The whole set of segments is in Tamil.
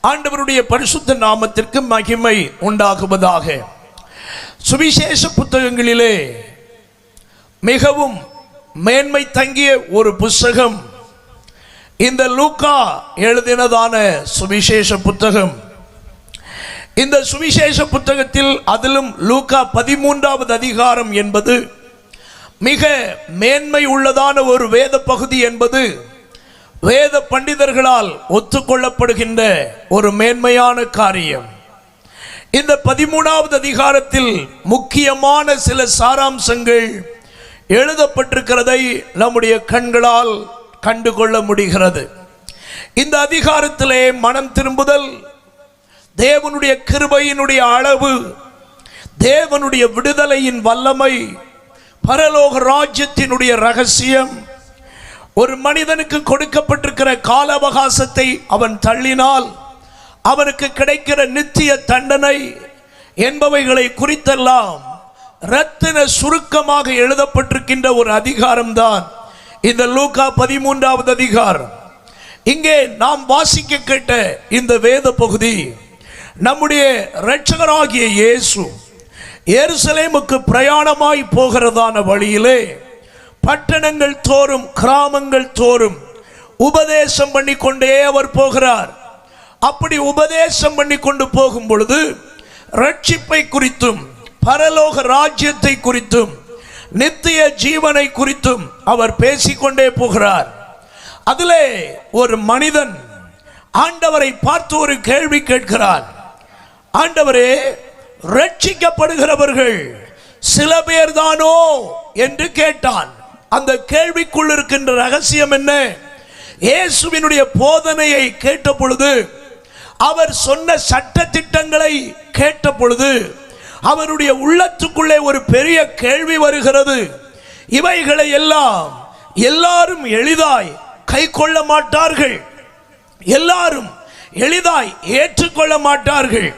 ஆண்டவருடைய பரிசுத்த நாமத்திற்கு மகிமை உண்டாகுவதாக. சுவிசேஷ புத்தகங்களிலே மிகவும் மேன்மை தங்கிய ஒரு புத்தகம் இந்த லூக்கா எழுதினதான சுவிசேஷ புத்தகம். இந்த சுவிசேஷ புத்தகத்தில் அதிலும் லூக்கா 13வது அதிகாரம் என்பது மிக மேன்மை உள்ளதான ஒரு வேத பகுதி என்பது வேத பண்டிதர்களால் ஒத்துக்கொள்ளப்படுகின்ற ஒரு மேன்மையான காரியம். இந்த 13வது அதிகாரத்தில் முக்கியமான சில சாராம்சங்கள் எழுதப்பட்டிருக்கிறதை நம்முடைய கண்களால் கண்டுகொள்ள முடிகிறது. இந்த அதிகாரத்திலே மனம் திரும்புதல், தேவனுடைய கிருபையினுடைய அளவு, தேவனுடைய விடுதலையின் வல்லமை, பரலோக ராஜ்யத்தினுடைய ரகசியம், ஒரு மனிதனுக்கு கொடுக்கப்பட்டிருக்கிற கால அவகாசத்தை அவன் தள்ளினால் அவனுக்கு கிடைக்கிற நித்திய தண்டனை என்பவைகளை குறித்தெல்லாம் இரத்தின சுருக்கமாக எழுதப்பட்டிருக்கின்ற ஒரு அதிகாரம்தான் இந்த லூக்கா 13வது அதிகாரம். இங்கே நாம் வாசிக்க கேட்ட இந்த வேத பகுதி நம்முடைய இரட்சகராகிய இயேசு எருசலேமுக்கு பிரயாணமாய் போகிறதான வழியிலே பட்டணங்கள் தோறும் கிராமங்கள் தோறும் உபதேசம் பண்ணி கொண்டே அவர் போகிறார். அப்படி உபதேசம் பண்ணி கொண்டு போகும் பொழுது ரட்சிப்பை குறித்தும் பரலோக ராஜ்யத்தை குறித்தும் நித்திய ஜீவனை குறித்தும் அவர் பேசிக்கொண்டே போகிறார். அதிலே ஒரு மனிதன் ஆண்டவரை பார்த்து ஒரு கேள்வி கேட்கிறார். ஆண்டவரே, ரட்சிக்கப்படுகிறவர்கள் சில பேர் தானோ என்று கேட்டான். அந்த கேள்விக்குள் இருக்கின்ற ரகசியம் என்ன? இயேசுவினுடைய போதனையை கேட்ட பொழுது, அவர் சொன்ன சட்ட திட்டங்களை கேட்ட பொழுது அவருடைய உள்ளத்துக்குள்ளே ஒரு பெரிய கேள்வி வருகிறது. இவைகளை எல்லாம் எல்லாரும் எளிதாய் கை கொள்ள மாட்டார்கள், எல்லாரும் எளிதாய் ஏற்றுக்கொள்ள மாட்டார்கள்.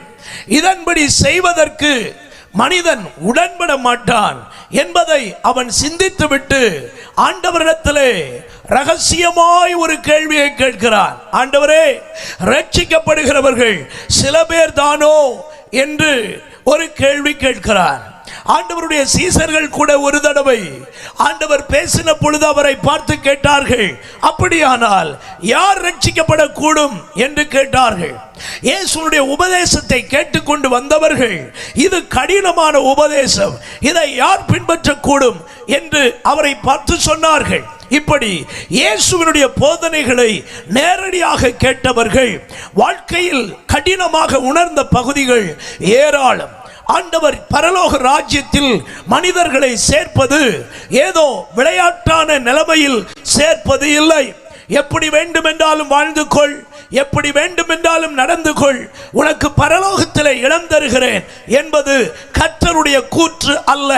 இதன்படி செய்வதற்கு மனிதன் உடன்பட மாட்டான் என்பதை அவன் சிந்தித்துவிட்டு ஆண்டவரிடத்திலே ரகசியமாய் ஒரு கேள்வியை கேட்கிறான். ஆண்டவரே, ரட்சிக்கப்படுகிறவர்கள் சில பேர் தானோ என்று ஒரு கேள்வி கேட்கிறார். ஆண்டவருடைய சீசர்கள் கூட ஒரு தடவை ஆண்டவர் பேசின பொழுது அவரை பார்த்து கேட்டார்கள், அப்படியானால் யார் ரட்சிக்கப்படக்கூடும் என்று கேட்டார்கள். இயேசுவுடைய உபதேசத்தை கேட்டுக்கொண்டு வந்தவர்கள், இது கடினமான உபதேசம், இதை யார் பின்பற்றக்கூடும் என்று அவரை பார்த்து சொன்னார்கள். இப்படி இயேசுவினுடைய போதனைகளை நேரடியாக கேட்டவர்கள் வாழ்க்கையில் கடினமாக உணர்ந்த பகுதிகள் ஏராளம். ஆண்டவர் பரலோக ராஜ்யத்தில் மனிதர்களை சேர்ப்பது ஏதோ விளையாட்டான நிலைமையில் சேர்ப்பது இல்லை. எப்படி வேண்டுமென்றாலும் வாழ்ந்து கொள், எப்படி வேண்டுமென்றாலும் நடந்து கொள், உனக்கு பரலோகத்திலே இடம் தருகிறேன் என்பது கர்த்தருடைய கூற்று அல்ல.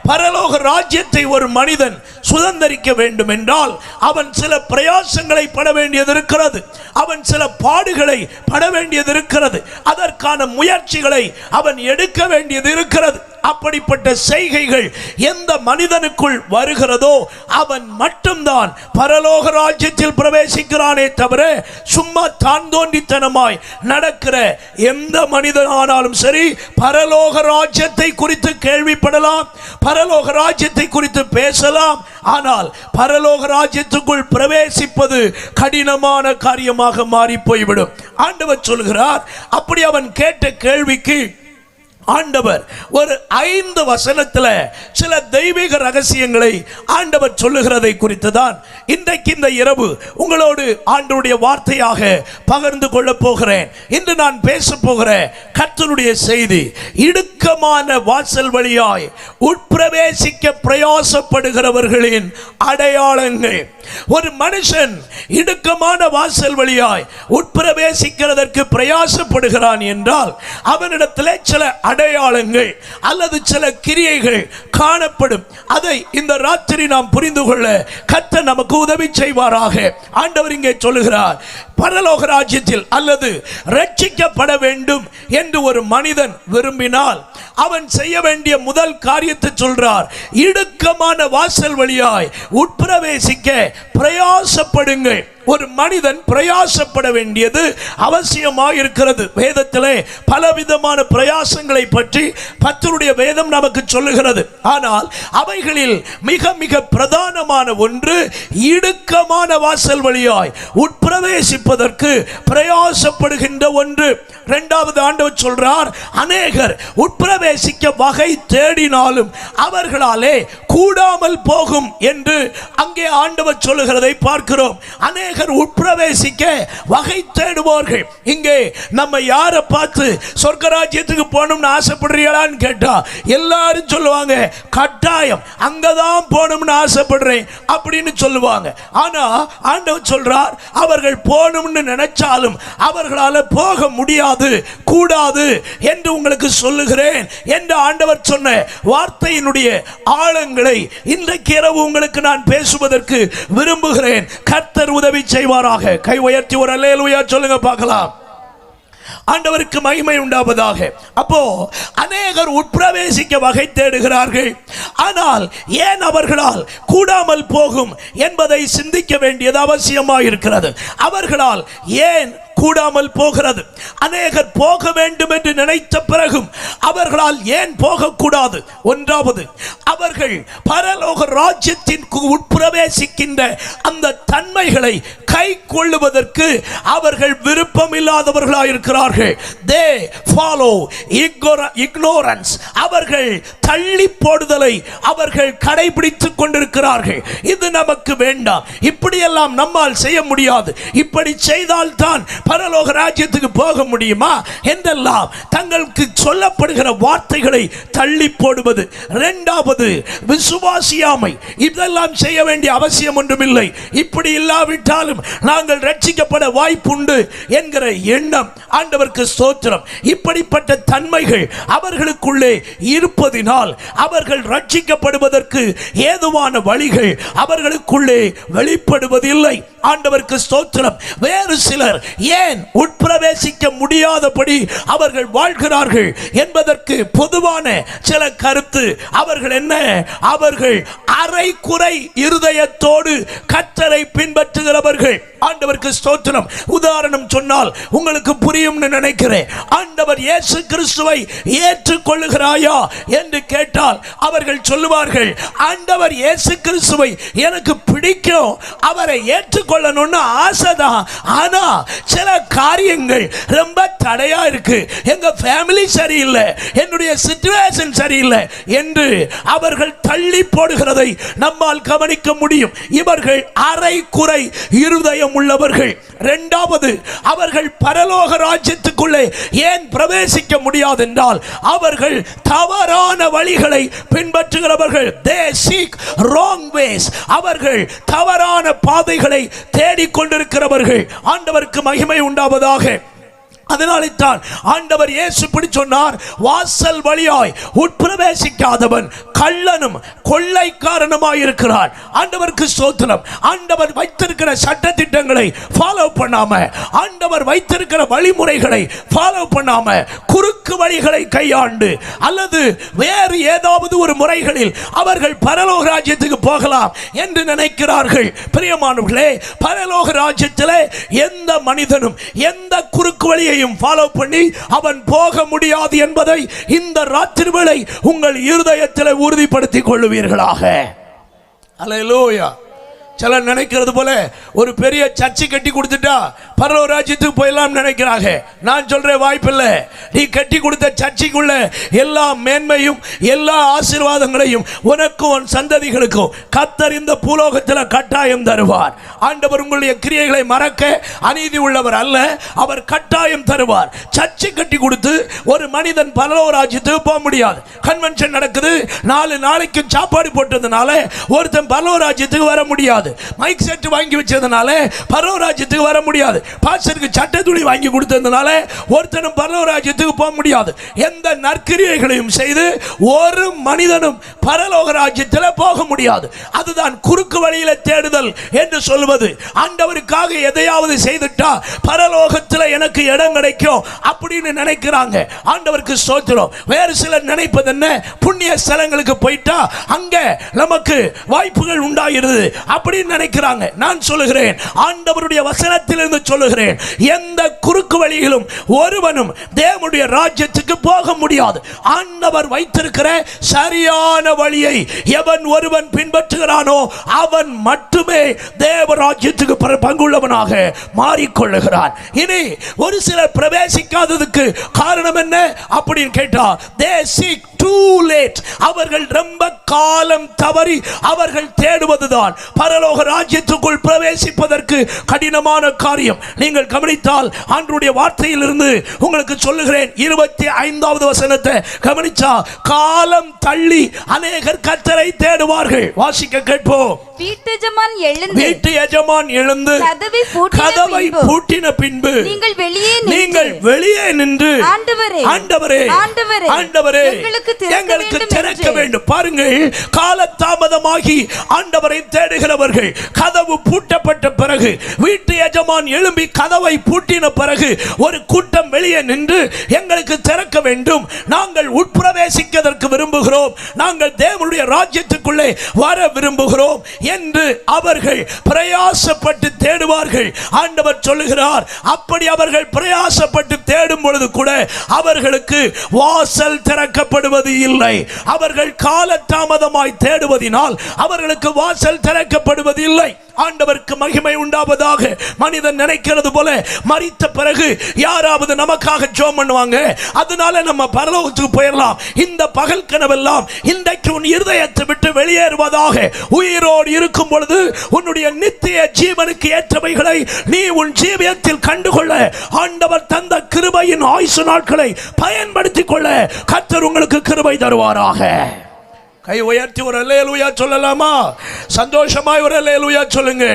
பரலோக ராஜ்யத்தை ஒரு மனிதன் சுதந்தரிக்க வேண்டும் என்றால் அவன் சில பிரயாசங்களை பட வேண்டியது இருக்கிறது, அவன் சில பாடுகளை பட வேண்டியது இருக்கிறது, அதற்கான முயற்சிகளை அவன் எடுக்க வேண்டியது இருக்கிறது. அப்படிப்பட்ட செய்கைகள் எந்த மனிதனுக்குள் வருகிறதோ அவன் மட்டும்தான் பரலோக ராஜ்யத்தில் பிரவேசிக்கிறானே தவிர சும்மா தான் தோன்றித்தனமாய் நடக்கிற எந்த மனிதனானாலும் சரி, பரலோக ராஜ்யத்தை குறித்து கேள்விப்படலாம், பரலோக ராஜ்யத்தை குறித்து பேசலாம், ஆனால் பரலோக ராஜ்யத்துக்குள் பிரவேசிப்பது கடினமான காரியமாக மாறி போய்விடும். ஆண்டவர் சொல்கிறார், அப்படி அவன் கேட்ட கேள்விக்கு ஆண்டவர் ஒரு 5 வசனத்தில் சில தெய்வீக ரகசியங்களை ஆண்டவர் சொல்லுகிறதை குறித்து தான் இன்றைக்கு இந்த இரவு உங்களோடு ஆண்டவருடைய வார்த்தையாக பகிர்ந்து கொள்ள போகிறேன். இன்று நான் பேச போகிற கர்த்தருடைய செய்தி, இடுக்கமான வாசல் வழியாய் உட்பிரவேசிக்க பிரயாசப்படுகிறவர்களின் அடையாளங்கள். ஒரு மனுஷன் இடுக்கமான வாசல் வழியாய் உட்பிரவேசிக்கிறதற்கு பிரயாசப்படுகிறான் என்றால் அவனிடத்தில் சில அடையாளங்கள் அல்லது சில கிரியைகள் காணப்படும். அதை இந்த ராத்திரி நாம் புரிந்து கொள்ள கர்த்தர் நமக்கு உதவி செய்வாராக. ஆண்டவர் இங்கே சொல்லுகிறார், பரலோக ராஜ்யத்தில் அல்லது ரட்சிக்கப்பட வேண்டும் என்று ஒரு மனிதன் விரும்பினால் அவன் செய்ய வேண்டிய முதல் காரியத்தை சொல்றார், இடுக்கமான வாசல் வழியாய் உட்பிரவேசிக்க பிரயாசப்படுங்கள். ஒரு மனிதன் பிரயாசப்பட வேண்டியது அவசியமாக இருக்கிறது. வேதத்திலே பலவிதமான பிரயாசங்களை பற்றி கர்த்தருடைய வேதம் நமக்கு சொல்லுகிறது. ஆனால் அவைகளில் மிக மிக பிரதானமான ஒன்று இடுக்கமான வாசல் வழியாய் உட்பிரவேசிப்பதற்கு பிரயாசப்படுகின்ற ஒன்று. இரண்டாவது ஆண்டவர் சொல்றார், அநேகர் உட்பிரவேசிக்க வகை தேடினாலும் அவர்களாலே கூடாமல் போகும் என்று அங்கே ஆண்டவர் சொல்லுகிறதை பார்க்கிறோம். அநேகர் உட்பிரவேசிக்க வகை தேடுவார்கள். இங்கே நம்ம யாரை பார்த்து சொர்க்கராஜ்யத்துக்கு போகணும்னு ஆசைப்படுறீங்களான்னு கேட்டா எல்லாரும் சொல்லுவாங்க, கட்டாயம் அங்கதான் போகணும்னு ஆசைப்படுறேன் அப்படின்னு சொல்லுவாங்க. ஆனா ஆண்டவர் சொல்றார், அவர்கள் போகணும்னு நினைச்சாலும் அவர்களால போக முடியாது, கூடாது என்று உங்களுக்கு சொல்லுகிறேன் என்று ஆண்டவர் சொன்ன வார்த்தையினுடைய ஆழங்களை இன்றைக்கு இரவு உங்களுக்கு நான் பேசுவதற்கு விரும்புகிறேன். கர்த்தர் உதவி செய்வாராக. கை உயர்த்தி ஒரு அல்லேலூயா சொல்லுங்க பார்க்கலாம். ஆண்டவருக்கு மகிமை உண்டாவதாக. அப்போ அநேகர் உட்பிரவேசிக்க வகை தேடுகிறார்கள். ஆனால் ஏன் அவர்களால் கூடாமல் போகும் என்பதை சிந்திக்க வேண்டியது அவசியமாக இருக்கிறது. அவர்களால் ஏன் கூடாமல் போகிறது? அநேகர் போக வேண்டும் என்று நினைத்த பிறகும் அவர்களால் ஏன் போகக்கூடாது? ஒன்றாவது, அவர்கள் பரலோக ராஜ்யத்தின் உட்பிரவேசிக்கின்ற அந்த தன்மைகளை கை கொள்ளுவதற்கு அவர்கள் விருப்பம் இல்லாதவர்களாக இருக்கிறார்கள். They follow ignorance. அவர்கள் தள்ளி போடுதலை அவர்கள் கடைபிடித்துக் கொண்டிருக்கிறார்கள். இது நமக்கு வேண்டாம், இப்படியெல்லாம் நம்மால் செய்ய முடியாது, இப்படி செய்தால் தான் பரலோக ராஜ்யத்துக்கு போக முடியுமா என்றெல்லாம் தங்களுக்கு சொல்லப்படுகிற வார்த்தைகளை தள்ளி போடுவது. இரண்டாவது, விசுவாசியாமை. இதெல்லாம் செய்ய வேண்டிய அவசியம் ஒன்றுமில்லை, இப்படி இல்லாவிட்டாலும் நாங்கள் ரட்சிக்கப்பட வாய்ப்புண்டு என்கிற எண்ணம். ஆண்டவருக்கு ஸ்தோத்திரம். இப்படிப்பட்ட தன்மைகள் அவர்களுக்குள்ளே இருப்பதினால் அவர்கள் ரட்சிக்கப்படுவதற்கு ஏதுவான வழிகள் அவர்களுக்குள்ளே வெளிப்படுவதில்லை. ஆண்டவருக்கு ஸ்தோத்திரம். வேறு சிலர் ஏன் உட்பிரவேசிக்க முடியாதபடி அவர்கள் வாழ்கிறார்கள் என்பதற்கு பொதுவான சில கருத்து. அவர்கள் என்ன? அவர்கள் அரைகுறை இருதயத்தோடு கர்த்தரை பின்பற்றுகிறவர்கள். ஆண்டவருக்கு ஸ்தோத்திரம். உதாரணம் சொன்னால் உங்களுக்கு புரியும்னு நினைக்கிறேன். ஆண்டவர் இயேசு கிறிஸ்துவை ஏற்றுக்கொள்ளுகிறாயா என்று கேட்டால் அவர்கள் சொல்லுவார்கள், ஆண்டவர் இயேசு கிறிஸ்துவை எனக்கு பிடிக்கும், அவரை ஏற்றுக்கொள்ளணும்னு ஆசைதான், ஆனா சில காரியங்கள் ரொம்ப தடையா இருக்கு, எங்க ஃபேமிலி சரியில்லை, என்னுடைய சிச்சுவேஷன் சரியில்லை என்று அவர்கள் தள்ளி போடுகிறதை நம்மால் கவனிக்க முடியும். இவர்கள் அரைகுறை இருதயம் உள்ளவர்கள். இரண்டாவது, அவர்கள் பரலோக ராஜ்யத்துக்குள்ளே ஏன் பிரவேசிக்க முடியாது என்றால் அவர்கள் தவறான வழிகளை பின்பற்றுகிறவர்கள். They seek wrong ways. அவர்கள் தவறான பாதைகளை தேடிக்கொண்டிருக்கிறவர்கள். ஆண்டவருக்கு மகிமை உண்டாவதாக. அதனால்தான் ஆண்டவர் இயேசு இப்படி சொன்னார், வாசல் வழியாய் உட்பிரவேசிக்காதவன் கள்ளனும் கொள்ளைக்காரனுமாய் இருக்கிறான். ஆண்டவருக்கு ஸ்தோத்திரம். ஆண்டவர் வைத்திருக்கிற சட்ட திட்டங்களை ஃபாலோ பண்ணாம, ஆண்டவர் வைத்திருக்கிற வழிமுறைகளை ஃபாலோ பண்ணாம குறுக்கு வழிகளை கையாண்டு அல்லது வேறு ஏதாவது ஒரு முறைகளில் அவர்கள் பரலோக ராஜ்யத்துக்கு போகலாம் என்று நினைக்கிறார்கள். பிரியமானவர்களே, பரலோக ராஜ்யத்திலே எந்த மனிதனும் எந்த குறுக்கு வழியை ஃபாலோ பண்ணி அவன் போக முடியாது என்பதை இந்த ராத்திரி வேளை உங்கள் இருதயத்தில் உறுதிப்படுத்திக் கொள்ளுவீர்களாக. அல்லேலூயா. சிலர் நினைக்கிறது போல ஒரு பெரிய சர்ச்சை கட்டி கொடுத்துட்டா பரலோக ராஜ்யத்துக்கு போயிடலாம் நினைக்கிறாங்க. நான் சொல்றேன், வாய்ப்பில்லை. நீ கட்டி கொடுத்த சர்ச்சைக்குள்ள எல்லா மேன்மையும் எல்லா ஆசீர்வாதங்களையும் உனக்கும் உன் சந்ததிகளுக்கும் கர்த்தர் இந்த பூலோகத்தில் கட்டாயம் தருவார். ஆண்டவர் உங்களுடைய கிரியைகளை மறக்க அநீதி உள்ளவர் அல்ல, அவர் கட்டாயம் தருவார். சர்ச்சை கட்டி கொடுத்து ஒரு மனிதன் பரலோக ராஜ்யத்துக்கு போக முடியாது. கன்வென்ஷன் நடக்குது, 4 நாளைக்கு சாப்பாடு போட்டதுனால ஒருத்தன் பரலோக ராஜ்யத்துக்கு வர முடியாது. மைக் செட் வாங்கி வச்சதுனால பரலோக ராஜ்யத்துக்கு வர முடியாது. பாஸ்டருக்கு சட்டை துணி வாங்கி கொடுத்ததுனால ஒருத்தனும் பரலோக ராஜ்யத்துக்கு போக முடியாது. எந்த நற்கிரியைகளையும் செய்து ஒரு மனிதனும் பரலோக ராஜ்யத்தில் போக முடியாது. அதுதான் குறுக்கு வழியில தேடுதல் என்று சொல்வது. ஆண்டவருக்காக எதையாவது செய்துட்டா பரலோகத்தில் எனக்கு இடம் கிடைக்கும் அப்படின்னு நினைக்கிறாங்க. ஆண்டவருக்கு ஸ்தோத்திரம். வேறு சிலர் நினைப்பது என்ன? புண்ணிய ஸ்தலங்களுக்கு போயிட்டா அங்க நமக்கு வாய்ப்புகள் உண்டாகிறது, அப்படி அப்படி நினைக்கிறாங்க. நான் சொல்லுகிறேன், ஆண்டவருடைய வசனத்திலிருந்து சொல்லுகிறேன், எந்த குறுக்கு வழியிலும் ஒருவனும் தேவனுடைய ராஜ்யத்துக்கு போக முடியாது. ஆண்டவர் வைத்திருக்கிற சரியான வழியை எவன் ஒருவன் பின்பற்றுகிறானோ அவன் மட்டுமே தேவ ராஜ்யத்துக்கு பங்குள்ளவனாக மாறிக்கொள்ளுகிறான். இனி ஒரு சிலர் பிரவேசிக்காததுக்கு காரணம் என்ன அப்படின்னு கேட்டா, they seek too late. அவர்கள் ரொம்ப காலம் தவறி அவர்கள் தேடுவதுதான் பரலோக ராஜ்யத்துக்குள் பிரவேசிப்பதற்கு கடினமான காரியம். நீங்கள் கவனித்தால் ஆண்டவருடைய வார்த்தையிலிருந்து உங்களுக்கு சொல்லுகிறேன், 25வது வசனத்தை கவனிச்சா, காலம் தள்ளி அநேகர் கர்த்தரை தேடுவார்கள். வாசிக்க கேட்போம். வீட்டு எஜமான் எழுந்து கதவை பூட்டின பின்பு நீங்கள் வெளியே நின்று ஆண்டவரே ஆண்டவரே எங்களுக்கு திறக்க வேண்டும். பாருங்கள், காலதாமதமாகி ஆண்டவரை தேடுகிறவர்கள் கதவு பூட்டப்பட்ட பிறகு, வீட்டு எஜமான் எழும்பி கதவை பூட்டின பிறகு ஒரு கூட்டம் வெளியே நின்று எங்களுக்கு திறக்க வேண்டும், நாங்கள் உட்பிரவேசிப்பதற்கு விரும்புகிறோம், நாங்கள் தேவனுடைய ராஜ்யத்துக்குள்ளே வர விரும்புகிறோம் என்று அவர்கள் பிரயாசப்பட்டு தேடுவார்கள். ஆண்டவர் சொல்லுகிறார், அப்படி அவர்கள் பிரயாசப்பட்டு தேடும் பொழுது கூட அவர்களுக்கு வாசல் திறக்கப்படுவது இல்லை. அவர்கள் காலதாமதமாய் தேடுவதினால் அவர்களுக்கு வாசல் திறக்கப்படுவது இல்லை. ஆண்டவருக்கு மகிமை உண்டாவதாக. மனிதன் நினைக்கிறது போல மரித்த பிறகு யாராவது நமக்காக ஜெபம் பண்ணுவாங்க, அதனால நம்ம பரலோகத்துக்கு போயிடலாம். இந்த பகல் கனவெல்லாம் இன்றைக்கு உன் இருதயத்தை விட்டு வெளியேறுவதாக. உயிரோடு இருக்கும் பொழுது உன்னுடைய நித்திய ஜீவனுக்கு ஏற்றவைகளை நீ உன் ஜீவியத்தில் கண்டுகொள்ள ஆண்டவர் தந்த கிருபையின் ஆயுசு நாட்களை பயன்படுத்திக் கொள்ள கர்த்தர் உங்களுக்கு கிருபை தருவாராக. கை உயர்த்தி ஒரு அல்லேலூயா சொல்லலாமா? சந்தோஷமாய் ஒரு அல்லேலூயா சொல்லுங்க.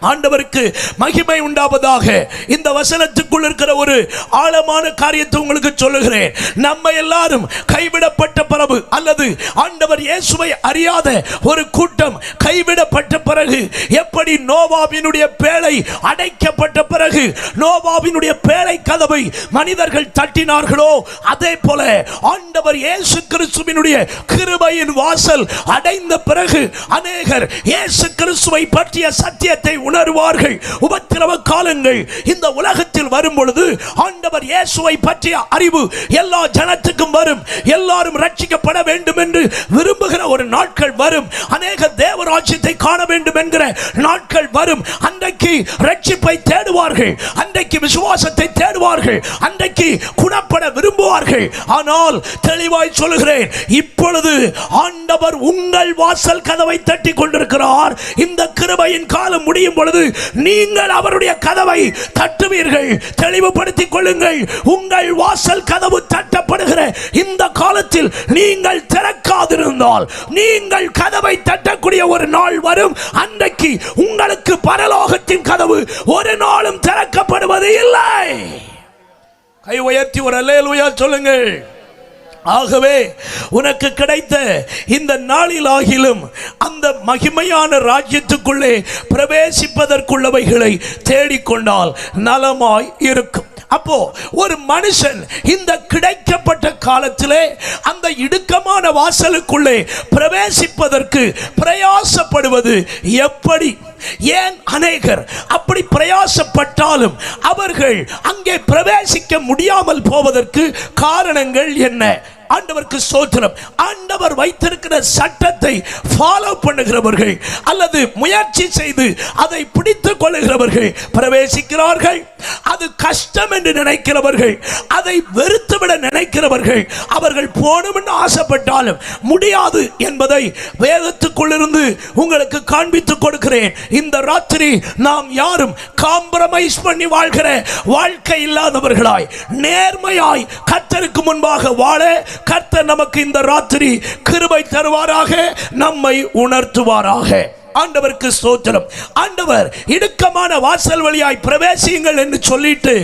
ஆண்டவருக்கு மகிமை உண்டாவதாக. இந்த வசனத்துக்குள் இருக்கிற ஒரு ஆழமான காரியத்தை உங்களுக்கு சொல்லுகிறேன். நம்ம எல்லாரும் கைவிடப்பட்ட பிறகு, அல்லது ஆண்டவர் இயேசுவை அறியாத ஒரு கூட்டம் கைவிடப்பட்ட பிறகு, எப்படி நோவாவினுடைய பேழை அடைக்கப்பட்ட பிறகு நோவாவினுடைய பேழை கதவை மனிதர்கள் தட்டினார்களோ, அதே போல ஆண்டவர் இயேசு கிறிஸ்துவினுடைய கிருபையின் வாசல் அடைந்த பிறகு அநேகர் இயேசு கிறிஸ்துவை பற்றிய சத்தியத்தை உணர்வார்கள். உபத்திரவ காலங்கள் இந்த உலகத்தில் வரும் பொழுது ஆண்டவர் இயேசுவை பற்றிய அறிவு எல்லா ஜனத்துக்கும் வரும். எல்லாரும் ரட்சிக்கப்பட வேண்டும் என்று விரும்புகிற ஒரு நாட்கள் வரும். அநேக தேவராஜ்யத்தை காண வேண்டும் என்கிற நாட்கள் வரும். அன்றைக்கு ரட்சிப்பை தேடுவார்கள், அன்றைக்கு விசுவாசத்தை தேடுவார்கள், அன்றைக்கு குணப்பட விரும்புவார்கள். ஆனால் தெளிவாய் சொல்லுகிறேன், இப்பொழுது ஆண்டவர் உங்கள் வாசல் கதவை தட்டி கொண்டிருக்கிறார். இந்த கிருபையின் காலம் முடியும் பொழுது நீங்கள் அவருடைய கதவை தட்டுவீர்கள். தெளிவுபடுத்திக் கொள்ளுங்கள், உங்கள் வாசல் கதவு தட்டப்படுகிற இந்த காலத்தில் நீங்கள் திறக்காதிருந்தால் நீங்கள் கதவை தட்டக்கூடிய ஒரு நாள் வரும். அன்றைக்கு உங்களுக்கு பரலோகத்தின் கதவு ஒரு நாளும் திறக்கப்படுவது இல்லை. கை உயர்த்தி ஒரு அல்லேலூயா சொல்லுங்கள். ஆகவே உனக்கு கிடைத்த இந்த நாளில் ஆகிலும் அந்த மகிமையான ராஜ்யத்துக்குள்ளே பிரவேசிப்பதற்குள்ளவைகளை தேடிக்கொண்டால் நலமாய் இருக்கும். அப்போ ஒரு மனுஷன் இந்த கிடைக்கப்பட்ட காலத்திலே அந்த இடுக்கமான வாசலுக்குள்ளே பிரவேசிப்பதற்கு பிரயாசப்படுவது எப்படி? ஏன் அநேகர் அப்படி பிரயாசப்பட்டாலும் அவர்கள் அங்கே பிரவேசிக்க முடியாமல் போவதற்கு காரணங்கள் என்ன? ஆண்டவருக்கு ஸ்தோத்திரம். ஆண்டவர் வைத்திருக்கிற சட்டத்தை ஃபாலோ பண்ணுகிறவர்கள் அல்லது முயற்சி செய்து அதை பிடித்துக் கொள்ளுகிறவர்கள் பிரவேசிக்கிறார்கள். அது கஷ்டம் என்று நினைக்கிறவர்கள், அதை வெறுத்துவிட நினைக்கிறவர்கள், அவர்கள் போகணும்னு ஆசைப்பட்டாலும் முடியாது என்பதை வேதத்துக்குள்ளிருந்து உங்களுக்கு காண்பித்துக் கொடுக்கிறேன். இந்த ராத்திரி நாம் யாரும் காம்ப்ரமைஸ் பண்ணி வாழ்கிற வாழ்க்கை இல்லாதவர்களாய் நேர்மையாய் கர்த்தருக்கு முன்பாக வாழ கர்த்தர் நமக்கு இந்த ராத்திரி கிருபை தருவாராக, நம்மை உணர்த்துவாராக. ஆண்டவருக்கு ஸ்தோத்திரம். ஆண்டவர் இடுக்கமான வாசல் வழியாய் பிரவேசியுங்கள் என்று சொல்லிட்டு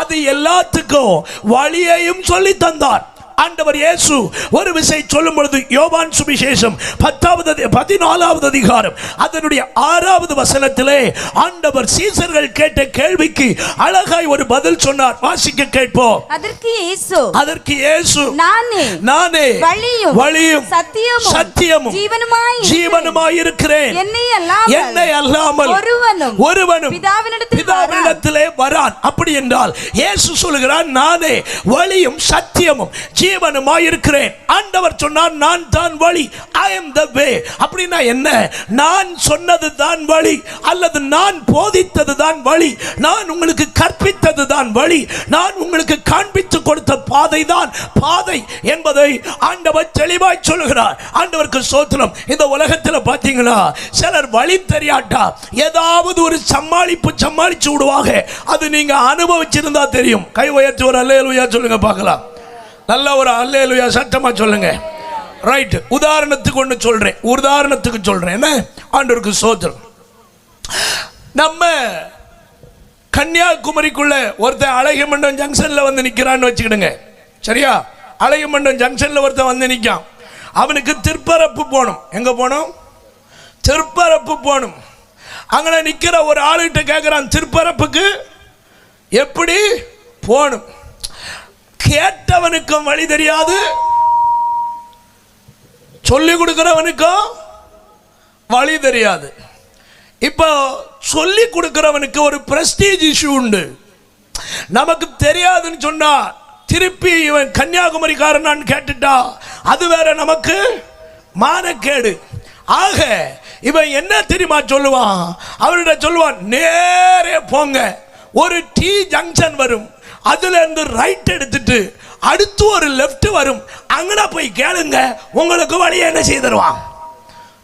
அது எல்லாத்துக்கும் வழியையும் சொல்லி தந்தார். ஆண்டவர் இயேசு ஒரு விசை சொல்லும் பொழுது யோவான் சுவிசேஷம் 14வது அதிகாரம் அதனுடைய 6வது வசனத்திலே ஆண்டவர் சீசர்கள் கேட்ட கேள்விக்கு அழகாய் ஒரு பதில் சொன்னார். வாசிக்க கேட்போம். அதற்கு இயேசு நானே வழியும் சத்தியமும் ஜீவனுமாய் இருக்கிறேன். என்னை அல்லாமல் ஒருவனும் பிதாவினிடத்திலே வரான். அப்படி என்றால் இயேசு சொல்கிறார், நானே வழியும் சத்தியமும் ஜீவனுமாய் இருக்கிறேன். ஆண்டவர் சொன்னார், நான் தான் வழி. I am the way. அப்படின்னா என்ன? நான் சொன்னது தான் வழி, அல்லது நான் போதித்தது தான் வழி, நான் உங்களுக்கு கற்பித்தது தான் வழி, நான் உங்களுக்கு காண்பித்து கொடுத்த பாதை தான் பாதை என்பதை ஆண்டவர் தெளிவாய் சொல்கிறார். ஆண்டவருக்கு ஸ்தோத்திரம். இந்த உலகத்தில் பார்த்தீங்கன்னா சிலர் வழி தெரியாட்டா ஏதாவது ஒரு சமாளிச்சு விடுவாங்க. அது நீங்க அனுபவிச்சிருந்தா தெரியும். கை உயர்த்தி ஒரு அல்லேலூயா சொல்லுங்க பார்க்கலாம். நல்ல ஒரு அல்லேலூயா சத்தமா சொல்லுங்க. ரைட். உதாரணத்துக்கு சொல்றேன் என்ன? ஆண்டவருக்கு ஸ்தோத்திரம். நம்ம கன்னியாகுமரிக்குள்ள ஒருத்தன் அழகிமண்டம் ஜங்ஷன்ல வந்து நிக்கிறான்னு வச்சுக்கிடுங்க. சரியா? அழகிமண்டம் ஜங்ஷன்ல ஒருத்தன் வந்து நிற்கான். அவனுக்கு திருப்பரப்பு போகணும். எங்க போகணும்? திருப்பரப்பு போகணும். அங்கே நிற்கிற ஒரு ஆளுகிட்ட கேட்குறான், திருப்பரப்புக்கு எப்படி போகணும்? கேட்டவனுக்கும் வழி தெரியாது, சொல்லிக் கொடுக்கிறவனுக்கும் வழி தெரியாது. இப்போ சொல்லி கொடுக்கிறவனுக்கு ஒரு பிரஸ்டீஜ் இஷ்யூ உண்டு. நமக்கு தெரியாதுன்னு சொன்னா திருப்பி இவன் கன்னியாகுமரிக்காரன் கேட்டுட்டா அது வேற நமக்கு மானக்கேடு. ஆக இவன் என்ன தெரியுமா சொல்லுவான்? அவர்கிட்ட சொல்லுவான், நேரே போங்க, ஒரு டி ஜங்ஷன் வரும், அதுல இருந்து ரைட் எடுத்துட்டு அடுத்து ஒரு லெஃப்ட் வரும், அங்கன போய் கேளுங்க, உங்களுக்கு வழியை என்ன செய்து தருவான்,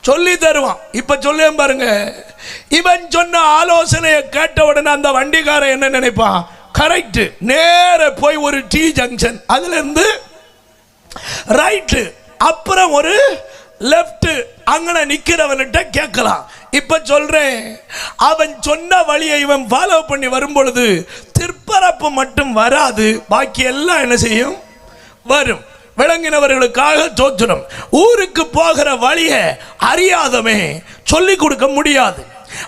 சொல்லி தருவான். இப்ப சொல்ல பாருங்க, இவன் சொன்ன ஆலோசனையை கேட்ட உடனே அந்த வண்டிக்காரன் என்ன நினைப்பான்? கரெக்ட், நேர போய் ஒரு டி ஜங்ஷன், அதுல இருந்து ரைட், அப்புறம் ஒரு லெஃப்ட், அங்கன நிக்கிறவன்கிட்ட கேட்கலாம். இப்ப சொல்றேன், அவன் சொன்ன வழியை இவன் ஃபாலோ பண்ணி வரும் பொழுது திருப்பரப்பு மட்டும் வராது, பாக்கி எல்லாம் என்ன செய்யும்? வரும். விளங்கினவர்களுக்காக தோற்றணும். ஊருக்கு போகிற வழியை அறியாதமே சொல்லிக் கொடுக்க முடியாது.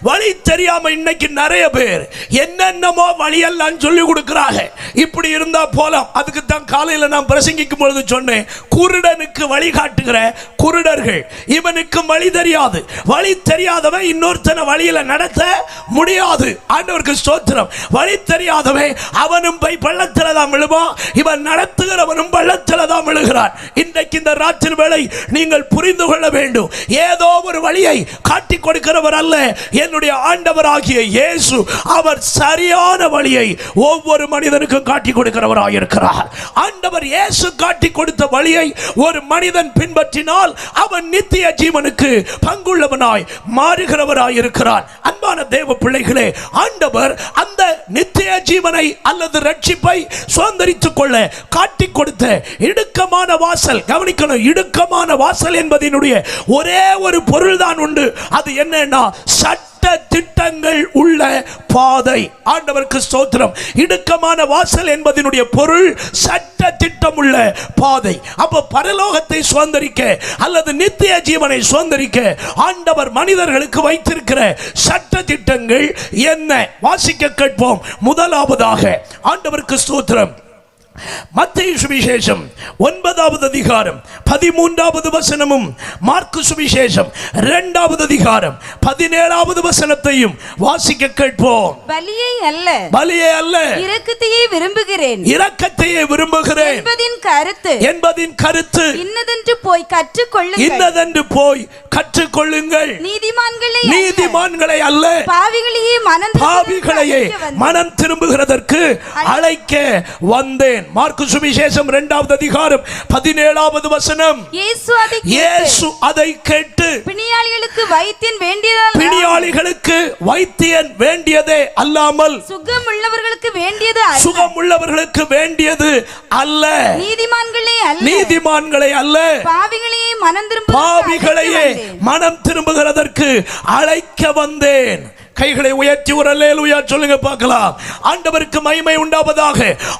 வழி தெரியாம இன்னைக்கு நிறைய பேர் என்னென்னமோ வழியெல்லாம் சொல்லி கொடுக்கிறாங்க. இப்படி இருந்தா போலாம். அதுக்கு தான் காலையில் நான் பிரசங்கிக்கும் பொழுது சொன்னேன், குருடனுக்கு வழி காட்டுகிற குருடர்கள். இவனுக்கு வழி தெரியாது. வழி தெரியாதவன் இன்னொருத்தனை வழியில நடத்த முடியாது. ஆண்டவருக்கு ஸ்தோத்திரம். வழி தெரியாதவன் அவனும் போய் பள்ளத்துல தான் விழுவான், இவன் நடத்துகிறவனும் பள்ளத்துல தான் விழுகிறான். இன்றைக்கு இந்த ராத்திரி வேளை நீங்கள் புரிந்து கொள்ள வேண்டும், ஏதோ ஒரு வழியை காட்டி கொடுக்கிறவர் அல்ல என்னுடைய ஆண்டவராகிய இயேசு. அவர் சரியான வழியை ஒவ்வொரு மனிதனுக்கும் காட்டி கொடுக்கிறவராக இருக்கிறார். ஆண்டவர் இயேசு காட்டி கொடுத்த வழியை ஒரு மனிதன் பின்பற்றினால் அவன் நித்திய ஜீவனுக்கு பங்குள்ளவனாய் மாறுகிறவராய் இருக்கிறார். அன்பான தேவ பிள்ளைகளே, ஆண்டவர் அந்த நித்திய ஜீவனை அல்லது ரட்சிப்பை சுதந்தரித்துக் கொள்ள காட்டி கொடுத்த இடுக்கமான வாசல். கவனிக்கணும், இடுக்கமான வாசல் என்பதனுடைய ஒரே ஒரு பொருள் தான் உண்டு. அது என்னன்னா சட்ட திட்டங்கள் உள்ள பாதை. ஆண்டவருக்கு ஸ்தோத்திரம். இடுக்கமான வாசல் என்பதனுடைய பொருள் சட்ட திட்டம் உள்ள பாதை. அப்ப பரலோகத்தை சுதந்தரிக்க அல்லது நித்திய ஜீவனை சுதந்தரிக்க ஆண்டவர் மனிதர்களுக்கு வைத்திருக்கிற சட்ட திட்டங்கள் என்ன? வாசிக்க கேட்போம். முதலாவதாக ஆண்டவருக்கு ஸ்தோத்திரம், மத்தேயு சுவிசேஷம் 9வது அதிகாரம் 13வது வசனமும் மார்க்கு சுவிசேஷம் 2வது அதிகாரம் 17வது வசனத்தையும் வாசிக்க கேட்போம். பலியை அல்ல இரக்கத்தையே விரும்புகிறேன் என்பதின் கருத்து இன்னதென்று போய் கற்றுக்கொள்ளுங்கள். நீதிமான்களை அல்ல பாவிகளையே மனம் திரும்புகிறதற்கு அழைக்க வந்தேன். மார்க்கு சுவிசேஷம் 2வது அதிகாரம் 17வது வசனம். இயேசு அதை கேட்டு பிணியாளிகளுக்கு வைத்தியன் வேண்டியதே அல்லாமல் சுகமுள்ளவர்களுக்கு வேண்டியது அல்ல, நீதிமான்களை அல்ல பாவிகளையே மனம் திரும்புகிறதற்கு அழைக்க வந்தேன். கைகளை உயர்த்தி ஒரு அல்லேலூயா சொல்லுங்க பார்க்கலாம். ஆண்டவருக்கு மகிமை உண்டாவதாக.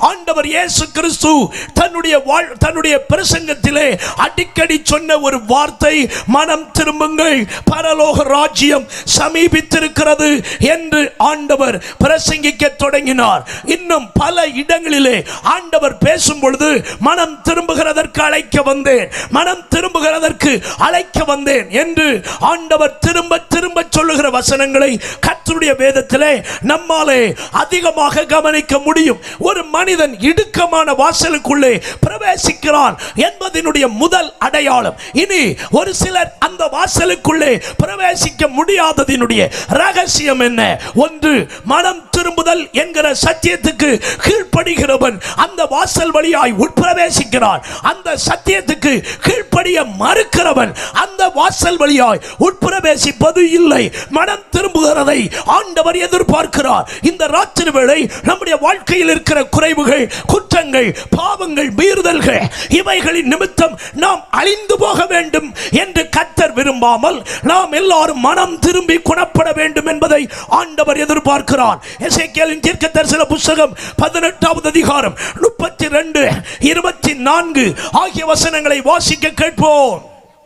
ஆண்டவர் இயேசு கிறிஸ்து தன்னுடைய பிரசங்கத்திலே அடிக்கடி சொன்ன ஒரு வார்த்தை, மனம் திரும்புங்கள், பரலோக ராஜ்யம் சமீபித்திருக்கிறது என்று ஆண்டவர் பிரசங்கிக்க தொடங்கினார். இன்னும் பல இடங்களிலே ஆண்டவர் பேசும் பொழுது மனம் திரும்புகிறதற்கு அழைக்க வந்தேன், மனம் திரும்புகிறதற்கு அழைக்க வந்தேன் என்று ஆண்டவர் திரும்ப திரும்ப சொல்லுகிற வசனங்களை கர்த்தருடைய வேதத்திலே நம்மாலே அதிகமாக கவனிக்க முடியும். ஒரு மனிதன் இடுக்கமான வாசலுக்குள்ளே பிரவேசிக்கிறான் என்பதனுடைய முதல் அடையாளம். இனி ஒரு சிலர் அந்த வாசலுக்குள்ளே பிரவேசிக்க முடியாததினுடைய ரகசியம் என்ன? ஒன்று, மனம் திரும்புதல் என்கிற சத்தியத்துக்கு கீழ்ப்படுகிறவன் அந்த வாசல் வழியாய் உட்பிரவேசிக்கிறான். அந்த சத்தியத்துக்கு கீழ்ப்படிய மறுக்கிறவன் அந்த வாசல் வழியாய் உட்பிரவேசிப்பது இல்லை. மனம் திரும்புகிறதை ஆண்டவர் எதிர்பார்க்கிறார். இந்த ராத்திரி வேளை நம்முடைய வாழ்க்கையில் இருக்கிற குறைவுகள், குற்றங்கள், பாவங்கள், மீறுதல்கள், இவைகளின் நிமித்தம் நாம் அழிந்து போக வேண்டும் என்று கர்த்தர் விரும்பாமல் நாம் எல்லாரும் மனம் திரும்பி குணப்பட வேண்டும் என்பதை ஆண்டவர் எதிர்பார்க்கிறார். எசேக்கியேலின் தீர்க்கதரிசன புத்தகம் 18வது அதிகாரம் 32, 24 ஆகிய வசனங்களை வாசிக்க கேட்போம்.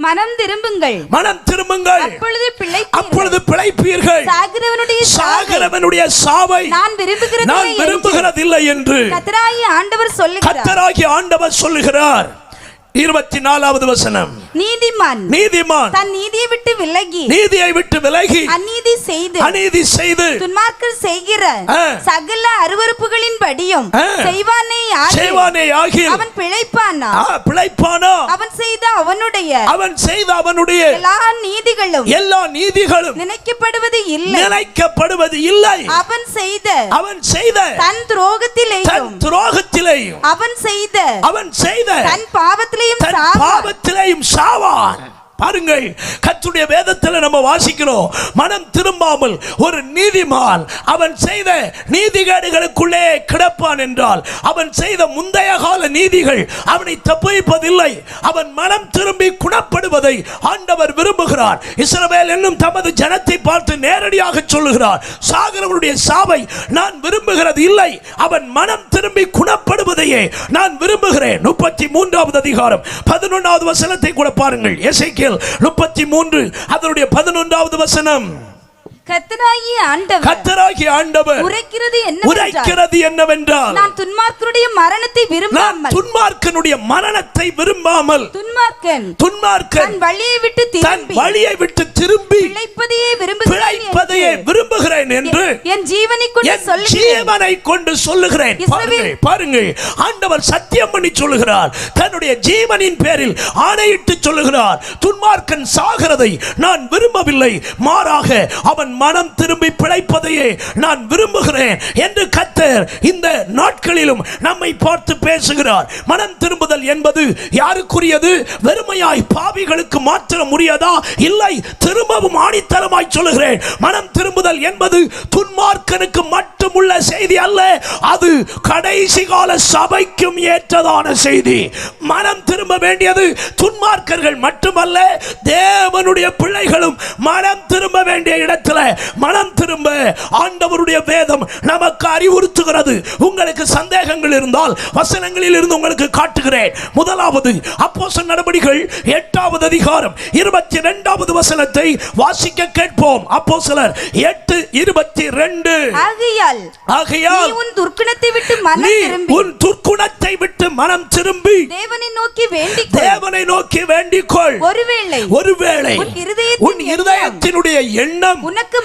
மனம் திரும்புங்கள், மனம் திரும்புங்கள், அப்பொழுது பிழைப்பீர்கள். சாகிறவனுடைய சாவை நான் விரும்புகிறதில்லை என்று கர்த்தராகிய ஆண்டவர் சொல்லுகிறார். 24வது வசனம், நீதிமான் தன் நீதியை விட்டு விலகி அநீதி செய்து துன்மார்க்கர் செய்கிற சகல அருவருப்புகளின் படியும் செய்வானே ஆகில் அவன் பிழைப்பானா? அவன் செய்த அவனுடைய எல்லா நீதிகளும் நினைக்கப்படுவது இல்லை. அவன் செய்த தன் துரோகத்திலேயும் அவன் செய்த தன் பாவத்திலேயும் சாவான். பாருங்கள், கர்த்தருடைய வேதத்தில் நம்ம வாசிக்கிறோம், மனம் திரும்பாமல் ஒரு நீதிமான் அவன் செய்த நீதிகேடுகளுக்குள்ளே கிடப்பான் என்றால் அவன் செய்த முந்தைய கால நீதிகள் அவனை தப்புவிப்பதில்லை. அவன் மனம் திரும்பி குணப்படுவதை ஆண்டவர் விரும்புகிறார். இஸ்ரவேல் என்னும் தமது ஜனத்தை பார்த்து நேரடியாக சொல்லுகிறார், சாகிறவனுடைய சாவை நான் விரும்புகிறது இல்லை, அவன் மனம் திரும்பி குணப்படுவதையே நான் விரும்புகிறேன். 33வது அதிகாரம் 11வது வசனத்தை கூட பாருங்கள். எசேக்கியேல் 33 அதனுடைய 11வது வசனம். கர்த்தராகிய ஆண்டவர் உரைக்கிறது என்னவென்றால், நான் துன்மார்க்கனுடைய மரணத்தை விரும்பாமல் துன்மார்க்கன் வழியை விட்டு திரும்பி பிழைப்பதையே விரும்புகிறேன் என்று என் ஜீவனை கொண்டு சொல்லுகிறேன். பாருங்கள், ஆண்டவர் சத்தியம் பண்ணி சொல்லுகிறார், தன்னுடைய ஜீவனின் பேரில் ஆணையிட்டு சொல்லுகிறார், துன்மார்க்கன் சாகிறதை நான் விரும்பவில்லை, மாறாக அவன் மனம் திரும்பி பிழைப்பதையே நான் விரும்புகிறேன் என்று கர்த்தர் இந்த நாட்களிலும் நம்மை பார்த்து பேசுகிறார். மனம் திரும்புதல் என்பது யாருக்குரியது? வெறுமையாய் பாவிகளுக்கு மாத்திரம் உரியதா? இல்லை, திரும்பவும் ஆணித்தரமாய் சொல்லுகிறேன், மனம் திரும்புதல் என்பது துன்மார்க்கனுக்கு மட்டும் உள்ள செய்தி அல்ல, அது கடைசி கால சபைக்கும் ஏற்றதான செய்தி. மனம் திரும்ப வேண்டியது துன்மார்க்கர்கள் மட்டுமல்ல, தேவனுடைய பிள்ளைகளும் மனம் திரும்ப வேண்டிய இடத்துல மனம் திரும்ப ஆண்டவருடைய வேதம் நமக்கு அறிவுறுத்துகிறது. உங்களுக்கு சந்தேகங்கள் இருந்தால் வசனங்களில் இருந்து உங்களுக்கு காட்டுகிறேன். முதலாவது, அப்போஸ்தலர் நடபடிகள் 8வது அதிகாரம் 22வது வசனத்தை வாசிக்க கேட்போம். அப்போஸ்தலர் 8:22. ஆகையால் நீ உன் துர்க்குணத்தை விட்டு மனம் திரும்பி தேவனை நோக்கி வேண்டிக்கொள். ஒருவேளை உன் இருதயத்தினுடைய எண்ணம் உனக்கு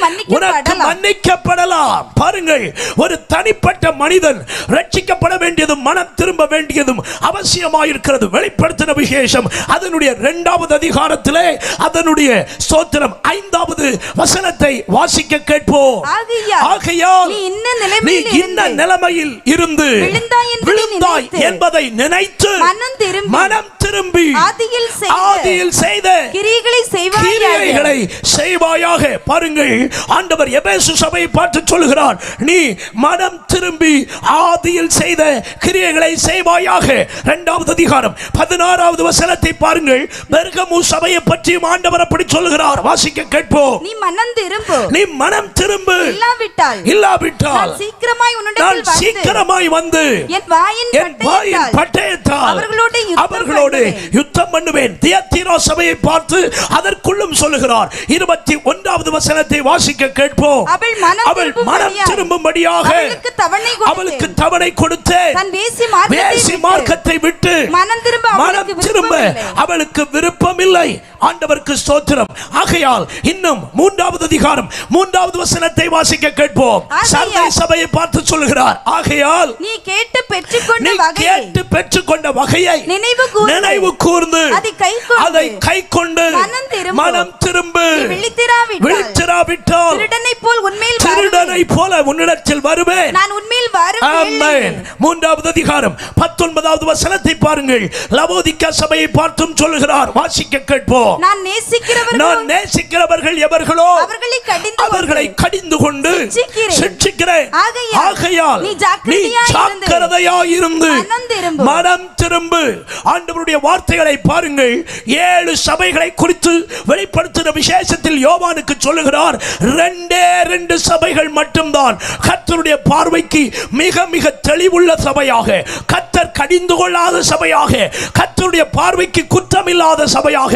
மன்னிக்கப்படலாம். பாருங்கள், ஒரு தனிப்பட்ட மனிதன் ரட்சிக்கப்பட வேண்டியதும் மனம் திரும்ப வேண்டியதும் அவசியமாயிருக்கிறது. வெளிப்படுத்தின விசேஷம் அதனுடைய 2வது அதிகாரத்திலே அதனுடைய ஸ்தோத்திரம் 5வது வசனத்தை வாசிக்க கேட்போம். ஆகையால் நீ இன்ன நிலைமையில் இருந்து விழுந்தாய் என்பதை நினைத்து மனம் திரும்பி ஆதியில் செய்த கிரியைகளை செய்வாயாக. பாருங்கள், ஆண்டவர் எபேசு சபையை பார்த்து சொல்கிறார், நீ மனம் திரும்பி ஆதியில் செய்த கிரியைகளை செய்வாயாக. 2வது அதிகாரம் 16வது வசனத்தை பாருங்கள். பெர்கமு சபையை பற்றியும் ஆண்டவர் அப்படி சொல்கிறார். வாசிக்க கேட்போம். நீ மனம் திரும்பு, இல்லாவிட்டால் நான் சீக்கிரமாய் வந்து என் வாயின் பட்டயத்தால் அவர்களோடு யுத்தம் பண்ணுவேன். தியத்தீரா சபையை பார்த்து அதற்குள்ளும் சொல்லுகிறார். 21வது வசனத்தை வாசிக்க கேட்போம். அவள் மனம் திரும்பும்படியாக அவளுக்கு தவணை கொடுத்து வேசி மார்க்கத்தை விட்டு மனம் திரும்ப அவளுக்கு விருப்பம் இல்லை. ஆண்டவருக்கு ஸ்தோத்திரம். ஆகையால் இன்னும் 3வது அதிகாரம் 3வது வசனத்தை வாசிக்க கேட்போம். சர்தை சபையை பார்த்து சொல்கிறார், ஆகையால் நீ கேட்டு பெற்றுக்கொண்ட வகையை நினைவு கூர்ந்து அதை கைக்கொண்டு மனம் திரும்பு. விழித்திராவிட்டால் திருடனை போல உன்னிடத்தில் வருவேன். ஆமென். 3வது அதிகாரம் 19வது வசனத்தை பாருங்கள். லவோதிக்கா சபையை பார்த்தும் சொல்கிறார். வாசிக்க கேட்போம். நான் நேசிக்கிறவர்கள் எவர்களோ அவர்களை கடிந்து கொண்டு சிட்சிக்கிறேன். ஆகையால் நீ ஜாக்கிரதையாயிருந்து மனம் திரும்பு. ஆண்டவருடைய வார்த்தைகளை பாருங்கள். 7 சபைகளை குறித்து வெளிப்படுத்தின விசேஷத்தில் யோவானுக்கு சொல்லுகிறார், 2 சபைகள் மட்டும்தான் கர்த்தருடைய பார்வைக்கு மிக மிக தெளிவுள்ள சபையாக, கர்த்தர் கடிந்து கொள்ளாத சபையாக, கர்த்தருடைய பார்வைக்கு குற்றமில்லாத சபையாக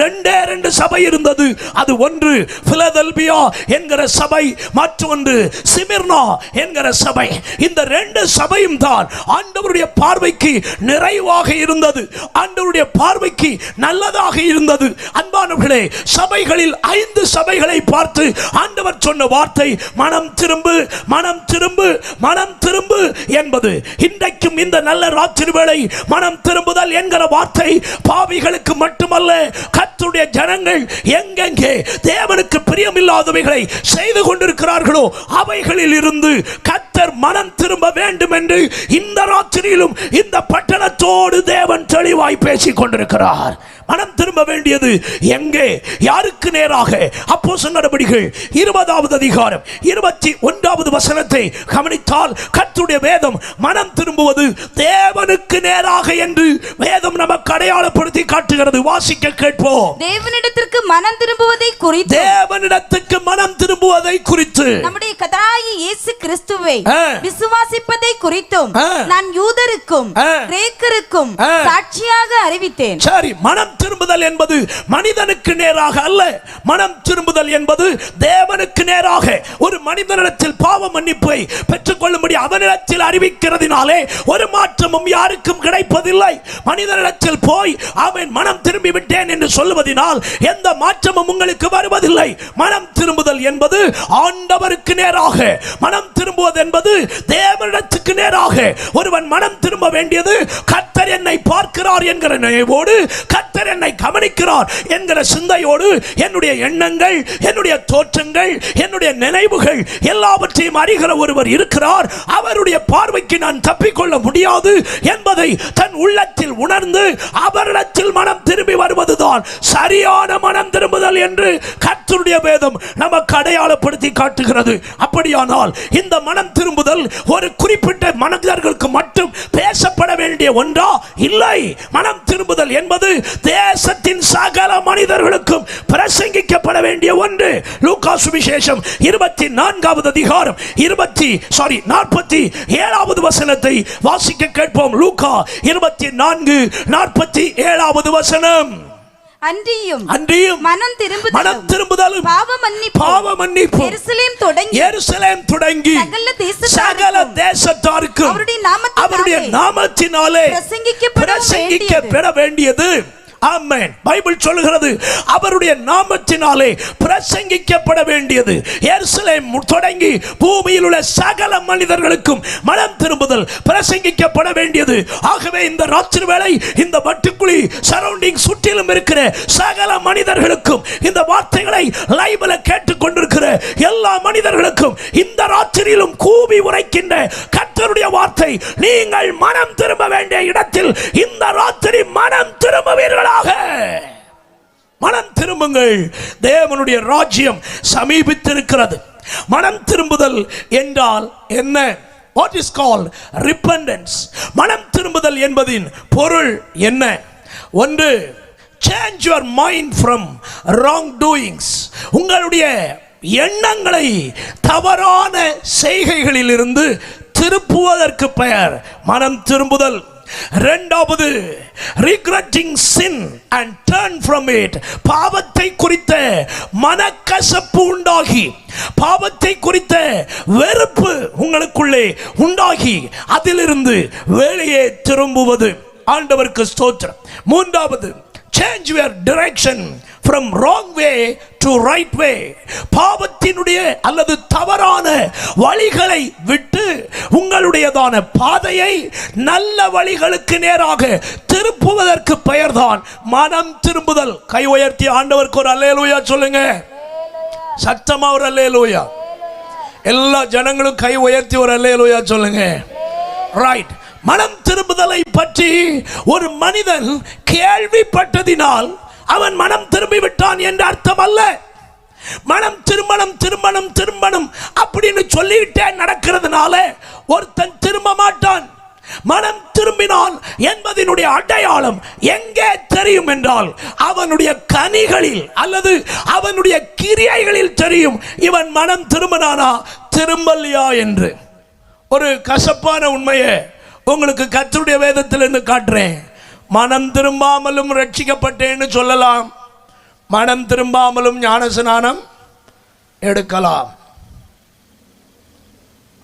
2 சபை இருந்தது. அது ஒன்று பிலதெல்பியா என்கிற சபை, மற்றொன்று சிமிர்னா என்கிற சபை. இந்த 2 சபையும் தான் ஆண்டவருடைய பார்வைக்கு நிறைவாக இருந்தது, ஆண்டவருடைய பார்வைக்கு நல்லதாக இருந்தது. அன்பானவர்களே, சபைகளில் 5 சபைகளை பார்த்து ஆண்டவர் சொன்ன வார்த்தை மனம் திரும்பு, மனம் திரும்பு, மனம் திரும்பு என்பது. இன்றைக்கும் இந்த நல்ல ராத்திரி வேளை மனம் திரும்புதல் என்கிற வார்த்தை பாவிகளுக்கு மட்டுமல்ல, கர்த்தருடைய ஜனங்கள் எங்கெங்கே தேவனுக்கு பிரியமில்லாதவைகளை செய்து கொண்டிருக்கிறார்களோ அவைகளில் இருந்து கர்த்தர் மனம் திரும்ப வேண்டும் என்று இந்த ராத்திரியிலும் இந்த பட்டணத்தோடு தேவன் தெளிவாய் பேசிக் கொண்டிருக்கிறார். மனம் திரும்ப வேண்டியது எங்கே, யாருக்கு நேராக? அப்போஸ்தலர் நடபடிகள் 20வது அதிகாரம் 21வது வசனத்தை கவனித்தால் கர்த்தருடைய வேதம் மனம் திரும்புவது தேவனுக்கு நேராக என்று வேதம் நமக்கு அடையாளப்படுத்தி காட்டுகிறது. வாசிக்க கேட்போம். தேவனிடத்திற்கு மனம் திரும்புவதை குறித்து நம்முடைய கர்த்தராகிய இயேசு கிறிஸ்துவை விசுவாசிப்பதை குறித்தும் நான் யூதருக்கும் கிரேக்கருக்கும் சாட்சியாக அறிவித்தேன். சரி, மனம் திரும்புதல் என்பது மனிதனுக்கு நேராக அல்ல. மனம் திரும்புதல் என்பது தேவனுக்கு நேராக. ஒரு மனிதனிடத்தில் பாவ மன்னிப்பை பெற்றுக்கொள்ளும்படி அவனிடத்தில் அறிவிக்கிறதினாலே ஒரு மாற்றமும் யாருக்கும் கிடைப்பதில்லை. மனிதனிடத்தில் போய் அவன் மனம் திரும்பி விட்டேன் என்று சொல்லுவதனால் எந்த மாற்றமும் உங்களுக்கு வருவதில்லை. மனம் திரும்புதல் என்பது ஆண்டவருக்கு நேராக. மனம் திரும்புவது என்பது தேவனிடத்துக்கு நேராக. ஒருவன் மனம் திரும்ப வேண்டியது கர்த்தர் என்னை பார்க்கிறார் என்கிற நினைவோடு, கர்த்தர் என்னை கவனிக்கிறார் என்கிற சிந்தையோடு, என்னுடைய எண்ணங்கள், என்னுடைய தோற்றங்கள், என்னுடைய நினைவுகள் எல்லாவற்றையும் அறிகிற ஒருவர் இருக்கிறார். அவருடைய பார்வைக்கு நான் தப்பிக்கொள்ள முடியாது என்பதை தன் உள்ளத்தில் உணர்ந்து அவரிடத்தில் மனம் திரும்பி வருவதுதான் சரியான மனம் திரும்புதல் என்று கர்த்தருடைய வேதம் நமக்கு அடையாளப்படுத்தி காட்டுகிறது. அப்படியானால் இந்த மனம் திரும்புதல் ஒரு குறிப்பிட்ட மனிதர்களுக்கு மட்டும் பேசப்பட வேண்டிய ஒன்றா? இல்லை. மனம் திரும்புதல் என்பது தேசத்தின் சகல மனிதர்களுக்கும் பிரசங்கிக்கப்பட வேண்டிய ஒன்று. லூக்கா சுவிசேஷம் 24வது அதிகாரம் 47வது வசனத்தை வாசிக்க கேட்போம். லூக்கா 24:47வது வசனம். அன்றியும் மனம் திரும்புதலும் பாவ மன்னிப்பு எருசலேம் தொடங்கி சகல தேசத்தாருக்கும் அவருடைய நாமத்தினாலே பிரசங்கிக்கப்பட வேண்டியது. ஆமென். பைபிள் சொல்லுகிறது அவருடைய நாமத்தினாலே பிரசங்கிக்கப்பட வேண்டியது எருசலேம் தொடங்கி பூமியில் உள்ள சகல மனிதர்களுக்கும் மனம் திரும்புதல் பிரசங்கிக்கப்பட வேண்டியது. ஆகவே இந்த ராத்திரி வேளை இந்த வட்டுக்குழி சரௌண்டிங் சுற்றிலும் இருக்கிற சகல மனிதர்களுக்கும் இந்த வார்த்தைகளை லைவ்ல கேட்டுக் கொண்டிருக்கிற எல்லா மனிதர்களுக்கும் இந்த ராத்திரியிலும் கூவி உரைக்கின்ற கர்த்தருடைய வார்த்தை, நீங்கள் மனம் திரும்ப வேண்டிய இடத்தில் இந்த ராத்திரி மனம் திரும்புவீர்களாக. மனம் திரும்புங்கள், தேவனுடைய ராஜ்யம் சமீபித்திருக்கிறது. மனம் திரும்புதல் என்றால் என்ன? What is called repentance? மனம் திரும்புதல் என்பதின் பொருள் என்ன? ஒன்று, change your mind from wrong doings. உங்களுடைய எண்ணங்களை தவறான செய்கைகளில் இருந்து திருப்புவதற்கு பெயர் மனம் திரும்புதல். இரண்டாவது, regretting sin and turn from it. பாவத்தை குறித்த மனக்கசப்பு உண்டாகி, பாவத்தை குறித்த வெறுப்பு உங்களுக்குள்ளே உண்டாகி அதிலிருந்து வெளியே திரும்புவது. ஆண்டவருக்கு ஸ்தோத்திரம். மூன்றாவது, change your direction from wrong way to right way. பாவத்தினுடைய அல்லது தவறான வழிகளை விட்டு உங்களுடையதான பாதையை நல்ல வழிகளுக்கு நேராக திருப்புவதற்கு பெயர்தான் மனம் திரும்புதல். கை உயர்த்தி ஆண்டவருக்கு ஒரு அல்லேலூயா சொல்லுங்க. சத்தமா ஒரு அல்லேலூயா. எல்லா ஜனங்களும் கை உயர்த்தி ஒரு அல்லேலூயா சொல்லுங்க. ரைட். மனம் திரும்புதலை பற்றி ஒரு மனிதன் கேள்விப்பட்டதினால் அவன் மனம் திரும்பி விட்டான் என்று அர்த்தம் அல்ல. மனம் திரும்பணும் திரும்பணும் திரும்பணும் அப்படின்னு சொல்லிட்டே நடக்கிறதுனால ஒருத்தன் திரும்ப மாட்டான். மனம் திரும்பினான் என்பதனுடைய அடையாளம் எங்கே தெரியும் என்றால் அவனுடைய கனிகளில் அல்லது அவனுடைய கிரியைகளில் தெரியும் இவன் மனம் திரும்பினானா திரும்பலையா என்று. ஒரு கசப்பான உண்மையை உங்களுக்கு கர்த்தருடைய வேதத்திலிருந்து காட்டுறேன். மனம் திரும்பாமலும் ரட்சிக்கப்பட்டேன்னு சொல்லலாம், மனம் திரும்பாமலும் ஞானஸ்நானம் எடுக்கலாம்.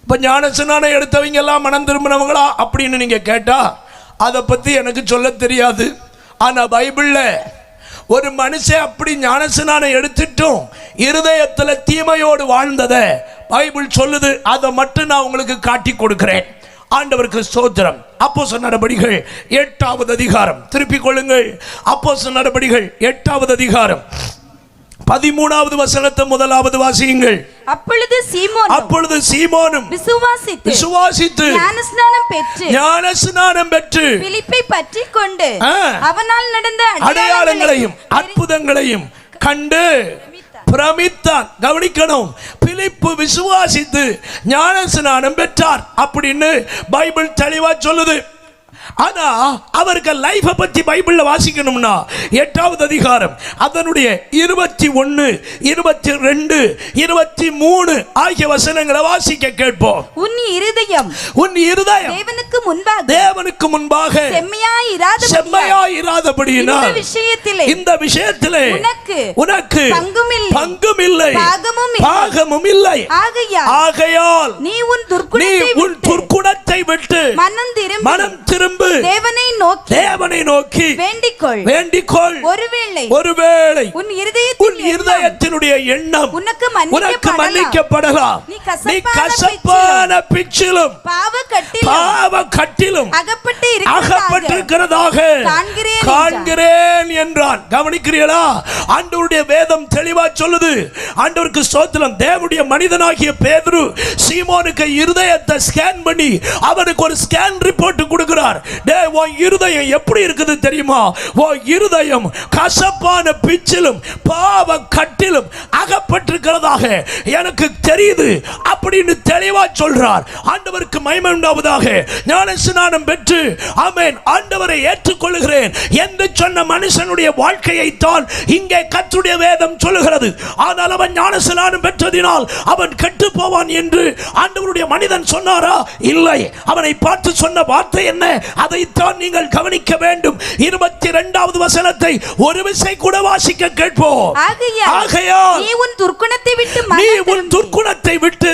இப்ப ஞானஸ்நானம் எடுத்தவங்க எல்லாம் மனம் திரும்பினவங்களா அப்படின்னு நீங்க கேட்டா அதை பத்தி எனக்கு சொல்ல தெரியாது. ஆனா பைபிள்ல ஒரு மனுஷன் அப்படி ஞானஸ்நானம் எடுத்துட்டும் இருதயத்துல தீமையோடு வாழ்ந்ததை பைபிள் சொல்லுது. அதை மட்டும் நான் உங்களுக்கு காட்டி கொடுக்கிறேன். ஆண்டவருக்கு ஸ்தோத்திரம். அப்போஸ்தலர் நடபடிகள் 8வது அதிகாரம் திருப்பிக் கொள்ளுங்கள். அப்போஸ்தலர் நடபடிகள் 8வது அதிகாரம் 13வது வசனத்தை முதலாவது வாசியுங்கள். அப்பொழுது சீமோனும் விசுவாசித்து ஞானஸ்நானம் பெற்று பிலிப்பை பற்றிக் கொண்டு அவனால் நடந்த அடையாளங்களையும் அற்புதங்களையும் கண்டு பிரமித்தான். கவனிக்கணும், பிலிப்பு விசுவாசித்து ஞானஸ்நானம் பெற்றார் அப்படின்னு பைபிள் தெளிவா சொல்லுது. ஆனா அவருக்கு லைஃபை பத்தி பைபிள்ல வாசிக்கணும்னா 8வது அதிகாரம் அதனுடைய 21, 22, 23 ஆகிய வசனங்களை வாசிக்க கேட்போம். உன் இருதயம் தேவனுக்கு முன்பாக செம்மையாயிராதபடியினால் இந்த விஷயத்திலே உனக்கு பங்கும் இல்லை பாகமும் இல்லை. ஆகையால் நீ உன் துர்க்குணத்தை விட்டு மனம் திரும்ப தேவனை நோக்கி வேண்டிக்கொள். ஒருவேளை உன் இருதயத்தினுடைய எண்ணம் உனக்கு மன்னிக்கப்படலாம். நீ கசப்பான பிச்சிலும் பாவ கட்டிலும் அகப்பட்டிருக்கிறதாக காண்கிறேன் என்றான். கவனிக்கிறீர்களா? ஆண்டவருடைய வேதம் தெளிவா சொல்லுது. ஆண்டவருக்கு ஸ்தோத்திரம். தேவனுடைய மனிதனாகிய பேதுரு சீமோனுக்கு இருதயத்தை ஸ்கேன் பண்ணி அவனுக்கு ஒரு ஸ்கேன் ரிப்போர்ட் கொடுக்கிறார். உன் இருதயம் எப்படி இருக்குது தெரியுமா? உன் இருதயம் கசப்பான பிச்சிலும் பாவ கட்டிலும் அகப்பட்டிருக்கிறதாக எனக்கு தெரியுது அப்படின்னு தெளிவா சொல்றார். ஆண்டவருக்கு மகிமை உண்டாவதாக. ஞானஸ்நானம் பெற்று ஆமென் ஆண்டவரை ஏற்றுக்கொள்கிறேன் என்று சொன்ன மனுஷனுடைய வாழ்க்கையை தான் இங்கே கர்த்தருடைய வேதம் சொல்லுகிறது. ஆனால் அவன் ஞானஸ்நானம் பெற்றதினால் அவன் கெட்டு போவான் என்று ஆண்டவருடைய மனிதன் சொன்னாரா? இல்லை. அவனை பார்த்து சொன்ன வார்த்தை என்ன? அதைத்தான் நீங்கள் நீங்கள் கவனிக்க வேண்டும். 22வது வசனத்தை ஒரு விசை கூட வாசிக்க கேட்போம். ஆகையால் நீ உன் துர்க்குணத்தை விட்டு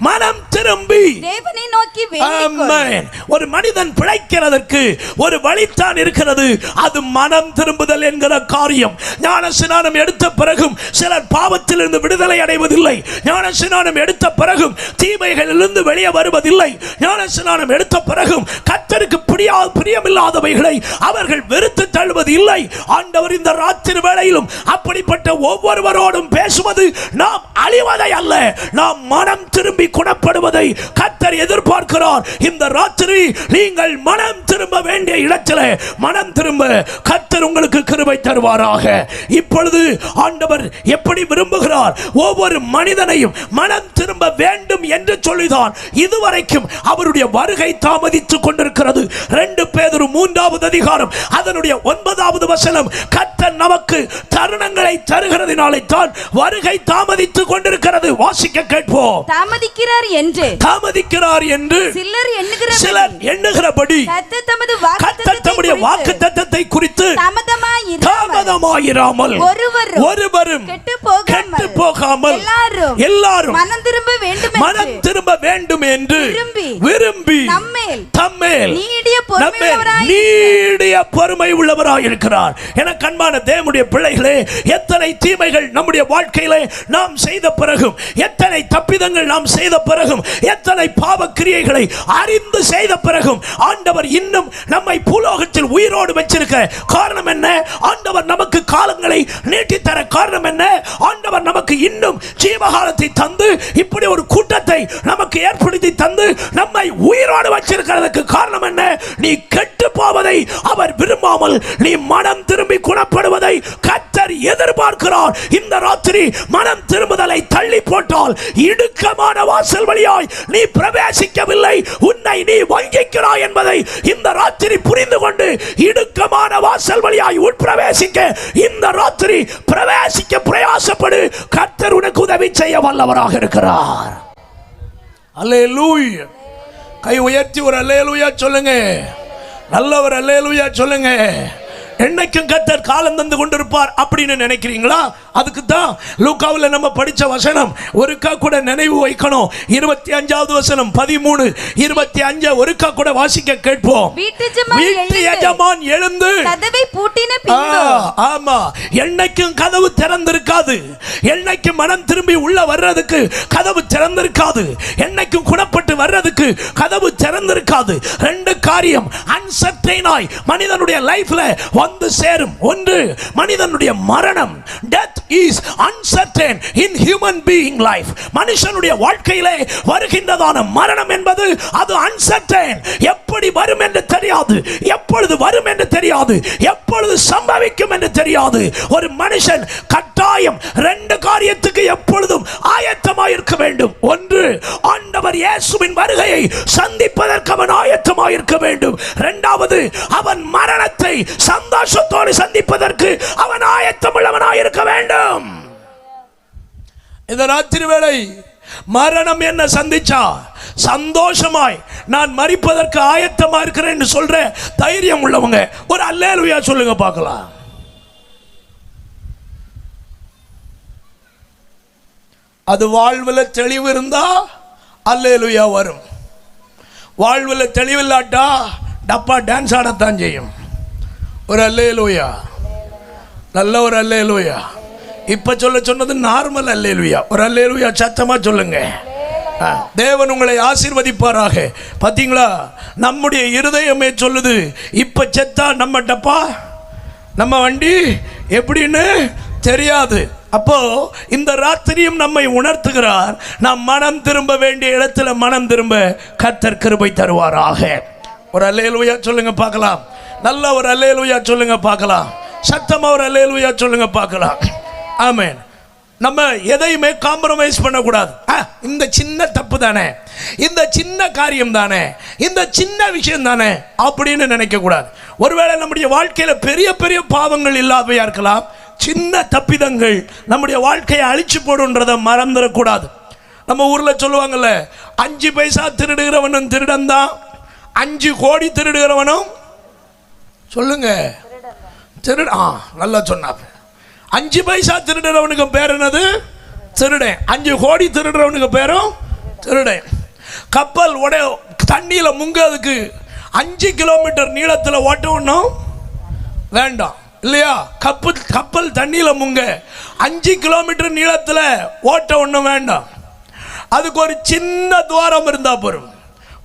மனம் திரும்பி தேவனை நோக்கி வேண்டிக் கொள். ஒரு மனிதன் பிழைக்கிறதற்கு ஒரு வழிதான் இருக்கிறது, அது மனம் திரும்புதல் என்கிற காரியம். ஞானஸ்நானம் எடுத்த பிறகும் சிலர் பாவத்திலிருந்து விடுதலை அடைவதில்லை. ஞானஸ்நானம் எடுத்த பிறகும் தீமைகளிலிருந்து வெளியே வருவதில்லை. ஞானஸ்நானம் எடுத்த பிறகும் கர்த்தருக்கு பிரியமில்லாதவைகளை அவர்கள் வெறுத்து தள்ளுவது இல்லை. ஆண்டவர் இந்த ராத்திரி வேளையிலும் அப்படிப்பட்ட ஒவ்வொருவரோடும் பேசுவது, நாம் அழிவதை அல்ல, நாம் மனம் திரும்பி குணப்படுவதை கர்த்தர் எதிர்பார்க்கிறார். இந்த ராத்திரி நீங்கள் மனம் திரும்ப வேண்டிய இடத்திலே மனம் திரும்ப கர்த்தர் உங்களுக்கு கிருபை தருவாராக. இப்பொழுது ஆண்டவர் எப்படி விரும்புகிறார்? ஒவ்வொரு மனிதனையும் மனம் திரும்ப வேண்டும் என்று சொல்லிதான் இதுவரைக்கும் அவருடைய வருகை தாமதித்துக் கொண்டிருக்கிறது. 2 பேதுரு 3வது அதிகாரம் அதனுடைய 9வது வசனம், கர்த்தர் நமக்கு தருணங்களை தருகிறதினாலே தான் வருகை தாமதித்துக் கொண்டிருக்கிறது. வாசிக்க கேட்போம். தாமதிக்கிறார் என்று சிலர் எண்ணுகிறபடி கர்த்தர் தம்முடைய வாக்குத்தத்தத்தை குறித்து தாமதமாயிராமல் ஒருவரும் கெட்டு போகாமல் எல்லாரும் மனம் திரும்ப வேண்டும் என்று விரும்பி தம்மேல் நீடிய பொறுமை உள்ளவராய் இருக்கிறார். என கண்பான தேவனுடைய பிள்ளைகளே, எத்தனை தீமைகள் நம்முடைய வாழ்க்கையிலே நாம் செய்த பிறகும், எத்தனை தப்பிதங்கள் நாம் செய்த பிறகும், எத்தனை பாவ கிரியைகளை அறிந்து செய்த பிறகும் ஆண்டவர் இன்னும் நம்மை பூலோகத்தில் உயிரோடு வச்சிருக்க காரணம் என்ன? ஆண்டவர் நமக்கு காலங்களை நீட்டித்தர காரணம் என்ன? ஆண்டவர் நமக்கு இன்னும் ஜீவகாலத்தை தந்து இப்படி ஒரு கூட்டத்தை நமக்கு ஏற்படுத்தி தந்து நம்மை உயிரோடு வச்சிருக்கிறதுக்கு காரணம் என்ன? நீ கெட்டு போவதை அவர் விரும்பாமல் நீ மனம் திரும்பி குணப்படுவதை கர்த்தர் எதிர்பார்க்கிறார். இந்த ராத்திரி மனம் திரும்புதலை தள்ளி போட்டால் இடுக்கமான வாசல் வழியாய் நீ பிரவேசிக்கவில்லை, உன்னை நீ வஞ்சிக்கிறாய் என்பதை இந்த ராத்திரி புரிந்து கொண்டு இடுக்கமான வாசல் வழியாய் உட்பிரவேசிக்க இந்த ராத்திரி பிரவேசிக்க பிரயாசப்படு. கர்த்தர் உனக்கு உதவி செய்ய வல்லவராக இருக்கிறார். அல்லேலூயா. கை உயர்த்தி ஒரு அல்லேலூயா சொல்லுங்க. நல்லவர் அல்லேலூயா சொல்லுங்க. என்னைக்கும் கர்த்தர் காலம் தந்து கொண்டிருப்பார் அப்படின்னு நினைக்கிறீங்களா? அதுக்கு தான் லூக்காவில் நம்ம படிச்ச வசனம் ஒருக்கா கூட நினைவு வைக்கணும். 25வது வசனம் 13 25 ஒருக்கா கூட வாசிக்க கேட்போம். வீட்டு எஜமான் எழுந்து கதவை பூட்டின பின்பு, ஆமா, என்னைக்கும் கதவு திறந்திருக்காது. என்னைக்கும் மனம் திரும்பி உள்ள வர்றதுக்கு கதவு திறந்திருக்காது. என்னைக்கும் குணப்பட்டு வர்றதுக்கு கதவு திறந்திருக்காது. 2 காரியம் அன்சர்டைனாய் மனிதனுடைய லைஃப்ல வந்து சேரும். ஒன்று, மனிதனுடைய மரணம். death is uncertain in human being life. மனுஷனுடைய வாழ்க்கையிலே வருகின்றதான மரணம் என்பது அது uncertain. எப்படி வரும் என்று தெரியாது, எப்பொழுது வரும் என்று தெரியாது, எப்பொழுது சம்பவிக்கும் என்று தெரியாது. ஒரு மனுஷன் கட்டாயம் 2 காரியத்துக்கு எப்பொழுதும் ஆயத்தமாய் இருக்க வேண்டும். ஒன்று, ஆண்டவர் இயேசுவின் வருகையை சந்திப்பதற்கு அவன் ஆயத்தமாய் இருக்க வேண்டும். இரண்டாவது, அவன் மரணத்தை சந்தோஷத்தோடு சந்திப்பதற்கு அவன் ஆயத்தமுள்ளவனாய் இருக்க வேண்டும். இந்த ராத்திரி வேளை மரணம் என்ன சந்திச்சா சந்தோஷமாய் நான் மரிப்பதற்கு ஆயத்தமா இருக்கிறேன் சொல்ற தைரியம் உள்ளவங்க ஒரு அல்லேலூயா சொல்லுங்க பார்க்கலாம். அது வாழ்வுல தெளிவு இருந்தா அல்லேலூயா வரும். வாழ்வுல தெளிவில்லாட்டா டப்பா டான்ஸ் ஆடத்தான் செய்யும். ஒரு அல்லேலூயா, நல்ல ஒரு அல்லேலூயா. இப்ப சொன்னது நார்மல் அல்லேலூயா. ஒரு அல்லேலூயா சத்தமா சொல்லுங்க. தேவன் உங்களை ஆசீர்வதிப்பாராக. பாத்தீங்களா, நம்முடைய இருதயமே சொல்லுது இப்ப செத்தா நம்ம டப்பா நம்ம வண்டி எப்படின்னு தெரியாது. அப்போ இந்த ராத்திரியும் நம்மை உணர்த்துகிறார், நாம் மனம் திரும்ப வேண்டிய இடத்துல மனம் திரும்ப கர்த்தர் கிருபை தருவாராக. ஒரு அல்லேலூயா சொல்லுங்க பார்க்கலாம். நல்ல ஒரு அல்லேலூயா சொல்லுங்க பார்க்கலாம். சத்தமா ஒரு அல்லேலூயா சொல்லுங்க பார்க்கலாம். ஆமென். நம்ம எதையுமே காம்ப்ரமைஸ் பண்ணக்கூடாது. இந்த சின்ன தப்பு தானே, இந்த சின்ன காரியம் தானே, இந்த சின்ன விஷயம் தானே அப்படின்னு நினைக்க கூடாது. ஒருவேளை நம்முடைய வாழ்க்கையில பெரிய பெரிய பாவங்கள் இல்லாமையா இருக்கலாம். சின்ன தப்பிதங்கள் நம்முடைய வாழ்க்கையை அழிச்சு போடுன்றதை மறந்துடக்கூடாது. நம்ம ஊர்ல சொல்லுவாங்கல்ல, 5 பைசா திருடுகிறவனும் திருடன் தான், 5 கோடி திருடுகிறவனும் சொல்லுங்க. திருட நல்லா சொன்னாங்க. 5 பைசா திருடுறவனுக்கு பேர் என்னது? திருடன். 5 கோடி திருடுறவனுக்கு பேரும் திருடன். கப்பல் தண்ணியில முங்கிறதுக்கு 5 கிலோமீட்டர் நீளத்தில் ஓட்டணும் வேண்டாம் இல்லையா? கப்பல் தண்ணியில முங்க 5 கிலோமீட்டர் நீளத்தில் ஓட்ட ஒன்றும் வேண்டாம். அதுக்கு ஒரு சின்ன துவாரம் இருந்தா போதும்.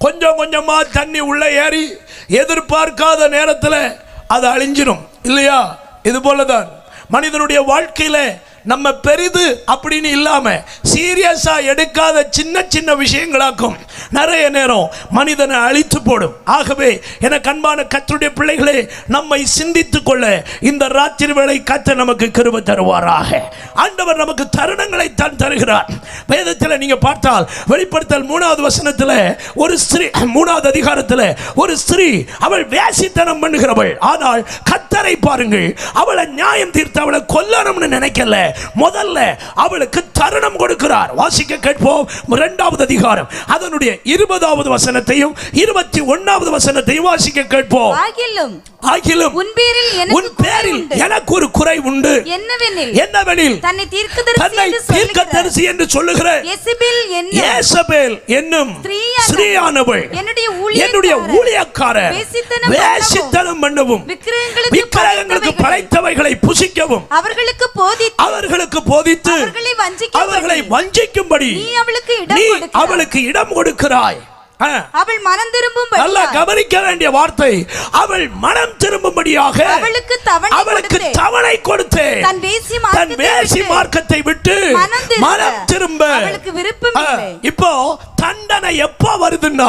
கொஞ்சம் கொஞ்சமா தண்ணி உள்ள ஏறி எதிர்பார்க்காத நேரத்தில் அது அழிஞ்சிடும் இல்லையா? இது போலதான் மனிதனுடைய வாழ்க்கையில நம்ம பெரிது அப்படின்னு இல்லாம சீரியஸா எடுக்காத சின்ன சின்ன விஷயங்களாக்கும் நிறைய நேரம் மனிதனை அழித்து போடும். ஆகவே எனக்கு அன்பான கர்த்தருடைய பிள்ளைகளே, நம்மை சிந்தித்துக் கொள்ள இந்த ராத்திரி வேளை கர்த்தர் நமக்கு கிருபை தருவாராக. ஆண்டவர் நமக்கு தருணங்களை தான் தருகிறார். வேதத்தில் நீங்க பார்த்தால் வெளிப்படுத்தல் 3வது வசனத்தில் ஒரு ஸ்திரீ, 3வது அதிகாரத்தில் ஒரு ஸ்திரீ, அவள் வேசித்தனம் பண்ணுகிறவள். ஆனால் கர்த்தரை பாருங்கள், அவளை நியாயம் தீர்த்து அவளை கொல்லணும்னு நினைக்கல, முதல்ல அவளுக்கு தருணம் கொடுக்கிறார். வாசிக்க கேட்போம். 2வது அதிகாரம் அதனுடைய 20வது வசனத்தையும் 21வது வசனத்தையும் வாசிக்க கேட்போம். ஆகிலும் உன் பேரில் எனக்கு ஒரு குறை உண்டு. என்னவெனில் தன்னை தீர்க்கதரிசி என்று சொல்லுகிற யேசபேல் என்னும் ஸ்திரீயானவள் என்னுடைய ஊழியக்காரர் வேசித்தனம் பண்ணவும் விக்கிரகங்களுக்கு படைத்தவைகளை புசிக்கவும் அவர்களுக்கு போதித்து அவர்களை வஞ்சிக்கும்படி நீ அவளுக்கு இடம் கொடுக்கிறாய். அவள் மனம் திரும்பும்படி, நல்லா கவனிக்க வேண்டிய வார்த்தை, அவள் மனம் திரும்பும்படியாக அவளுக்கு தவணை கொடுத்து தன் வேசி மார்க்கத்தை விட்டு மனம் திரும்ப அவளுக்கு விருப்பம் இல்லை. இப்போ தண்டனை எப்போ வருதுன்னா,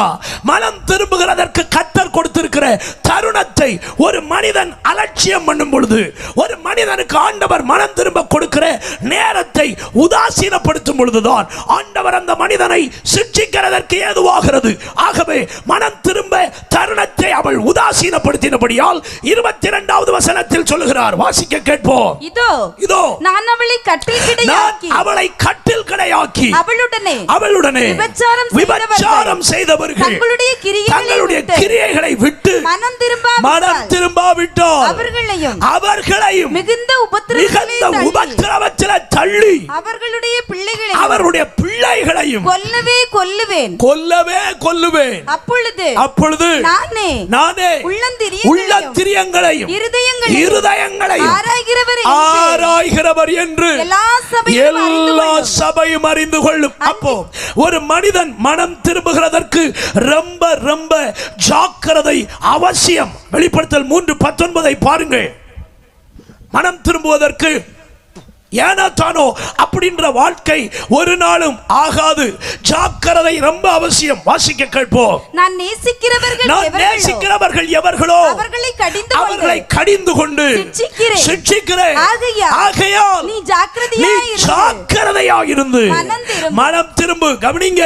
மனம் திரும்புகிறதற்கு கர்த்தர் கொடுத்திருக்கிற தருணத்தை ஒரு மனிதன் அலட்சியம் பண்ணும் பொழுது, ஒரு மனிதனுக்கு ஆண்டவர் மனம் திரும்ப கொடுக்கிற நேரத்தை உதாசீனப்படுத்தும் பொழுதுதான் ஆண்டவர் அந்த மனிதனை சிட்சிக்கிறதற்கு ஏதுவாகிறது. ஆகவே மனம் திரும்ப தருணத்தை அவள் உதாசீனப்படுத்தினபடியால் 22வது வசனத்தில் சொல்லுகிறார். வாசிக்க கேட்போம். இதோ நான் அவளை கட்டில் கிடையாக்கி அவளுடனே விபச்சாரம் செய்தவர்கள் தங்களுடைய கிரியைகளை விட்டு மனம் திரும்பாவிட்டால் அவர்களையும் மிகுந்த உபத்திரவத்தில் தள்ளி அவர்களுடைய பிள்ளைகளையும் கொல்லவே கொல்லுவேன். அப்பொழுது நானே உள்ளந்திரியங்களையும் இருதயங்களையும் ஆராய்கிறவர் என்று எல்லா சபையும் அறிந்து கொள்ளும். அப்போ ஒரு மனிதன் மனம் திரும்புகிறதற்கு ரொம்ப ரொம்ப ஜாக்கிரதை அவசியம். வெளிப்படுத்தல் 3:19 பாருங்கள். மனம் திரும்புவதற்கு ஏனோ தானோ அப்படின்ற வாழ்க்கை ஒரு நாளும் ஆகாது. ஜாக்கிரதை ரொம்ப அவசியம். வாசிக்க கேட்போம். நான் நேசிக்கிறவர்கள் எவர்களோ அவர்களை கடிந்து கொண்டு சிட்சிக்கிறேன். ஆகையால் நீ ஜாக்கிரதையாக இருந்து மனம் திரும்பு. கவனிங்க,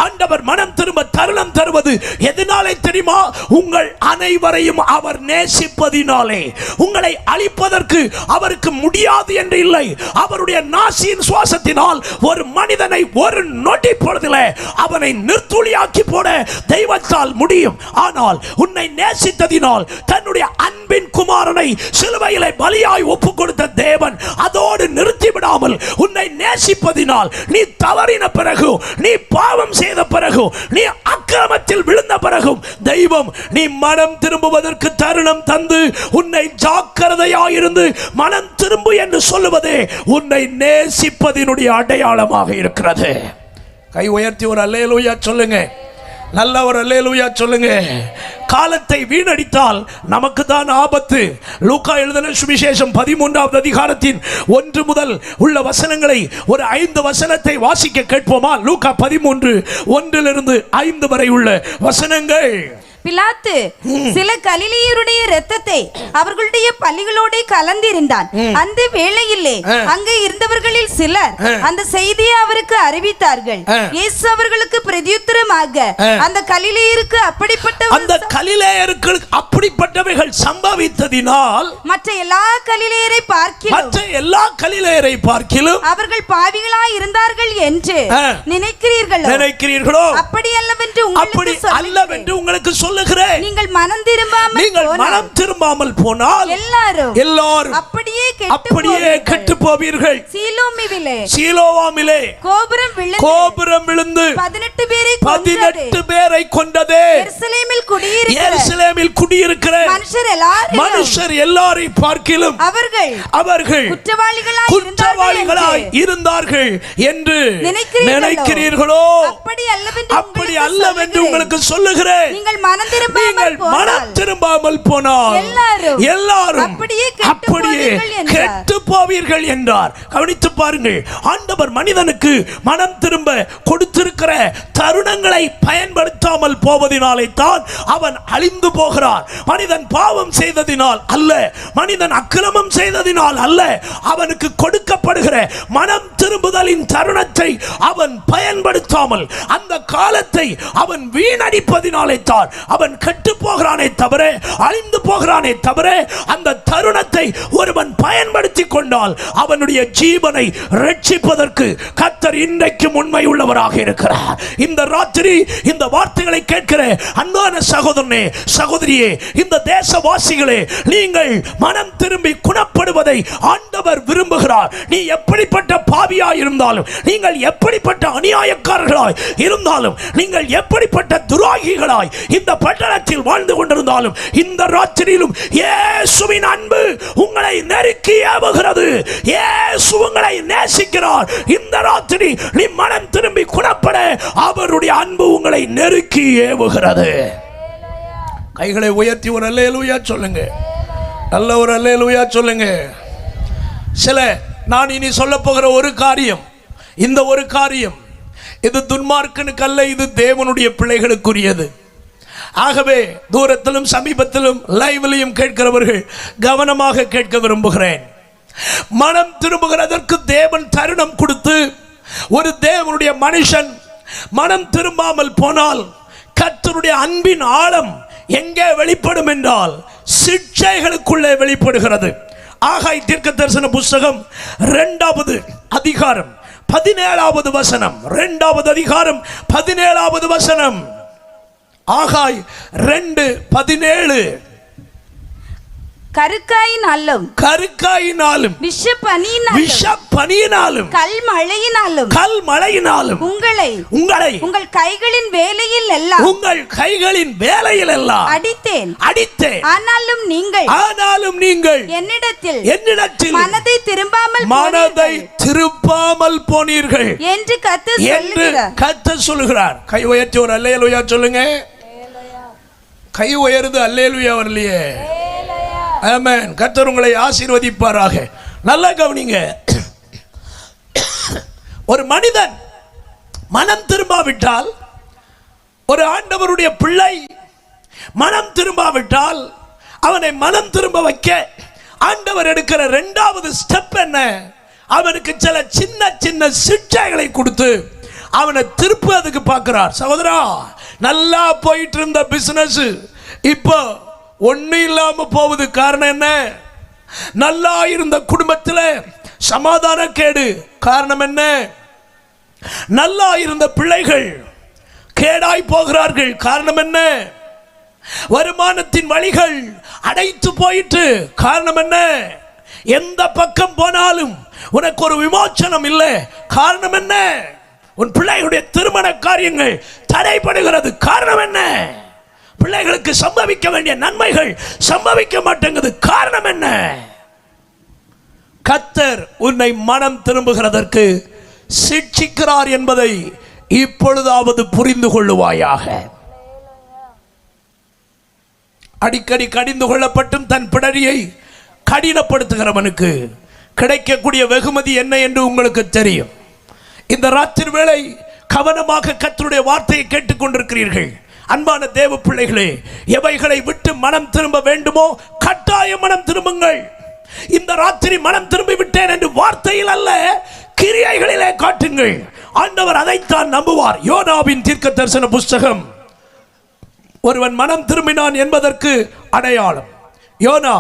ஆண்டவர் மனம் திரும்ப தருணம் தருவது எதனாலே தெரியுமா? உங்கள் அனைவரையும் அவர் நேசிப்பதினாலே. உங்களை அழிப்பதற்கு அவருக்கு முடியாது என்று இல்லை. அவருடைய நாசியின் சுவாசத்தினால் ஒரு மனிதனை ஒரு நொடி பொழுதிலே அவனை நிர்த்துளியாக்கி போட தெய்வத்தால் முடியும். ஆனால் உன்னை நேசித்ததினால் தன்னுடைய அன்பின் குமாரனை சிலுவையிலே பலியாய் ஒப்புக் கொடுத்த தேவன் அதோடு நிறுத்தி விடாமல் உன்னை நேசிப்பதினால் நீ தவறின பிறகு, நீ பாவம் செய்த பிறகு, நீ அக்கிரமத்தில் விழுந்த பிறகும் தெய்வம் நீ மனம் திரும்புவதற்கு தருணம் தந்து உன்னை ஜாக்கிரதையாயிருந்து மனம் திரும்பு என்று சொல்லுவதே உன்னை நேசிப்பதினுடைய அடையாளமாக இருக்கிறது. கை உயர்த்தி ஒரு அல்லேலூயா சொல்லுங்க. நல்ல ஒரு அல்லேலூயா சொல்லுங்க. காலத்தை வீணடித்தால் நமக்கு தான் ஆபத்து. லூக்கா எழுதின சுவிசேஷம் 13வது அதிகாரத்தின் 1 முதல் உள்ள வசனங்களை ஒரு 5 வசனத்தை வாசிக்க கேட்போமா? லூக்கா 13:1 - 5 வரை உள்ள வசனங்கள். பிலாத்து சில கலிலேயருடைய இரத்தத்தை அவர்களுடைய பலிகளோடு கலந்திருந்தான். அந்த வேளையிலே அங்கே இருந்தவர்களில் சிலர் அந்த செய்தியை அவருக்கு அறிவித்தார்கள். இயேசு அவர்களுக்கு பிரதியுத்தரமாக அந்த கலிலேயருக்கு அப்படிப்பட்டவைகள் சம்பவித்ததினால் மற்ற எல்லா கலிலேயரை பார்க்கிலும் அவர்கள் பாவிகளாய் இருந்தார்கள் என்று நினைக்கிறீர்களோ? நினைக்கிறீர்களோ? அப்படி அல்லவென்று உங்களுக்கு சொல்லுகிறேன், நீங்கள் மனம் திரும்பாமல் நீங்கள் மனம் திரும்பாமல் போனால் எல்லாரும் அப்படியே கெட்டு போவீர்கள். சீலோவாமிலே கோபுரம் விழுந்து 18 பேரை கொண்டதே. எருசலேமில் குடியிருக்கிற மனுஷர் எல்லாரையும் பார்க்கிலும் அவர்கள் குற்றவாளிகளாய் இருந்தார்கள் என்று நினைக்கிறீர்களோ? அப்படி அல்லவென்று உங்களுக்கு சொல்லுகிறேன். நீங்கள் மனம் திரும்பாமல் போனால் எல்லாரும் அப்படியே கெட்டு போவீர்கள் என்றார். கவனித்து பாருங்கள், ஆண்டவர் மனிதனுக்கு மனம் திரும்ப கொடுத்திருக்கிற தருணங்களை பயன்படுத்தாமல் போவதினாலே தான் அவன் அழிந்து போகிறான். மனிதன் பாவம் செய்ததினால் அல்ல, மனிதன் அக்கிரமம் செய்ததினால் அல்ல, அவனுக்கு கொடுக்கப்படுகிற மனம் திரும்புதலின் தருணத்தை அவன் பயன்படுத்தாமல் அந்த காலத்தை அவன் வீணடிப்பதினாலே தான் அவன் கெட்டு போகிறானே தவிர, அழிந்து போகிறானே தவிர, அந்த தருணத்தை ஒருவன் பயன்படுத்தி கொண்டால் அவனுடைய ஜீவனை ரட்சிப்பதற்கு கர்த்தர் இன்றைக்கும் உண்மை உள்ளவராக இருக்கிறார். இந்த ராத்திரி இந்த வார்த்தைகளை கேட்கிற அன்பான சகோதரனே, சகோதரியே, இந்த தேசவாசிகளே, நீங்கள் மனம் திரும்பி குணப்படுவதை ஆண்டவர் விரும்புகிறார். நீ எப்படிப்பட்ட பாவியாய் இருந்தாலும், நீங்கள் எப்படிப்பட்ட அநியாயக்காரர்களாய் இருந்தாலும், நீங்கள் எப்படிப்பட்ட துரோகிகளாய் இந்த பட்டணத்தில் வாழ்ந்து கொண்டிருந்தாலும், இந்த ராத்திரியிலும் இயேசுவின் அன்பு உங்களை நெருக்கி ஏவுகிறது. இயேசு உங்களை நேசிக்கிறார். இந்த ராத்திரி நீ மனம் திரும்பி குணப்பட அவருடைய அன்பு உங்களை நெருக்கி ஏவுகிறது. கைகளை உயர்த்தி ஒரு அல்லேலூயா சொல்லுங்க. நல்ல ஒரு அல்லேலூயா சொல்லுங்க. நான் இனி சொல்ல போகிற ஒரு காரியம், இந்த ஒரு காரியம் இது துன்மார்க்கனுக்கு அல்ல, இது தேவனுடைய பிள்ளைகளுக்குரியது. ஆகவே தூரத்திலும் சமீபத்திலும் லைவ்லையும் கேட்கிறவர்கள் கவனமாக கேட்க விரும்புகிறேன். மனம் திரும்புகிறதற்கு தேவன் தருணம் கொடுத்து, ஒரு தேவனுடைய மனுஷன் மனம் திரும்பாமல் போனால் கர்த்தருடைய அன்பின் ஆழம் எங்கே வெளிப்படும் என்றால் சிட்சைகளுக்குள்ளே வெளிப்படுகிறது. ஆகாய் தீர்க்கதரிசன புஸ்தகம் 2வது அதிகாரம் 17வது வசனம். 2வது அதிகாரம் 17வது வசனம். ஆகாய் 2:17. கருக்காயினாலும் விஷப்பனியினாலும் கல்மழையினாலும் உங்களை உங்கள் கைகளின் வேலையில் எல்லாம் அடித்தேன். ஆனாலும் நீங்கள் என்னிடத்தில் மனதை திருப்பாமல் போனீர்கள் என்று கர்த்தர் சொல்லுகிறார். கை உயர்த்தி ஒரு அல்லேலூயா சொல்லுங்க. கை உயருது, அல்லேலூயா வரலையே. ஆமென். கர்த்தர் உங்களை ஆசீர்வதிப்பாராக. நல்லா கவனிங்க. ஒரு மனிதன் மனம் திரும்பாவிட்டால், ஒரு ஆண்டவருடைய பிள்ளை மனம் திரும்பாவிட்டால், அவனை மனம் திரும்ப வைக்க ஆண்டவர் எடுக்கிற 2வது ஸ்டெப் என்ன? அவனுக்கு சில சின்ன சின்ன சிட்சைகளை கொடுத்து அவனை திருப்பதுக்கு பார்க்கிறார். சகோதரா, நல்லா போயிட்டு இருந்த பிசினஸ் இப்போ ஒண்ணு இல்லாம போவது. காரணம் என்ன? நல்லா இருந்த குடும்பத்தில் சமாதான கேடு. காரணம் என்ன? நல்லா இருந்த பிள்ளைகள் கேடாய் போகிறார்கள். காரணம் என்ன? வருமானத்தின் வழிகள் அடைத்து போயிட்டு. காரணம் என்ன? எந்த பக்கம் போனாலும் உனக்கு ஒரு விமோச்சனம் இல்லை. காரணம் என்ன? உன் பிள்ளைகளுடைய திருமண காரியங்கள் தடைபடுகிறது. காரணம் என்ன? பிள்ளைகளுக்கு சம்பவிக்க வேண்டிய நன்மைகள் சம்பவிக்க மாட்டேங்குது. காரணம் என்ன? கர்த்தர் உன்னை மனம் திரும்புகிறதற்கு சிட்சிக்கிறார் என்பதை இப்பொழுதாவது புரிந்து கொள்ளுவாயாக. அடிக்கடி கடிந்து கொள்ளப்பட்டும் தன் பிடரியை கடினப்படுத்துகிறவனுக்கு கிடைக்கக்கூடிய வெகுமதி என்ன என்று உங்களுக்கு தெரியும். இந்த ராத்திரி வேளை கவனமாக கர்த்தருடைய வார்த்தையை கேட்டுக்கொண்டிருக்கிறீர்கள். அன்பான தேவ பிள்ளைகளே, எவைகளை விட்டு மனம் திரும்ப வேண்டுமோ கட்டாய மனம் திரும்புங்கள். இந்த ராத்திரி மனம் திரும்பி விட்டேன் என்று வார்த்தையில் அல்ல, கிரியைகளிலே காட்டுங்கள். ஆண்டவர் அதைத்தான் நம்புவார். யோனாவின் தீர்க்கதரிசன புஸ்தகம் ஒருவன் மனம் திரும்பினான் என்பதற்கு அடையாளம். யோனா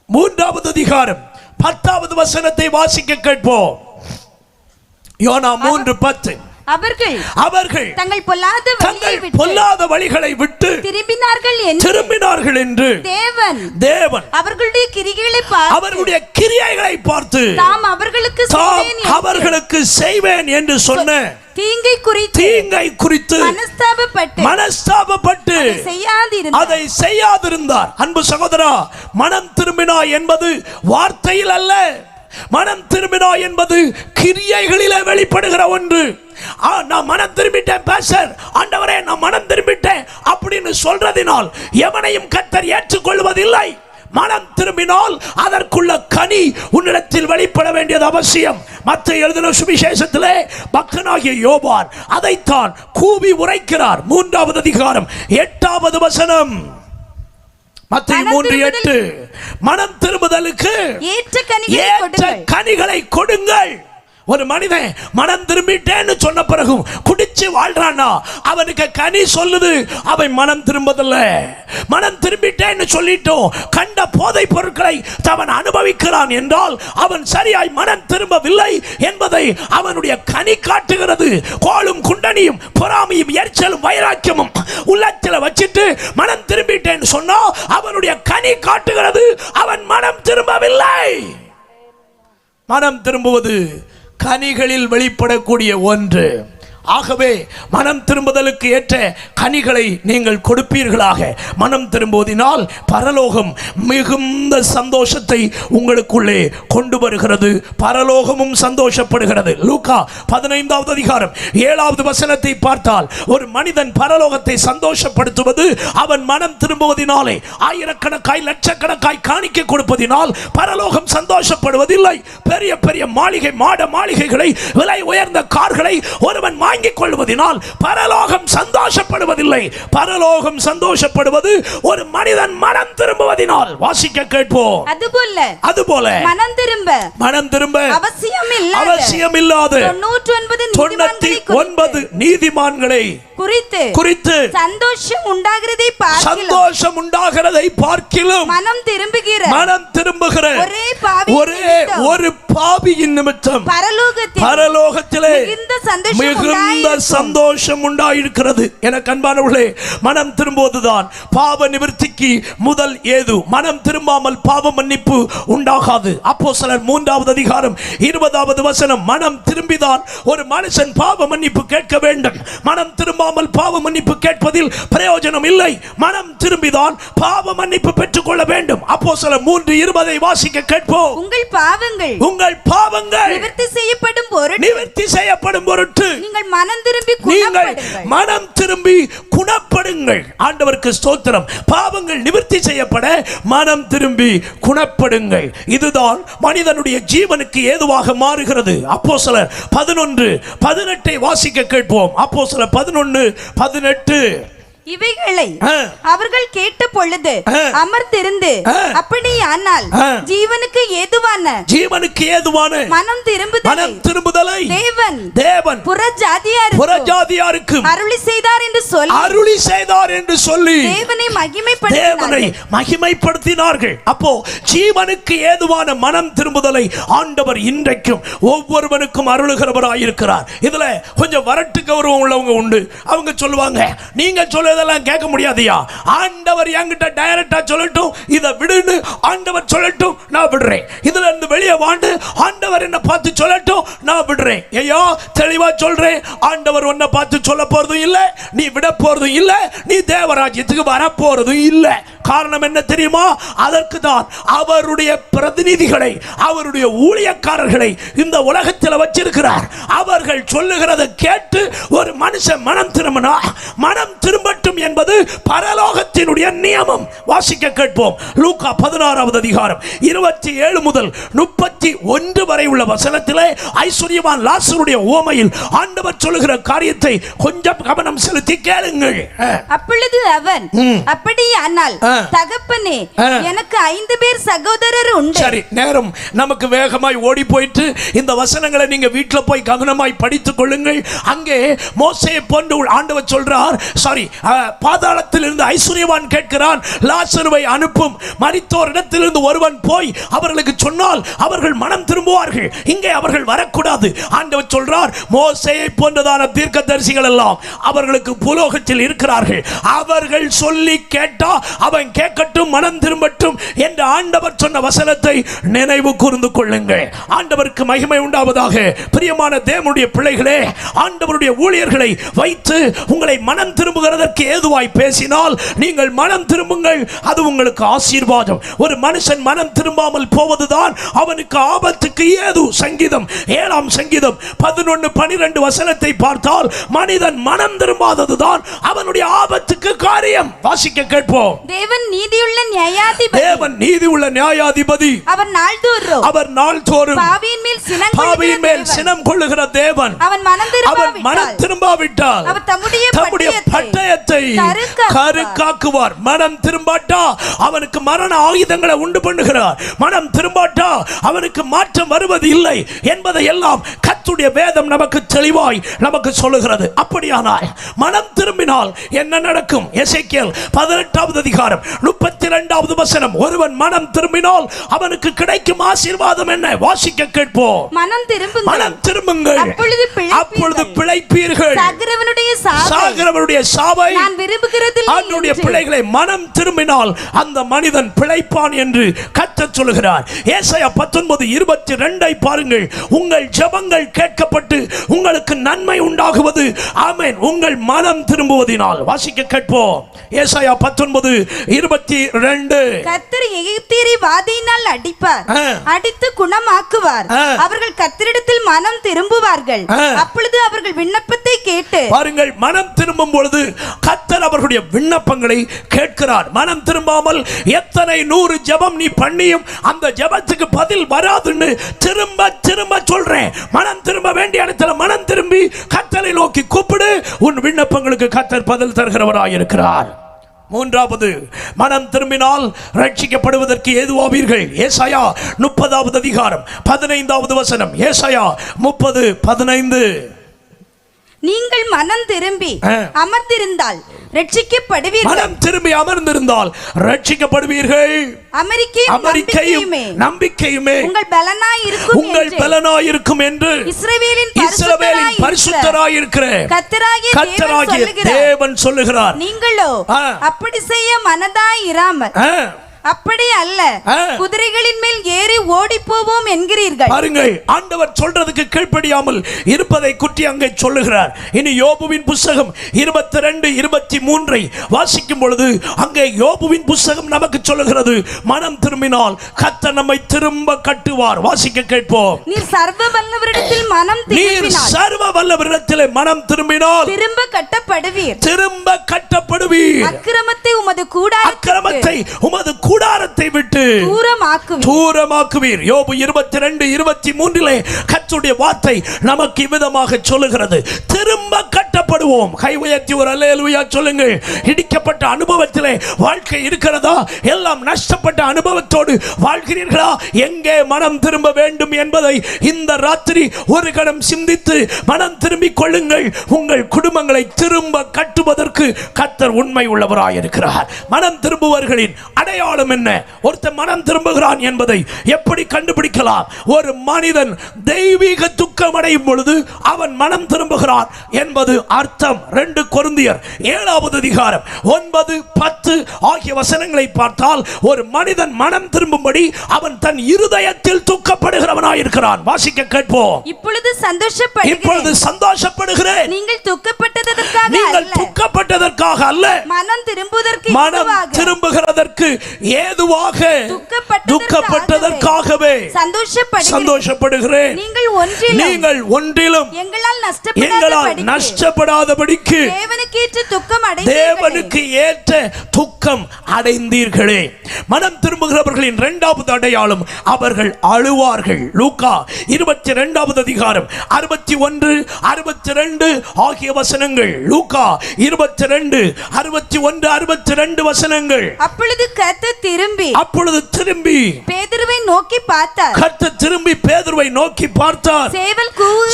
3வது அதிகாரம் 10வது வசனத்தை வாசிக்க கேட்போம். யோனா 3:10. அவர்கள் தங்கள் பொல்லாத வழிகளை விட்டு திரும்பினார்கள் என்று தேவன் அவர்களுடைய கிரியைகளை பார்த்து தாம் அவர்களுக்கு செய்வேன் என்று சொன்ன தீங்கை குறித்து மனஸ்தாபப்பட்டு அதை செய்யாதிருந்தார். அன்பு சகோதரா, மனம் திரும்பினாய் என்பது வார்த்தையில் அல்ல, மனம் திரும்பினாய் என்பது கிரியைகளிலே வெளிப்படுகிற ஒன்று. நான் மனம் திரும்பிட்டேன் பாஸ்டர், ஆண்டவரே நான் மனம் திரும்பிட்டேன் அப்படின்னு சொல்றதினால் எவனையும் கர்த்தர் ஏற்றுக்கொள்வதில்லை. மனம் திரும்பினால் அதற்குள்ள கனி உன்னிடத்தில் வெளிப்பட வேண்டியது அவசியம். மத்தேயு எழுதின சுவிசேஷத்திலே பக்தனாகிய யோவான் அதைத்தான் கூவி உரைக்கிறார். 3வது அதிகாரம் 8வது வசனம். மத்தேயு 3:8. மனம் திரும்புதலுக்கு ஏற்ற கனிகளை கொடுங்கள். ஒரு மனிதன் மனம் திரும்பிட்டேன்னு சொன்ன பிறகு குடிச்சு வாழ்றானா அவனுக்கு கனி சொல்லுது அவன் மனம் திரும்பதில்ல. மனம் திரும்பிட்டேன்னு சொல்லிட்டோம் கண்ட போதை பொருட்களை அவன் அனுபவிக்கிறான் என்றால் அவன் சரியாய் மனம் திரும்பவில்லை என்பதை அவனுடைய கனி காட்டுகிறது. கோலும் குண்டனியும் பொறாமையும் எரிச்சலும் வைராக்கியமும் உள்ளத்தில் வச்சிட்டு மனம் திரும்பிட்டேன்னு சொன்னா அவனுடைய கனி காட்டுகிறது அவன் மனம் திரும்பவில்லை. மனம் திரும்புவது கனிகளில் வெளிப்படக்கூடிய ஒன்று. ஆகவே மனம் திரும்புதலுக்கு ஏற்ற கனிகளை நீங்கள் கொடுப்பீர்களாக. மனம் திரும்புவதினால் பரலோகம் மிகுந்த சந்தோஷத்தை உங்களுக்குள்ளே கொண்டு வருகிறது, பரலோகமும் சந்தோஷப்படுகிறது. லூக்கா 15வது அதிகாரம் 7வது வசனத்தை பார்த்தால் ஒரு மனிதன் பரலோகத்தை சந்தோஷப்படுத்துவது அவன் மனம் திரும்புவதினாலே. ஆயிரக்கணக்காய் லட்சக்கணக்காய் காணிக்கை கொடுப்பதினால் பரலோகம் சந்தோஷப்படுவதில்லை. பெரிய பெரிய மாளிகை மாட மாளிகைகளை விலை உயர்ந்த கார்களை ஒருவன் வாங்கிக் கொள்வதினால் பரலோகம் சந்தோஷப்படுவதில்லை. பரலோகம் சந்தோஷப்படுவது ஒரு மனிதன் மனம் திரும்புவதினால். வாசிக்க கேட்போம். அதுபோல மனம் திரும்ப அவசியமில்லாத 99 நீதிமான்களை குறித்து சந்தோஷம் உண்டாகிறதை பார்க்கிலும் மனம் திரும்புகிற ஒரே ஒரு பாவியின் நிமித்தம் பரலோகத்திலே மிகுந்த சந்தோஷம் உண்டாயிருக்கிறது. எனக்கு அன்பானவர்களே, மனம் திரும்புவதுதான் பாவ நிவர்த்திக்கு முதல் ஏது. மனம் திரும்பாமல் பாவ மன்னிப்பு உண்டாகாது. அப்போஸ்தலர் 3வது அதிகாரம் 20வது வசனம். மனம் திரும்பிதான் ஒரு மனுஷன் பாவ மன்னிப்பு கேட்க வேண்டும். மனம் திரும்பாமல் பாவ மன்னிப்பு கேட்பதில் பிரயோஜனம் இல்லை. மனம் திரும்பிதான் பாவ மன்னிப்பு பெற்றுக் கொள்ள வேண்டும். அப்போஸ்தலர் 3:20 வாசிக்க கேட்போம். உங்கள் பாவங்கள் நிவர்த்தி செய்யப்படும் பொருட்டு நீங்கள் மனம் திரும்பி குணப்படுங்கள். ஆண்டவருக்கு ஸ்தோத்திரம். பாவங்கள் நிவர்த்தி செய்யப்பட மனம் திரும்பி குணப்படுங்கள். இதுதான் மனிதனுடைய ஜீவனுக்கு ஏதுவாக மாறுகிறது. அப்போஸ்தலர் 11:18 வாசிக்க கேட்போம். அப்போஸ்தலர் 11:18. இவைகளை அவர்கள் கேட்ட பொழுது அமர்ந்திருந்து அப்படியானால் ஜீவனுக்கு ஏதுவான மனம் திரும்புதலை தேவன் புறஜாதியாருக்கு அருளி செய்தார் என்று சொல்லி தேவனை மகிமைப்படுத்தினார்கள். அப்போ ஜீவனுக்கு ஏதுவான மனம் திரும்புதலை ஆண்டவர் இன்றைக்கும் ஒவ்வொருவனுக்கும் அருளுகிறவராயிருக்கிறார். இதுல கொஞ்சம் வரட்டு கௌரவம் உள்ளவங்க உண்டு. அவங்க சொல்லுவாங்க, நீங்க சொல்லுதெல்லாம் கேட்க முடியாதியா, ஆண்டவர் என்கிட்ட டைரக்டா சொல்லட்டும், இதை விடுன்னு ஆண்டவர் சொல்லட்டும், நான் விடுறேன். இதுல இருந்து வெளியே வாண்டு ஆண்டவர் என்ன பார்த்து சொல்லட்டும், நான் விடுறேன். ஐயோ தெளிவா சொல்றேன், ஆண்டவர் உன்னை பார்த்து சொல்ல போறதும் இல்லை, நீ விட போறதும் இல்லை, நீ தேவராஜ்யத்துக்கு வர போறதும் இல்லை. காரணம் என்ன தெரியுமா? அதற்கு தான் அவருடைய பிரதிநிதிகளை, அவருடைய ஊழியக்காரர்களை இந்த உலகத்தில் வச்சிருக்கிறார். அவர்கள் சொல்லுகிறதை கேட்டு ஒரு மனுஷன் மனம் திரும்பினா மனம் திரும்பட்டும் என்பது பரலோகத்தினுடைய நியமம். வாசிக்க கேட்போம். லூக்கா 16வது அதிகாரம் 27 முதல் 31 வரை உள்ள வசனத்திலே ஐஸ்வர்யவான் லாசருடைய உவமையில் ஆண்டவர் சொல்லுகிற காரியத்தை கொஞ்சம் கவனம் செலுத்தி கேளுங்கள். அப்பொழுது அவன் அப்படியானால் தகப்பனே, எனக்கு 5 பேர் சகோதரர் உண்டு. சரி, நேரம் நமக்கு வேகமாய் ஓடி போயிட்டு இந்த வசனங்களை நீங்க வீட்டில் போய் கவனமாய் படித்துக் கொள்ளுங்கள். அங்கே மோசேயை போன்று ஆண்டவர் சொல்றார், சாரி, பாதாளத்தில் இருந்து ஐஸ்வர்யவான் கேட்கிறான், லாசருவை அனுப்பும். மரித்தோர் இடத்திலிருந்து ஒருவன் போய் அவர்களுக்கு சொன்னால் அவர்கள் மனம் திரும்புவார்கள். இங்கே அவர்கள் வரக்கூடாது. ஆண்டவர் சொல்றார், மோசேயை போன்றதான தீர்க்கதரிசிகள் எல்லாம் அவர்களுக்கு பூலோகத்தில் இருக்கிறார்கள். அவர்கள் சொல்லி கேட்டா அவன் கேட்கட்டும், மனம் திரும்பட்டும் என்று ஆண்டவர் சொன்ன வசனத்தை நினைவு கூர்ந்து கொள்ளுங்கள். ஆண்டவருக்கு மகிமை உண்டாவதாக. பிரியமான தேவனுடைய பிள்ளைகளே, ஆண்டவருடைய ஊழியர்களை வைத்து உங்களை மனம் திரும்புகிறதற்கு ஏதுவாய் பேசினால் நீங்கள் மனம் திரும்புங்கள், அது உங்களுக்கு ஆசீர்வாதம். ஒரு மனுஷன் மனம் திரும்பாமல் போவதுதான் அவனுக்கு ஆபத்துக்கு ஏது. சங்கீதம் 7ஆம் சங்கீதம் 11-12 வசனத்தை பார்த்தால் மனிதன் மனம் திரும்பாததுதான் அவனுடைய ஆபத்துக்கு காரியம். வாசிக்க கேட்போம். தேவன் நீதியுள்ள நியாயாதிபதி. தேவன் நீதியுள்ள நியாயாதிபதி. அவர் நாள்தோறும் பாவியின் மேல் சினம் கொள்ளுகிற தேவன். அவன் மனம் திரும்பாவிட்டால் அவர் தம்முடைய பட்டயத்தை கருக்காக்குவார். மனம் திரும்பாட்டா அவனுக்கு மரண ஆயுதங்களை உண்டு பண்ணுகிறார். மனம் திரும்பாட்டா அவனுக்கு மாற்றம் வருவது இல்லை என்பதை எல்லாம் கர்த்தருடைய வேதம் நமக்கு தெளிவாய் நமக்கு சொல்லுகிறது. அப்படியானால் மனம் திரும்பினால் என்ன நடக்கும்? எசேக்கியேல் 18வது அதிகாரம் 32வது வசனம். ஒருவன் மனம் திரும்பினால் அவனுக்கு கிடைக்கும் ஆசீர்வாதம் என்ன? வாசிக்க கேட்போம். மனம் திரும்புங்கள், அப்பொழுது பிழைப்பீர்கள். சாகிறவனுடைய சாவை நான் விரும்புகிறதில்லை. அவனுடைய பிள்ளைகளை மனம் திரும்பினால் அந்த மனிதன் பிழைப்பான் என்று கர்த்தர் சொல்கிறார். ஏசாயா 19:22 பாருங்கள். உங்கள் ஜெபங்கள் கேட்கப்பட்டு உங்களுக்கு நன்மை உண்டாகுவது ஆமென் உங்கள் மனம் திரும்புவதினால். வாசிக்க கேட்போம். ஏசாயா 19:22. கர்த்தர் எகிப்தியரை வாதையினால் அடிப்பார், அடித்து குணமாக்குவார். அவர்கள் கர்த்தரிடத்தில் மனம் திரும்புவார்கள், அப்பொழுது அவர்கள் விண்ணப்பத்தை கேட்டு. பாருங்கள், மனம் திரும்பும் பொழுது கர்த்தர் அவர்களுடைய விண்ணப்பங்களை கேட்கிறார். மனம் திரும்பாமல் எத்தனை 100 ஜெபம் நீ பண்ணியும் அந்த ஜெபத்துக்கு பதில் வராதுன்னு திரும்ப சொல்றேன். மனம் திரும்ப வேண்டிய இடத்துல மனம் திரும்பி கர்த்தரை நோக்கி கூப்பிடு. உன் விண்ணப்பங்களுக்கு கர்த்தர் பதில் தருகிறவராய் இருக்கிறார். 3வது, மனம் திரும்பினால் ரட்சிக்கப்படுவதற்கு ஏதுவாவீர்கள். ஏசாயா 30வது அதிகாரம் 15வது வசனம். ஏசாயா 30:15. நீங்கள் மனம் திரும்பி அமர்ந்திருந்தால் ரட்சிக்கப்படுவீர்கள். மனம் திரும்பி அமர்ந்திருந்தால் ரட்சிக்கப்படுவீர்கள். அமெரிக்கையும் நம்பிக்கையுமே உங்கள் பலனாய் இருக்கும் என்று இஸ்ரவேலின் பரிசுத்தராய் இருக்கிற கர்த்தராகிய தேவன் சொல்லுகிறார். நீங்களோ அப்படி செய்ய மனதாய் இராமல் அப்படி அல்ல, குதிரைகளின் மேல் ஏறி ஓடி போவோம் என்கிறீர்கள். பாருங்கள், ஆண்டவர் சொல்றதுக்கு கீழ்ப்படியாமல் இருப்பதை குட்டி அங்கே சொல்லுகிறார். இனி யோபுவின் புத்தகம் 22-23 வாசிக்கும் பொழுது அங்கே யோபுவின் புத்தகம் நமக்கு சொல்லுகிறது, மனம் திரும்பினால் கர்த்தர் நம்மை திரும்ப கட்டுவார். வாசிக்க கேட்போம். நீர் சர்வ வல்லவரிடத்தில் மனம் திரும்பினால் திரும்ப கட்டப்படுவீர். அக்கிரமத்தை உமது கூடாரத்தை விட்டு தூரமாக்குவீர். யோபு 22-23 கர்த்தருடைய வார்த்தை நமக்கு விதமாக சொல்லுகிறது. திரும்ப கட்டப்படுவோம். கை உயர்த்தி ஒரு அல்லேலூயா சொல்லுங்கள். இடிக்கப்பட்ட அனுபவத்திலே வாழ்க்கை இருக்கிறதா? எல்லாம் நஷ்டப்பட்ட அனுபவத்தோடு வாழ்கிறீர்களா? எங்கே மனம் திரும்ப வேண்டும் என்பதை இந்த ராத்திரி ஒரு கணம் சிந்தித்து மனம் திரும்பிக் கொள்ளுங்கள். உங்கள் குடும்பங்களை திரும்ப கட்டுவதற்கு கர்த்தர் உண்மை உள்ளவராய் இருக்கிறார். மனம் திரும்புவர்களின் அடையாளம் என்ன? ஒருத்தன் மனம் திரும்புகிறான் என்பதை எப்படி கண்டுபிடிக்கலாம்? ஒரு மனிதன் தெய்வீக துக்கம் அடையும் பொழுது அவன் மனம் திரும்புகிறான் என்பது அர்த்தம். 2 கொரிந்தியர் 7வது அதிகாரம் 9-10 ஆகிய வசனங்களை பார்த்தால் ஒரு மனிதன் மனம் திரும்பும்படி அவன் தன் இருதயத்தில் துக்கப்படுகிறவனாய் இருக்கிறான். வாசிக்க கேட்போம். இப்பொழுது சந்தோஷப்படுகிறேன். நீங்கள் துக்கப்பட்டதற்காக அல்ல, மனம் திரும்புகிறதற்கு ஏதுவாக துக்கப்பட்டதற்காகவே சந்தோஷப்படுகிறேன். நீங்கள் ஒன்றிலும் எங்களால் நஷ்டப்படாதபடிக்கு கஷ்டப்படாதபடிக்கு தேவனுக்கு ஏற்ற துக்கம் அடைந்தீர்களே. மனம் திரும்புகிறவர்களின் இரண்டாவது அடையாளம், அவர்கள் அழுவார்கள். லூக்கா 22வது அதிகாரம் 61, 62 ஆகிய வசனங்கள். லூக்கா 22, 61, 62 வசனங்கள். அப்பொழுது திரும்பி பேதுருவை நோக்கி பார்த்தார். கர்த்தர் திரும்பி பேதுருவை நோக்கி பார்த்தார்.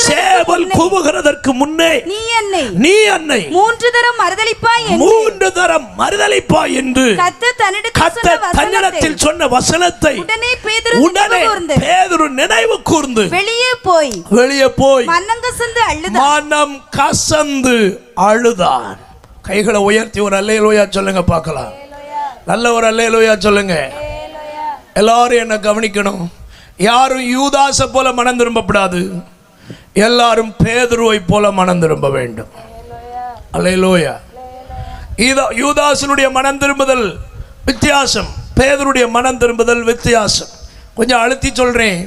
சேவல் கூவுகிறதற்கு முன்னே நீ என்னை 3 தரம் மறுதலிப்பாய் என்று கர்த்தர் தன்னிடத்தில் சொன்ன வசனத்தை உடனே பேதுரு நினைவு கூர்ந்து வெளியே போய் மனம் கசந்து அழுதான். கைகளை உயர்த்தி ஒரு அல்லேலூயா சொல்லுங்க பார்க்கலாம். நல்ல ஒரு அல்லேலூயா சொல்லுங்க. எல்லாரும் என்ன கவனிக்கணும். யாரும் யூதாசை போல மனம் திரும்பப்படாது. எல்லாரும் பேதுருவை போல மனம் திரும்ப வேண்டும். அல்லேலூயா. யூதாசனுடைய மனம் திரும்புதல் வித்தியாசம், பேதுருடைய மனம் திரும்புதல் வித்தியாசம். கொஞ்சம் அழுத்தி சொல்றேன்.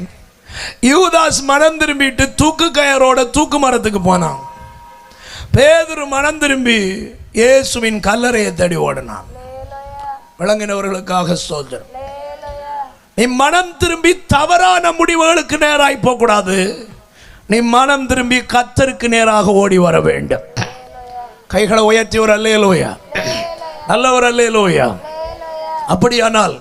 யூதாஸ் மனம் திரும்பிட்டு தூக்கு கயரோட தூக்கு மரத்துக்கு போனான். பேதுரு மனம் திரும்பி இயேசுவின் கல்லறையை தேடி ஓடினான். விளங்கினவர்களுக்காக ஸ்தோத்திரம். நீ மனம் திரும்பி தவறான முடிவுகளுக்கு நேராய் போக கூடாது. நீ மனம் திரும்பி கர்த்தருக்கு நேராக ஓடி வர வேண்டும். கைகளை உயர்த்தி ஒரு அல்லேலூயா, நல்ல ஒரு அல்லேலூயா. அப்படியானால்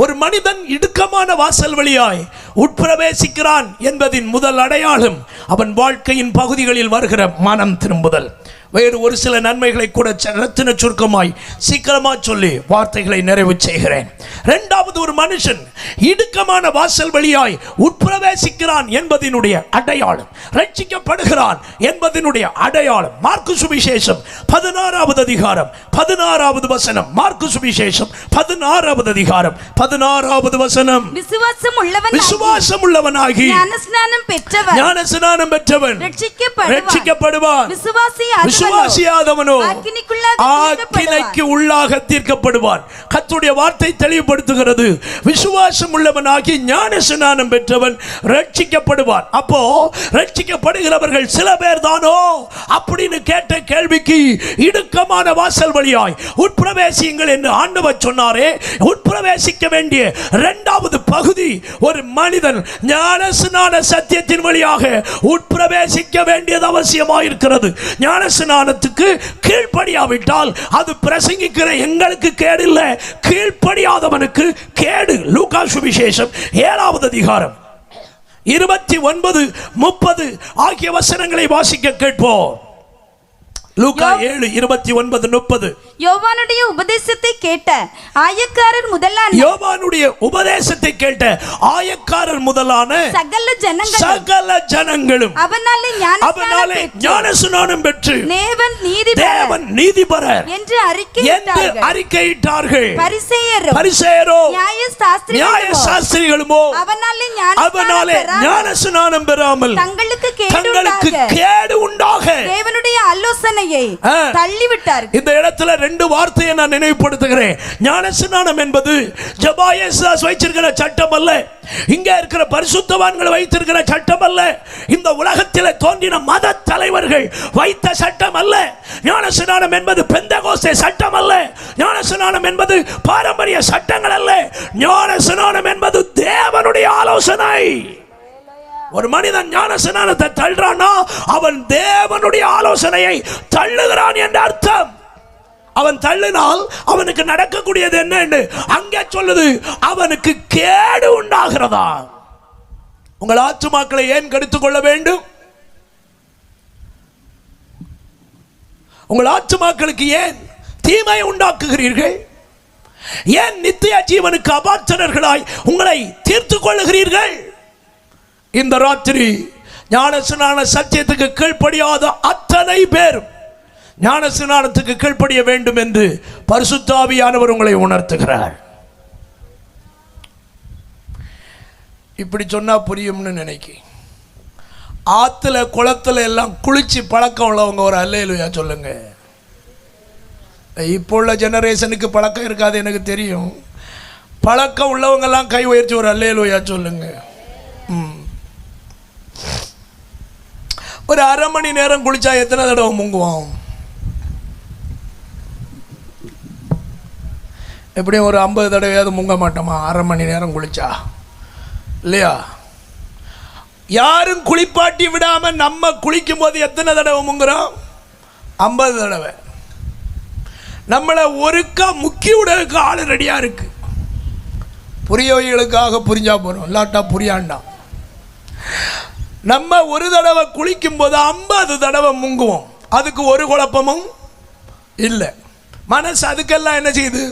ஒரு மனிதன் இடுக்கமான வாசல் வழியாய் உட்பிரவேசிக்கிறான் என்பதின் முதல் அடையாளம் அவன் வாழ்க்கையின் பகுதிகளில் வருகிற மனம் திரும்புதல். வேறு ஒரு சில நன்மைகளை கூட ரத்தின சுருக்கமாய் சீக்கிரமா சொல்லி வார்த்தைகளை நிறைவு செய்கிறேன். இரண்டாவது, ஒரு மனுஷன் இடுக்கமான வாசல் வழியாய் உட்பிரவேசிக்கிறான் என்பதனுடைய அடையாளம், ரட்சிக்கப்படுகிறான் என்பதனுடைய அடையாளம். மார்க்கு சுவிசேஷம் 16வது அதிகாரம் 16வது வசனம். மார்க்கு சுவிசேஷம் 16வது அதிகாரம் 16வது வசனம். விசுவாசம் உள்ளவனாகி ஞானஸ்நானம் பெற்றவன் ரட்சிக்கப்படுவான். விசுவாசியாதவனோ ஆக்கினைக்கு உள்ளாக தீர்க்கப்படுவான். கர்த்தருடைய வார்த்தை தெளிவுபடுத்துகிறது. விசுவாசம் உள்ளவனாகி ஞானஸ்நானம் பெற்றவன் ரட்சிக்கப்படுவான். அப்போ ரட்சிக்கப்படுகிறவர்கள் சில பேர் தானோ அப்படின்னு கேட்ட கேள்விக்கு இடுக்கமான வாசல் வழியாய் உட்பிரவேசியுங்கள் என்று ஆண்டவர் சொன்னாரே. உட்பிரவேசிக்க வேண்டிய இரண்டாவது பகுதி, ஒரு மனிதன் ஞானஸ்நான சத்தியத்தின் வழியாக உட்பிரவேசிக்க வேண்டியது அவசியமாயிருக்கிறது. ஞானஸ்நானத்துக்கு கீழ்ப்படியாவிட்டால் அது பிரசங்கிக்கிற எங்களுக்கு கேடு இல்லை, கீழ்ப்படியாதவனுக்கு கேடு. லூக்கா சுவிசேஷம் 7வது அதிகாரம் 29, 30 ஆகிய வசனங்களை வாசிக்க கேட்போம். லூக்கா 7, 29, 30. யோவானுடைய உபதேசத்தை கேட்ட ஆயக்காரர் முதலான சகல ஜனங்களும் அவனாலே ஞானஸ்நானம் பெற்று தேவன் நீதிபரர் என்று அறிக்கையிட்டார்கள். பரிசேயரோ நியாயசாஸ்திரிகளுமோ அவனாலே ஞானஸ்நானம் பெறாமல் தங்களுக்கு கேடு உண்டாக தேவனுடைய ஆலோசனையை தள்ளிவிட்டார்கள். இந்த இடத்துல ரெண்டு வார்த்தையை நான் நினைவுபடுத்துகிறேன். ஞானஸ்நானம் என்பது ஜபாயேசுதாஸ் வைத்திருக்கிற சட்டம் அல்ல, இங்க இருக்கிற பரிசுத்தவான்கள் வைத்திருக்கிற சட்டம் அல்ல, இந்த உலகத்தில் தோன்றின மத தலைவர்கள் வைத்த சட்டம் அல்ல. ஞானஸ்நானம் என்பது பெந்தகோஸ்தே சட்டம் அல்ல. ஞானஸ்நானம் என்பது பாரம்பரிய சட்டங்கள் அல்ல. ஞானஸ்நானம் என்பது தேவனுடைய ஆலோசனை. ஒரு மனிதன் ஞானஸ்நானத்தை தள்ளுறானா அவன் தேவனுடைய ஆலோசனையை தள்ளுகிறான் என்று அர்த்தம். அவன் தள்ளினால் அவனுக்கு நடக்கக்கூடியது என்ன அங்கே சொல்லுது, அவனுக்கு கேடு உண்டாகிறதா. உங்கள் ஆத்துமாக்களை ஏன் கெடுத்துக் கொள்ள வேண்டும்? உங்கள் ஆத்துமாக்களுக்கு ஏன் தீமையை உண்டாக்குகிறீர்கள்? ஏன் நித்திய ஜீவனுக்கு அபாத்திரர்களாய் உங்களை தீர்த்துக் கொள்ளுகிறீர்கள்? இந்த ராத்திரி ஞானஸ்நான சத்தியத்துக்கு கீழ்ப்படியாத அத்தனை பேரும் ஞானஸ்நானத்துக்கு கீழ்ப்படிய வேண்டும் என்று பரிசுத்த ஆவியானவர் உங்களை உணர்த்துகிறார். இப்படி சொன்னா புரியும்னு நினைக்கி, ஆத்துல குளத்துல எல்லாம் குளிச்சு பழக்கம் உள்ளவங்க ஒரு அல்லேலூயா சொல்லுங்க. இப்போ உள்ள ஜெனரேஷனுக்கு பழக்கம் இருக்காது எனக்கு தெரியும். பழக்கம் உள்ளவங்க எல்லாம் கை உயர்த்தி ஒரு அல்லேலூயா சொல்லுங்க. ஒரு அரை மணி நேரம் குளிச்சா எத்தனை தடவை முங்குவோம்? எப்படியும் ஒரு 50 தடவையாவது முங்க மாட்டோமா அரை மணி நேரம் குளிச்சா? இல்லையா? யாரும் குளிப்பாட்டி விடாம நம்ம குளிக்கும் போது எத்தனை தடவை முங்குறோம்? 50 தடவை. நம்மளை ஒருக்கா முக்கி விடறதுக்கு ஆள் ரெடியா இருக்கு. புரியவைகளுக்காக புரிஞ்சா போறோம், இல்லாட்டா புரியாண்டாம். நம்ம ஒரு தடவை குளிக்கும் போது 50 தடவை முங்குவோம். அதுக்கு ஒரு குழப்பமும் இல்லை. மனசு அதுக்கெல்லாம் என்ன செய்யுது?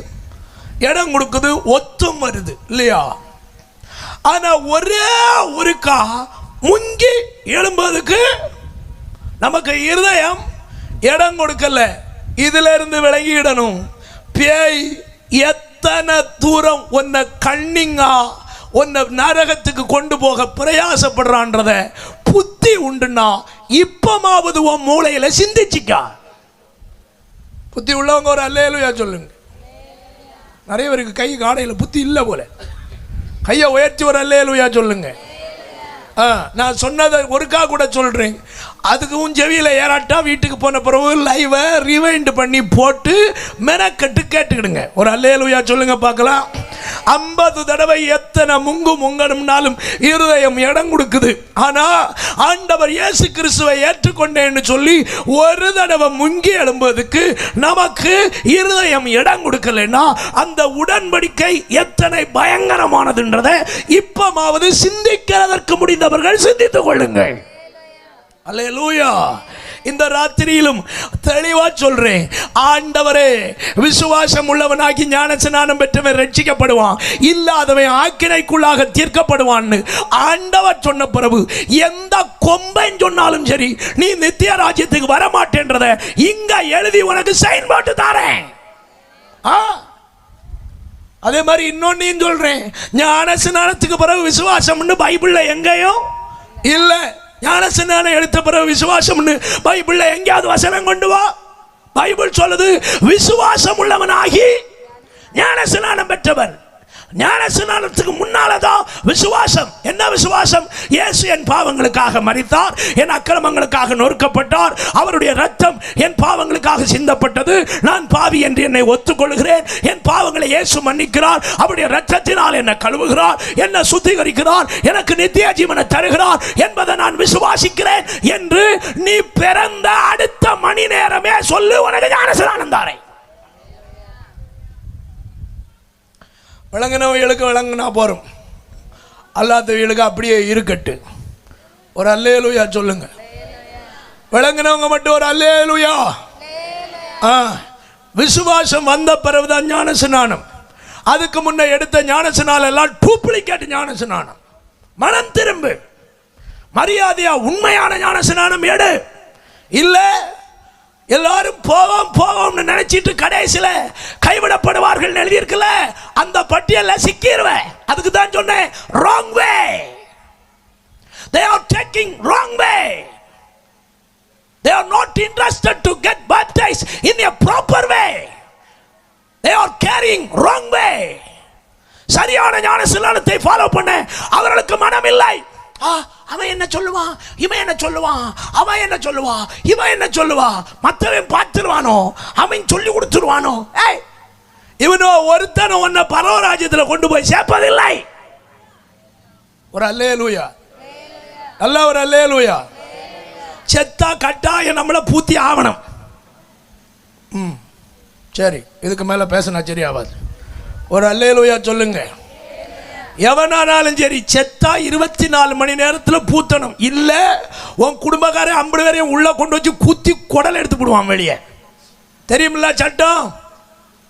இடம் கொடுக்குது, ஒத்தும் வருது இல்லையா? ஆனா ஒரே ஒருக்கா முங்கி எழும்பதுக்கு நமக்கு இருதயம் இடம் கொடுக்கல. இதுல இருந்து விலகிடணும். பேய் எத்தனை தூரம் உன்னை கண்ணிங்கா உன்னை நரகத்துக்கு கொண்டு போக பிரயாசப்படுறான்றத புத்தி உண்டுன்னா இப்பமாவது உன் மூளையில சிந்திச்சிக்கா. புத்தி உள்ளவங்க ஒரு அல்லேலூயா சொல்லுங்க. நிறைய பேருக்கு கை காடையில் புத்தி இல்லை போல. கையை உயர்த்தி ஒரு அல்லேலூயா சொல்லுங்க. நான் சொன்னதை ஒருக்கா கூட சொல்றேன். அதுக்கும் செவியில் ஏறாட்டா வீட்டுக்கு போன பிறகு லைவை ரிவைண்ட் பண்ணி போட்டு மெனக்கட்டு கேட்டுக்கிடுங்க. ஒரு அல்லேலூயா சொல்லுங்க பார்க்கலாம். 50 தடவை எத்தனை முங்கணும்னாலும் இருதயம் இடம் கொடுக்குது. ஆனா ஆண்டவர் இயேசு கிறிஸ்துவை ஏற்றுக்கொண்டேன்னு சொல்லி ஒரு தடவை முங்கி எழும்பதுக்கு நமக்கு இருதயம் இடம் கொடுக்கலன்னா அந்த உடன்படிக்கை எத்தனை பயங்கரமானதுன்றதை இப்பமாவது சிந்திக்கிறதற்கு முடிந்தவர்கள் சிந்தித்துக் கொள்ளுங்கள். அல்லேலூயா. இந்த ராத்திரியிலும் தெளிவா சொல்றேன், ஆண்டவரே விசுவாசம் உள்ளவனாகி ஞானஸ்நானம் பெற்றவன் ரட்சிக்கப்படுவான், இல்லாதவன் ஆக்கினைக்குள்ளாக தீர்க்கப்படுவான்னு ஆண்டவர் சொன்ன பிறகு எந்த கொம்பன் சொன்னாலும் சரி நீ நித்திய ராஜ்யத்துக்கு வர மாட்டேன்றத இங்க எழுதி உனக்கு சைன் போட்டு தாரேன். அதே மாதிரி இன்னொன்னையும் சொல்றேன், ஞானஸ்நானத்துக்கு பிறகு விசுவாசம்னு பைபிள்ல எங்கேயும் இல்லை. ஞானஸ்நானம் எடுத்த பிறகு விசுவாசம்னு பைபிள்ல எங்கேயாவது வசனம் கொண்டு வா. பைபிள் சொல்லுது விசுவாசம் உள்ளவனாகி ஞானஸ்நானம் பெற்றவன். ஞானஸ்நானத்துக்கு முன்னாலதான் விசுவாசம். என்ன விசுவாசம்? இயேசு என் பாவங்களுக்காக மரித்தார், என் அக்கிரமங்களுக்காக நொறுக்கப்பட்டார், அவருடைய ரத்தம் என் பாவங்களுக்காக சிந்தப்பட்டது, நான் பாவி என்று என்னை ஒத்துக்கொள்கிறேன், என் பாவங்களை இயேசு மன்னிக்கிறார், அவருடைய ரத்தத்தினால் என்னை கழுவுகிறார், என்னை சுத்திகரிக்கிறார், எனக்கு நித்திய ஜீவனை தருகிறார் என்பதை நான் விசுவாசிக்கிறேன் என்று நீ பிறந்த அடுத்த மணி நேரமே சொல்லு, உனக்கு ஞானஸ்நானம் தாரேன். விளங்கினவங்களுக்கு விளங்கினா போறோம், அல்லாதவங்களுக்கு அப்படியே இருக்கட்டு. ஒரு அல்லேலூயா சொல்லுங்க. விளங்கினவங்க மட்டும் ஒரு அல்லேலூயா. விசுவாசம் வந்த பிறகுதான் ஞானஸ்நானம். அதுக்கு முன்ன எடுத்த ஞானஸ்நானம் எல்லாம் டூப்ளிகேட் ஞானஸ்நானம். மனம் திரும்பு, மரியாதையா உண்மையான ஞானஸ்நானம் எடு. இல்ல எல்லாரும் போவோம்னு நினைச்சிட்டு கடைசியில கைவிடப்படுவார்கள் எழுதியிருக்கல, அந்த பட்டியல்ல சிக்கிடுவேன். அதுக்கு தான் சொன்னேன், wrong way. They are taking wrong way. They are not interested to get baptized in a proper way. They are carrying wrong way. சரியான ஞானஸ்நானத்தை ஃபாலோ பண்ண அவர்களுக்கு மனம் இல்லை. அவன் என்ன சொல்லுவான், இவன் என்ன சொல்லுவான், அவன் என்ன சொல்லுவான், இவன் என்ன சொல்லுவா, மற்றவன் பார்த்துருவானோ, அவன் சொல்லி கொடுத்துருவானோ. இவனோ ஒருத்தனும் உன்னை பரவராஜ்யத்தில் கொண்டு போய் சேர்ப்பதில்லை. ஒரு அல்லேலூயா. நல்ல ஒரு அல்லேலூயா. செத்தா கட்டாயம் நம்மளை பூத்தி ஆவணும். சரி, இதுக்கு மேல பேசினா சரி ஆகாது. ஒரு அல்லேலூயா சொல்லுங்க. எவனானாலும் சரி செத்தா 24 மணி நேரத்தில் பூத்தணும். இல்ல உன் குடும்பக்காரன் 50 பேரையும் உள்ள கொண்டு வச்சு குத்தி குடல் எடுத்து போடுவான் வெளியே. தெரியுமில்ல சட்டம்?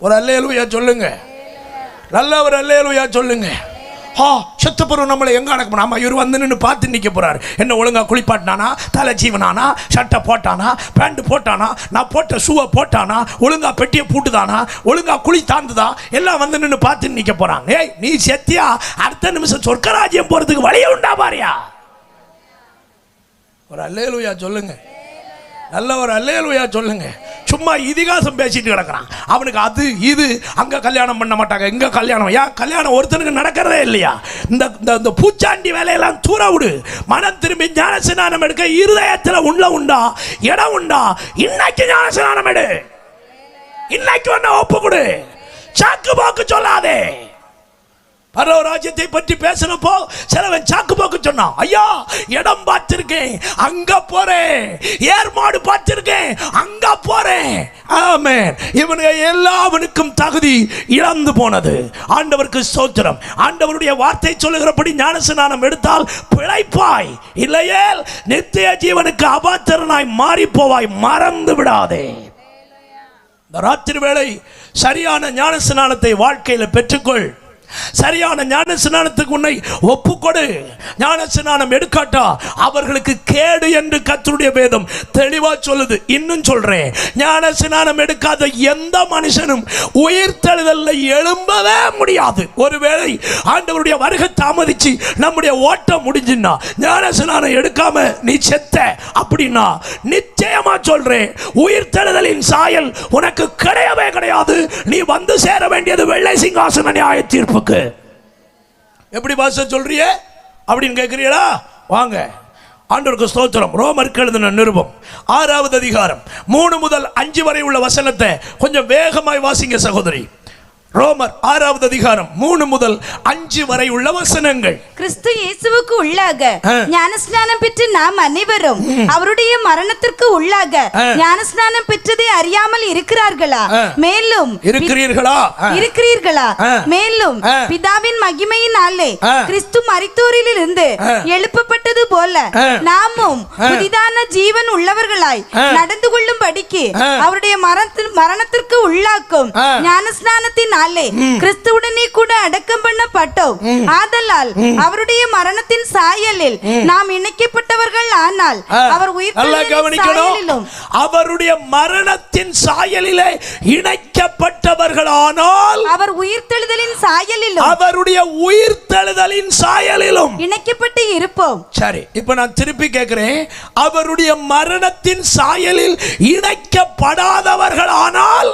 ஒரு அல்லேலூயா சொல்லுங்க. நல்ல ஒரு அல்லேலூயா சொல்லுங்க. செத்த பிறகு நம்மளை எங்க அடக்க நாம இவர் வந்து நின்று பார்த்து நிற்க போறாரு. என்ன ஒழுங்கா குளிப்பாட்டினானா, தலை ஜீவனானா, சட்டை போட்டானா, பேண்ட் போட்டானா, நான் போட்ட ஷூவை போட்டானா, ஒழுங்கா பெட்டியை பூட்டுதானா, ஒழுங்கா குளி தாந்துதா, எல்லாம் வந்து நின்று பார்த்து நிற்க போறாங்க. ஏய் நீ செத்தியா அடுத்த நிமிஷம் சொர்க்கராஜ்யம் போறதுக்கு வழியே உண்டா பாரியா. ஒரு அல்லேலூயா சொல்லுங்க. நல்ல ஒரு அல்லேலூயா சொல்லுங்க. சும்மா இதிகாசம் பேசிட்டு கிடக்குறான். அவனுக்கு அது இது அங்க கல்யாணம் பண்ண மாட்டாங்க, இங்க கல்யாணம். ஏன் கல்யாணம் ஒருத்தனுக்கு நடக்கிறதே இல்லையா? இந்த பூச்சாண்டி வேலையெல்லாம் தூர விடு. மனம் திரும்பி ஞானஸ்நானம் எடுக்க இருதயத்தில் உண்டா இடம் உண்டா? இன்னைக்கு ஞானஸ்நானம் எடு. இன்னைக்கு ஒன்ன ஒப்பு கொடு. சாக்கு போக்கு சொல்லாதே. பரலோக ராஜ்யத்தை பற்றி பேசினப்போ சிலவன் சாக்கு போக்கு சொன்னான். ஐயா, இடம் பார்த்திருக்கேன், அங்க போறேன். ஏர்மாடு பார்த்திருக்கேன், அங்க போறேன். ஆமென். இவனுக்கு எல்லாவனுக்கும் தகுதி இழந்து போனது. ஆண்டவருக்கு ஸ்தோத்திரம். ஆண்டவருடைய வார்த்தை சொல்லுகிறபடி ஞானஸ்நானம் எடுத்தால் பிழைப்பாய், இல்லையேல் நித்திய ஜீவனுக்கு அபாத்திரனாய் மாறி போவாய். மறந்து விடாதே. இந்த ராத்திரி வேளை சரியான ஞானஸ்நானத்தை வாழ்க்கையில் பெற்றுக்கொள். சரியான ஞானஸ்நானத்துக்கு உன்னை ஒப்புக்கொடு. ஞானஸ்நானம் எடுக்காட்டா அவர்களுக்கு கேடு என்று கர்த்தருடைய வேதம் தெளிவா சொல்லுது. இன்னும் சொல்றேன், ஞானஸ்நானம் எடுக்காத எந்த மனுஷனும் உயிர்த்தெழுதல்ல எழும்பவே முடியாது. ஒருவேளை ஆண்டவருடைய வருகை தாமதிச்சு நம்முடைய ஓட்டம் முடிஞ்சுன்னா, ஞானஸ்நானம் எடுக்காம நீ செத்த அப்படின்னா, நிச்சயமா சொல்றேன், உயிர்த்தெழுதலின் சாயல் உனக்கு கிடையவே கிடையாது. நீ வந்து சேர வேண்டியது வெள்ளை சிங்காசன நியாய தீர்ப்பு. எப்படி பாச சொல்றிய அப்படின்னு கேட்கிறீங்களா? வாங்க, ஆண்டவருக்கு ஸ்தோத்திரம். ரோமருக்கு எழுதின நிருபம் 6வது அதிகாரம் 3 முதல் 5 வரை உள்ள வசனத்தை கொஞ்சம் வேகமாய் வாசிங்க சகோதரி. ரோமர் 6வது அதிகாரம் 3 முதல் 5 வரை உள்ள வசனங்கள். கிறிஸ்து இயேசுவுக்கு உள்ளாக ஞானஸ்நானம் பெற்று நாம் அனைவரும் அவருடைய மரணத்திற்கு உள்ளாக ஞானஸ்நானம் பெற்றதை அறியாமல் இருக்கிறார்களா? மேலும் இருக்கிறீர்களா? மேலும் பிதாவின் மகிமையினாலே கிறிஸ்து மரித்தோரிலிருந்து எழுப்பப்பட்டது போல நாமும் புதிதான ஜீவன் உள்ளவர்களாய் நடந்து கொள்ளும்படிக்கு அவருடைய மரணத்திற்கு உள்ளாக்கும் ஞானஸ்நானத்தின் கிறிஸ்துவுடனே கூட அடக்கம் பண்ணப்பட்டோம். ஆதலால் அவருடைய மரணத்தின் சாயலில் நாம் இணைக்கப்பட்டவர்கள். ஆனால் அவர் அவருடைய மரணத்தின் சாயலிலே இணைக்கப்பட்டவர்கள். ஆனால் அவர் உயிர்த்தெழுதலின் சாயலிலும் அவருடைய உயிர்த்தெழுதலின் சாயலிலும் இணைக்கப்பட்டு இருப்போம். சரி, இப்ப நான் திருப்பி கேட்கிறேன். அவருடைய மரணத்தின் சாயலில் இணைக்கப்படாதவர்கள் ஆனால்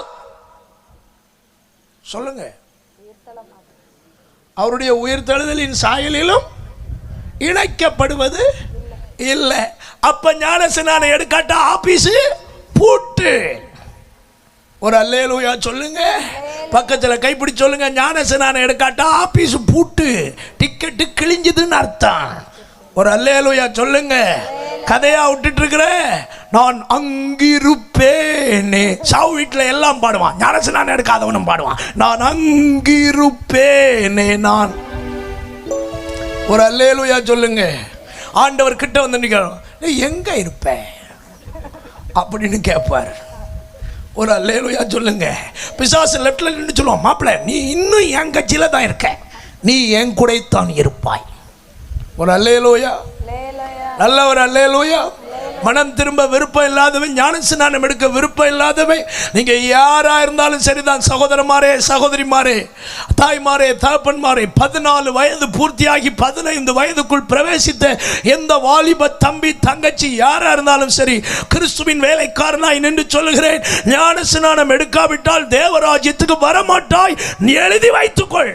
சொல்லுங்க, அவருடைய உயிர்த்தெழுதலின் சாயலிலும் இணைக்கப்படுவது இல்லை. அப்ப ஞானஸ்நானம் எடுக்காட்டா ஆபீஸ் பூட்டு. ஒரு அல்லேலூயா சொல்லுங்க. பக்கத்துல கைப்பிடி சொல்லுங்க. ஞானஸ்நானம் எடுக்காட்டா ஆபீஸ் பூட்டு, டிக்கெட்டு கிழிஞ்சதுன்னு அர்த்தம். ஒரு அல்லேலூயா சொல்லுங்க. கதையா விட்டுட்டு இருக்கிற நான் அங்கிருப்பேனே. சாவு வீட்டில் எல்லாம் பாடுவான், ஞானஸ்நானம் எடுக்காதவனும் பாடுவான், நான் அங்கிருப்பேனே. நான் ஒரு அல்லேலூயா சொல்லுங்க. ஆண்டவர் கிட்ட வந்து நிற்கிறோம், எங்க இருப்ப அப்படின்னு கேட்பார். ஒரு அல்லேலூயா சொல்லுங்க. பிசாசு லெஃப்ட்ல நின்று சொல்லுவான், மாப்பிள்ள நீ இன்னும் என் கட்சியில தான் இருக்க, நீ என் கூட தான் இருப்பாய். ஒரு அல்லேலூயா, நல்ல ஒரு அல்லேலூயா. மனம் திரும்ப விருப்பம் இல்லாதவன், ஞானஸ்நானம் எடுக்க விருப்பம் இல்லாதவன், நீங்க யாரா இருந்தாலும் சரிதான், சகோதரமாரே சகோதரிமாரே, தாய்மாரே தகப்பன்மாரே, 14 வயது பூர்த்தியாகி 15 வயதுக்குள் பிரவேசித்த எந்த வாலிப தம்பி தங்கச்சி யாரா இருந்தாலும் சரி, கிறிஸ்துவின் வேலைக்காரனாய் நின்று சொல்லுகிறேன், ஞானஸ்நானம் எடுக்காவிட்டால் தேவராஜ்யத்துக்கு வரமாட்டாய். நீ எழுதி வைத்துக்கொள்.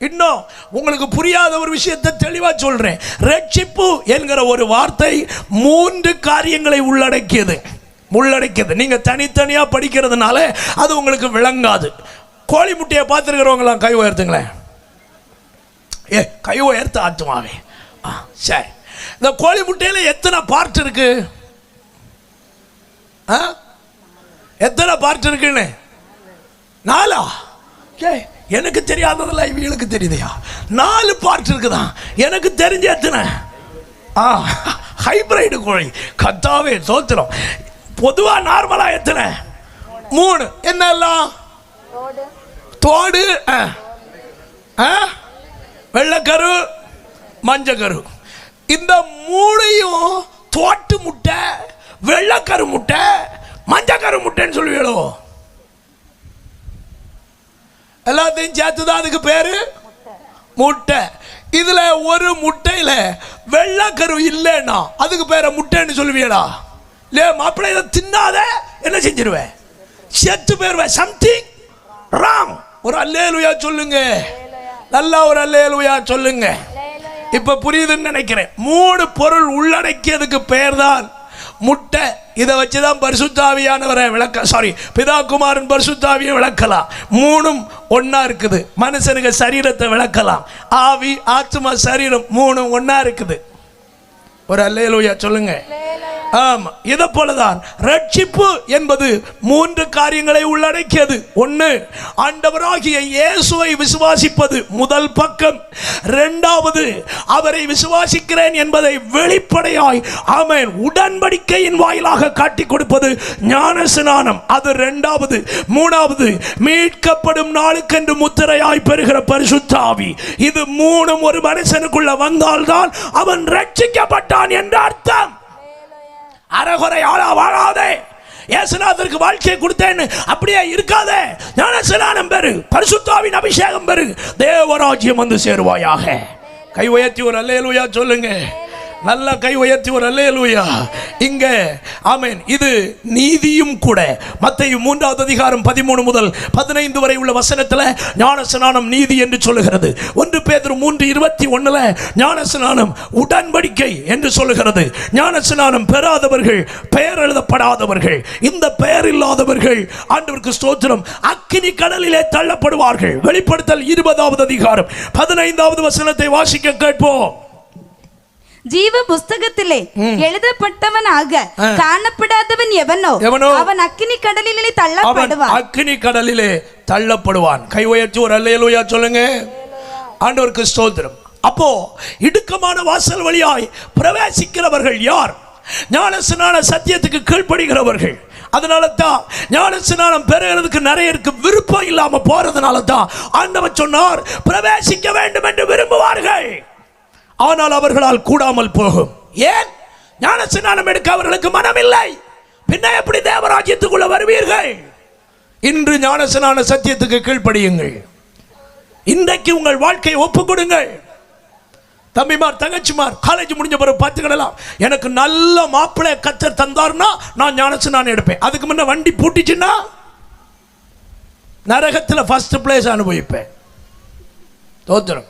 இன்னும் உங்களுக்கு புரியாத ஒரு விஷயத்தை தெளிவா சொல்றேன். ரட்சிப்பு என்கிற ஒரு வார்த்தை 3 காரியங்களை உள்ளடக்கியது. நீங்க தனித்தனியா படிக்கிறதுனால அது உங்களுக்கு விளங்காது. கோழி முட்டையை பார்த்துருக்கிறவங்களாம் கை உயர்த்துங்களேன். கை உயர்த்த ஆத்துமாவே. சரி, இந்த கோழி முட்டையில எத்தனை பார்ட் இருக்கு? எத்தனை பார்ட் இருக்குன்னு 4. எனக்கு தெரியாததில்ல, இவங்களுக்கு தெரியுதையா? 4 பார்ட் இருக்குதான். எனக்கு தெரிஞ்ச எத்தனை? ஹைபிரைடு கோழி. கத்தாவே சோத்திரம். பொதுவா நார்மலா எத்தனை? 3. என்னெல்லாம்? தோடு, வெள்ளைக்கரு, மஞ்சக்கரு. இந்த 3ஐயும் தோட்டு முட்டை, வெள்ளைக்கரு முட்டை, மஞ்சக்கரு முட்டைன்னு சொல்லுவீங்களோ? எல்லாத்தையும் சேர்த்துதான் அதுக்கு பேரு முட்டை. இதுல ஒரு முட்டையில வெள்ளைக்கரு இல்லைன்னா அதுக்கு பேர முட்டைன்னு சொல்லுவீங்களா? லே மாப்பிள்ளை இதை தின்னாத என்ன செஞ்சிருவேன், செத்து போயிருவேன். Something wrong. ஒரு அல்லேலூயா சொல்லுங்க, நல்லா ஒரு அல்லேலூயா சொல்லுங்க. இப்ப புரியுதுன்னு நினைக்கிறேன். 3 பொருள் உள்ளடக்கியதுக்கு பெயர் தான் முட்டை. இதை வச்சுதான் பரிசுத்தாவியானவரை பிதா குமாரன் பரிசுத்தாவியை விளக்கலாம். 3ம் ஒன்னா இருக்குது. மனுஷனுக்கு சரீரத்தை விளக்கலாம். ஆவி, ஆத்மா, சரீரம் 3ம் ஒன்னா இருக்குது. ஒரு அல்லேலூயா சொல்லுங்க. ஆமா, இதை போலதான் ரட்சிப்பு என்பது 3 காரியங்களை உள்ளடக்கியது. 1, ஆண்டவராகிய இயேசுவை விசுவாசிப்பது முதல் பக்கம். 2வது, அவரை விசுவாசிக்கிறேன் என்பதை வெளிப்படையாய் ஆமென் உடன்படிக்கையின் வாயிலாக காட்டிக் கொடுப்பது ஞானஸ்நானம், அது 2வது. 3வது, மீட்கப்படும் நாளுக்கென்று முத்திரையாய் பெறுகிற பரிசுத்த ஆவி. இது 3ம் ஒரு மனுஷனுக்குள்ள வந்தால்தான் அவன் ரட்சிக்கப்பட்டான் என்ற அர்த்தம். அறகுறை ஆளா வாழாதே, இயேசுநாதருக்கு வாழ்க்கையை கொடுத்தேன்னு அப்படியே இருக்காதே. ஞானஸ்நானம் பெறு, பரிசுத்தாவின் அபிஷேகம் பெறு, தேவராஜ்யம் வந்து சேருவாயாக. கை உயர்த்தி ஒரு அல்லேலூயா சொல்லுங்க. நல்ல கை உயர்த்தி ஒரு அல்லேலூயா. இங்க ஆமென். இது நீதியும் கூட. மத்தேயு 3வது அதிகாரம் 13 முதல் 15 வரை உள்ள வசனத்துல ஞானஸ்நானம் நீதி என்று சொல்லுகிறது. 1 பேதுரு 3:21 ஞானஸ்நானம் உடன்படிக்கை என்று சொல்லுகிறது. ஞானஸ்நானம் பெறாதவர்கள், பெயர் எழுதப்படாதவர்கள், இந்த பெயர் இல்லாதவர்கள் ஆண்டவருக்கு ஸ்தோத்திரம் அக்கினி கடலிலே தள்ளப்படுவார்கள். வெளிப்படுத்தல் 20வது அதிகாரம் 15வது வசனத்தை வாசிக்க கேட்போம். ஜீவ புஸ்தகத்திலே எழுதப்பட்டவனாக காணப்படாதவன் எவனோ அவன் அக்கினி கடலிலே தள்ளப்படுவான். அக்கினி கடலிலே தள்ளப்படுவான். கை உயர்த்தி ஒரு அல்லேலூயா சொல்லுங்க. ஆண்டவருக்கு ஸ்தோத்திரம். அப்போ இடுக்கமான வாசல் வழியாய் பிரவேசிக்கிறவர்கள் யார்? ஞானஸ்நான சத்தியத்துக்கு கீழ்ப்படுகிறவர்கள். அதனால தான் ஞானஸ்நானம் பெறுகிறதுக்கு நிறைய விருப்பம் இல்லாம போறதுனால தான் ஆண்டவர் சொன்னார் பிரவேசிக்க வேண்டும் என்று விரும்புவார்கள், ஆனால் அவர்களால் கூடாமல் போகும். ஏன்? ஞானஸ்நானம் எடுக்க அவர்களுக்கு மனம் இல்லை. பின்ன எப்படி தேவராஜ்யத்துக்குள்ள வருவீர்கள்? இன்று ஞானஸ்நான சத்தியத்துக்கு கீழ்ப்படியுங்கள். இன்றைக்கு உங்கள் வாழ்க்கையை ஒப்புக் கொடுங்கள். தம்பிமார், தங்கச்சிமார், காலேஜ் முடிஞ்ச பிறகு பார்த்துக்கிடலாம். எனக்கு நல்ல மாப்பிள்ளை கத்தர் தந்தார்னா நான் ஞானஸ்நானம் எடுப்பேன். அதுக்கு முன்ன வண்டி பூட்டிச்சுன்னா நரகத்தில் ஃபர்ஸ்ட் பிளேஸ் அனுபவிப்பேன். தோத்திரம்.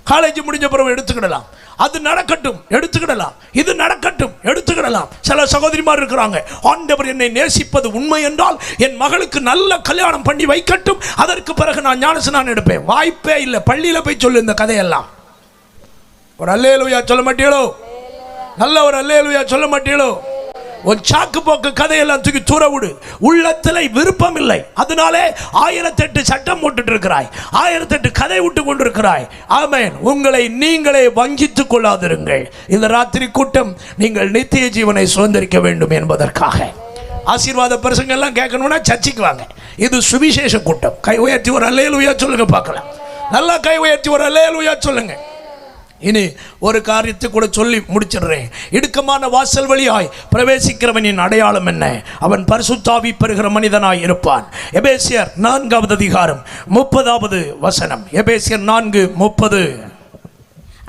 காலேஜ் முடிஞ்ச பிறகு எடுத்துக்கிடலாம். அது நடக்கட்டும், எடுத்துக்கிடலாம். இது நடக்கட்டும், எடுத்துக்கிடலாம். சில சகோதரிமார் இருக்கிறாங்க, ஆண்டவர் என்னை நேசிப்பது உண்மை என்றால் என் மகளுக்கு நல்ல கல்யாணம் பண்ணி வைக்கட்டும், அதற்கு பிறகு நான் ஞானஸ்நானம் எடுப்பேன். வாய்ப்பே இல்லை. பள்ளியில போய் சொல்லு இந்த கதையெல்லாம். ஒரு அல்லேலூயா சொல்ல மாட்டீங்களோ? நல்ல ஒரு அல்லேலூயா சொல்ல மாட்டீங்களோ? ஒரு சாக்கு போக்கு கதையெல்லாம் தூக்கி தூர விடு. உள்ளத்தில் விருப்பம் இல்லை, அதனாலே 1008 சட்டம் போட்டுட்டு இருக்கிறாய், 1008 கதை விட்டு கொண்டிருக்கிறாய். ஆமென். உங்களை நீங்களே வஞ்சித்துக் கொள்ளாதிருங்கள். இந்த ராத்திரி கூட்டம் நீங்கள் நித்திய ஜீவனை சுதந்திரிக்க வேண்டும் என்பதற்காக. ஆசீர்வாத பிரசங்க எல்லாம் கேட்கணும்னா சர்ச்சைக்கு வாங்க. இது சுவிசேஷ கூட்டம். கை உயர்த்தி ஒரு அல்லேலூயா சொல்லுங்க பார்க்கலாம். நல்லா கை உயர்த்தி ஒரு அல்லேலூயா சொல்லுங்க. இனி ஒரு காரியத்தை கூட சொல்லி முடிச்சிடுறேன். இடுக்கமான வாசல் வழியாய் பிரவேசிக்கிறவனின் அடையாளம் என்ன? அவன் பரிசுத்த ஆவி பெறுகிற மனிதனாய் இருப்பான். எபேசியர் 4வது அதிகாரம் 30வது வசனம். எபேசியர் 4:30.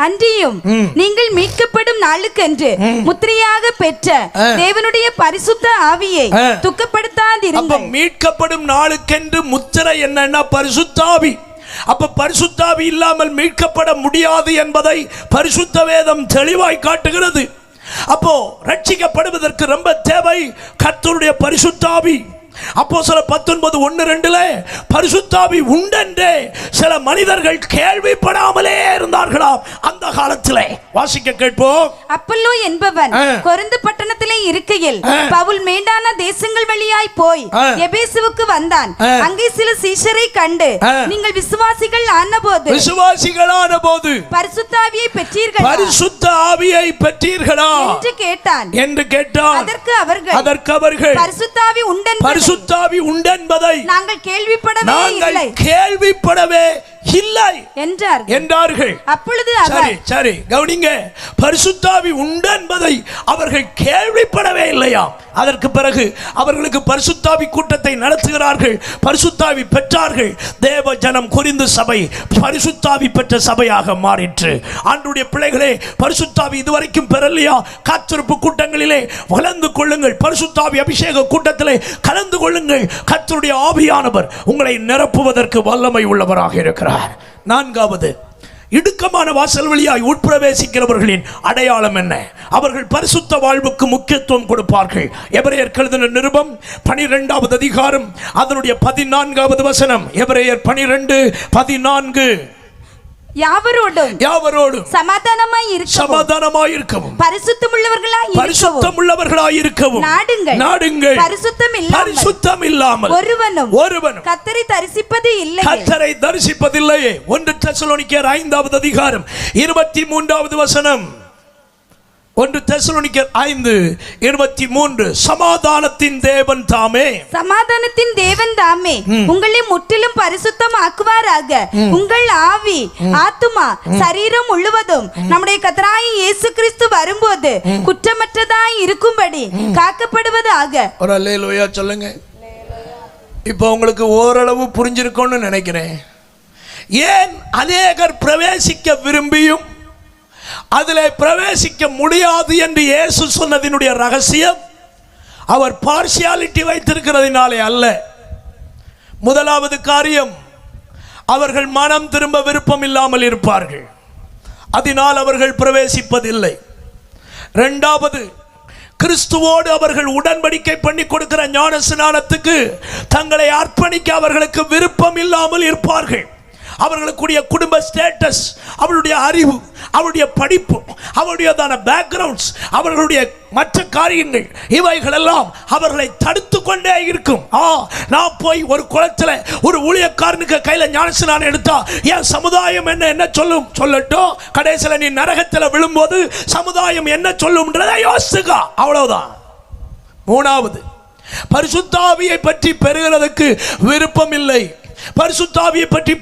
அன்றியும் நீங்கள் மீட்கப்படும் நாளுக்கென்று முத்திரையாக பெற்ற தேவனுடைய பரிசுத்த ஆவியை துக்கப்படுத்தாதிருங்கள். மீட்கப்படும் நாளுக்கென்று முத்திரை என்னன்னா பரிசுத்த ஆவி. அப்ப பரிசுத்த ஆவி இல்லாமல் மீட்கப்பட முடியாது என்பதை பரிசுத்த வேதம் தெளிவாய் காட்டுகிறது. அப்போ ரட்சிக்கப்படுவதற்கு ரொம்ப தேவை கர்த்தருடைய பரிசுத்த ஆவி. அப்போஸ்தலர் 19:1-2 பரிசுத்த ஆவி உண்டென்றே சில மனிதர்கள் கேள்விப்படாமலே இருந்தார்களாம் அந்த காலத்திலே. வாசிக்க கேட்போம். அப்பல்லோ என்பவன் கொரிந்து பட்டணத்திலே இருக்கையில் பவுல் மேடான தேசங்கள் வழியாய் போய் எபேசுவுக்கு வந்தான். அங்கே சில சீஷரை கண்டு நீங்கள் விசுவாசிகள் ஆனபோது பரிசுத்த ஆவியை பெற்றீர்களா? பரிசுத்த ஆவியை பெற்றீர்களா என்று கேட்டான். அதற்கு அவர்கள் பரிசுத்த ஆவி உண்டென்பதை நாங்கள் கேள்விப்படவே இல்லை என்றார்கள். அப்பொழுது அவர் சரி கவனிங்க, பரிசுத்தாவி உண்டு என்பதை அவர்கள் கேள்விப்படவே இல்லையாம். அதற்கு பிறகு அவர்களுக்கு பரிசுத்தாவி கூட்டத்தை நடத்துகிறார்கள், பரிசுத்தாவி பெற்றார்கள். தேவ ஜனம் கொரிந்து சபை பரிசுத்தாவி பெற்ற சபையாக மாறிற்று. ஆண்டவருடைய பிள்ளைகளே, பரிசுத்தாவி இதுவரைக்கும் பெறலையா? காத்திருப்பு கூட்டங்களிலே கலந்து கொள்ளுங்கள், பரிசுத்தாவி அபிஷேக கூட்டத்திலே கலந்து கொள்ளுங்கள். கர்த்தருடைய ஆவியானவர் உங்களை நிரப்புவதற்கு வல்லமை உள்ளவராக இருக்கிறார். நான்காவது, இடுக்கமான வாசல் வழியாய் உட்பிரவேசிக்கிறவர்களின் அடையாளம் என்ன? அவர்கள் பரிசுத்த வாழ்வுக்கு முக்கியத்துவம் கொடுப்பார்கள். எபிரேயர் எழுதின நிருபம் 12வது அதிகாரம் அதனுடைய 14வது வசனம். எபிரேயர் 12:14. யாவரோடும் சமாதானமாய் இருக்கவும் பரிசுத்தமுள்ளவர்களாய் இருக்கவும் நாடுங்கள். பரிசுத்தம் இல்லாமல் ஒருவனும் கர்த்தரை தரிசிப்பதில்லையே. 1 தெசலோனிக்கேயர் 5வது அதிகாரம் 23வது வசனம். 1 தெசலோனிக்கேயர் 5:23. சமாதானத்தின் தேவன் தாமே உங்களை முற்றிலும் பரிசுத்தமாக்குவாராக. உங்கள் ஆவி, ஆத்துமா, சரீரம் முழுவதும் நம்முடைய கர்த்தராகிய இயேசு கிறிஸ்து வரும்போது குற்றமற்றதாய் இருக்கும்படி காக்கப்படுவதாக. ஒரு அல்லேலூயா சொல்லுங்க. இப்போ உங்களுக்கு ஓரளவு புரிஞ்சிருக்கும்னு நினைக்கிறேன். ஏன் அநேகர் பிரவேசிக்க விரும்பியும் அதில் பிரவேசிக்க முடியாது என்று இயேசு சொன்னதினுடைய ரகசியம் அவர் பார்சியாலிட்டி வைத்திருக்கிறதினாலே அல்ல. முதலாவது காரியம், அவர்கள் மனம் திரும்ப விருப்பம் இல்லாமல் இருப்பார்கள், அதனால் அவர்கள் பிரவேசிப்பதில்லை. இரண்டாவது, கிறிஸ்துவோடு அவர்கள் உடன்படிக்கை பண்ணி கொடுக்கிற ஞான ஸ்நானத்துக்கு தங்களை அர்ப்பணிக்க அவர்களுக்கு விருப்பம் இல்லாமல் இருப்பார்கள். அவர்களுக்குரிய குடும்ப ஸ்டேட்டஸ், அவருடைய அறிவு, அவருடைய படிப்பு, அவருடையதான பேக்ரவுண்ட்ஸ், அவர்களுடைய மற்ற காரியங்கள், இவைகளெல்லாம் அவர்களை தடுத்து கொண்டே இருக்கும். நான் போய் ஒரு குளத்தில் ஒரு ஊழியக்காரனுக்கு கையில் ஞானஸ்நானம் எடுத்தா என் சமுதாயம் என்ன சொல்லட்டும், கடைசியில் நீ நரகத்தில் விழும்போது சமுதாயம் என்ன சொல்லும்ன்றதை யோசிச்சுக்கா, அவ்வளவுதான். மூணாவது, பரிசுத்தாவியை பற்றி பெறுகிறதுக்கு விருப்பம் இல்லை. பரிசுத்தாவியை பற்றி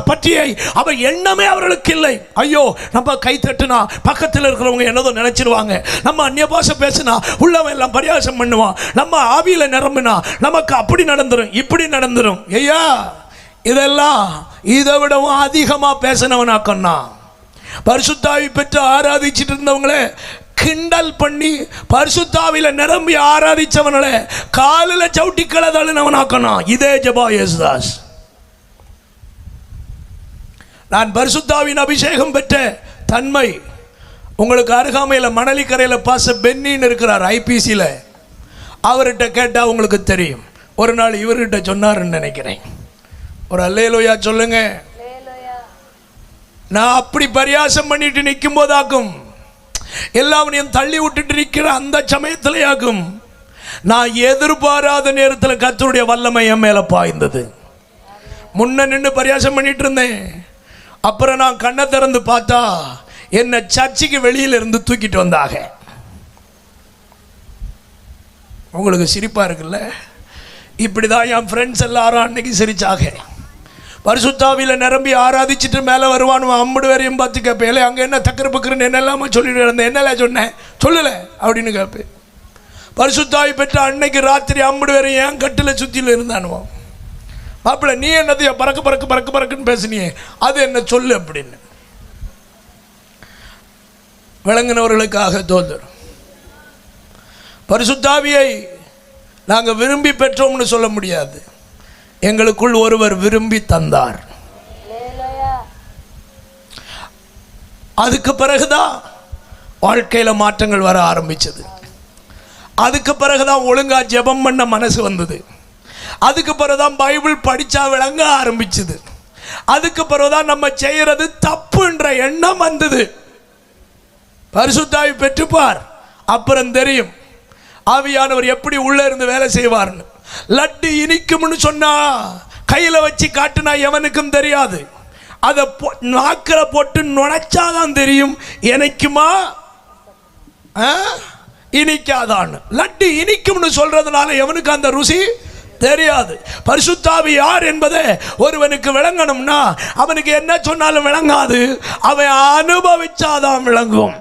பற்றிய அவ எண்ணமே அவர்களுக்கு இல்லை. ஐயோ, நம்ம கை தட்டுனா பக்கத்தில் இருக்கிறவங்க என்னதோ நினைச்சிருவாங்க, நம்ம அந்நிய பாஷை பேசினா உள்ளவன் எல்லாம் பரியாசம் பண்ணுவான், நம்ம ஆவியில நிரம்பினா நமக்கு அப்படி நடந்துரும் இப்படி நடந்துரும். ஐயா, இதெல்லாம் இதை விடவும் அதிகமா பேசினவனாக்கண்ணா. பரிசுத்தாவி பெற்று ஆராதிச்சுட்டு இருந்தவங்களே கிண்டல் பண்ணி பரிசுத்தாவில நிரம்பி ஆராதிச்சவனே காலில் சவுட்டிக்களை தள்ளினவனாக்கணும். இதே ஜெபா இயேசுதாஸ். நான் பரிசுத்தாவின் அபிஷேகம் பெற்ற தன்மை உங்களுக்கு அருகாமையில் மணலிக்கரையில் பாச பென்னின்னு இருக்கிறார், ஐபிசியில். அவர்கிட்ட கேட்டால் உங்களுக்கு தெரியும். ஒரு நாள் இவர்கிட்ட சொன்னாருன்னு நினைக்கிறேன். ஒரு அல்லேலூயா சொல்லுங்க. நான் அப்படி பரியாசம் பண்ணிட்டு நிற்கும் போதாக்கும், எல்லாவனையும் தள்ளி விட்டுட்டு நிற்கிற அந்த சமயத்திலேயாகும், நான் எதிர்பாராத நேரத்தில் கர்த்தருடைய வல்லமை என் மேலே பாய்ந்தது. முன்ன நின்று பரியாசம் பண்ணிட்டு இருந்தேன். அப்புறம் நான் கண்ணை திறந்து பார்த்தா என்னை சர்ச்சுக்கு வெளியில இருந்து தூக்கிட்டு வந்தாங்க. உங்களுக்கு சிரிப்பா இருக்குல்ல? இப்படிதான் என் ஃப்ரெண்ட்ஸ் எல்லாரும் அன்னைக்கு சிரிச்சாங்க. பரிசுத்தாவில நிரம்பி ஆராதிச்சுட்டு மேலே வருவானுவன், அம்பது வரையும் பார்த்து கேட்பேன், அங்கே என்ன தக்கரு பக்கருன்னு என்னெல்லாமா சொல்லிட்டு இருந்தேன், என்னல சொன்னேன் சொல்லலை அப்படின்னு கேட்பேன். பரிசுத்தாவி பெற்ற அன்னைக்கு ராத்திரி 50 வரையும் என் கட்டில் சுற்றில இருந்தானுவான். மாப்பிள்ள, நீ என்னதையா பறக்குன்னு பேசுனியே, அது என்ன சொல்லு அப்படின்னு. விளங்கினவர்களுக்காக தோன்றும். பரிசுத்தாவியை நாங்கள் விரும்பி பெற்றோம்னு சொல்ல முடியாது, எங்களுக்குள் ஒருவர் விரும்பி தந்தார். அதுக்கு பிறகுதான் வாழ்க்கையில் மாற்றங்கள் வர ஆரம்பிச்சது. அதுக்கு பிறகுதான் ஒழுங்கா ஜெபம் பண்ண மனசு வந்தது. அதுக்கு பிறகுதான் பைபிள் படிச்சா விளங்க ஆரம்பிச்சது. அதுக்கு பிறகுதான் நம்ம செய்யறது தப்புன்ற எண்ணம் வந்தது. பரிசுத்தாவி பெற்றுப்பார், அப்புறம் தெரியும் ஆவியானவர் எப்படி உள்ள இருந்து வேலை செய்வார்னு. லட்டு இனிக்கும்னு சொன்னா கையில வச்சு காட்டுனா எவனுக்கும் தெரியாது. அதை நாக்கில போட்டு நுழைச்சாதான் தெரியும் இனிக்குமா இனிக்காதான். லட்டு இனிக்கும்னு சொல்றதுனால எவனுக்கு அந்த ருசி தெரியாது. பரிசுத்தாவி யார் என்பதை ஒருவனுக்கு விளங்கணும்னா அவனுக்கு என்ன சொன்னாலும் விளங்காது, அவன் அனுபவிச்சாதான் விளங்கும்.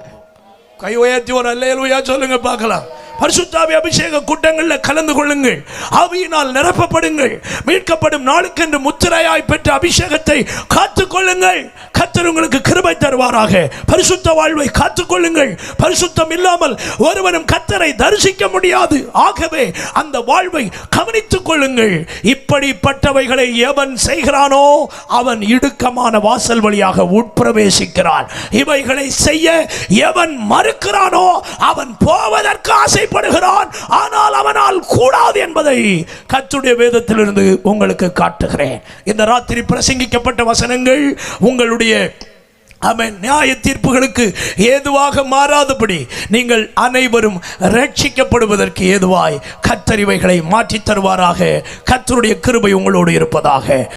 கை உயர்த்தி ஒரு அல்லேலூயா சொல்லுங்க பார்க்கலாம். பரிசுத்தாவி அபிஷேக கூட்டங்களில் கலந்து கொள்ளுங்கள், ஆவியினால் நிரப்பப்படுங்கள், மீட்கப்படும் நாளுக்கென்று முத்திரையாய் பெற்ற அபிஷேகத்தை காத்துக்கொள்ளுங்கள். கர்த்தர் உங்களுக்கு கிருபை தருவாராக. பரிசுத்த வாழ்வை காத்துக்கொள்ளுங்கள். பரிசுத்தம் இல்லாமல் ஒருவனும் கர்த்தரை தரிசிக்க முடியாது. ஆகவே அந்த வாழ்வை கவனித்துக் கொள்ளுங்கள். இப்படிப்பட்டவைகளை எவன் செய்கிறானோ அவன் இடுக்கமான வாசல் வழியாக உட்பிரவேசிக்கிறான். இவைகளை செய்ய எவன் மறுக்கிறானோ அவன் போவதற்கு ஆசைப்படுகிறான், ஆனால் அவனால் கூடாது என்பதை கர்த்தருடைய வேதத்திலிருந்து உங்களுக்கு காட்டுகிறேன். இந்த ராத்திரி பிரசங்கிக்கப்பட்ட வசனங்கள் உங்களுடைய நியாய தீர்ப்புகளுக்கு ஏதுவாக மாறாதபடி நீங்கள் அனைவரும் ரட்சிக்கப்படுவதற்கு ஏதுவாய் கர்த்தர் இவைகளை மாற்றித் தருவாராக. கர்த்தருடைய கிருபை உங்களோடு இருப்பதாக.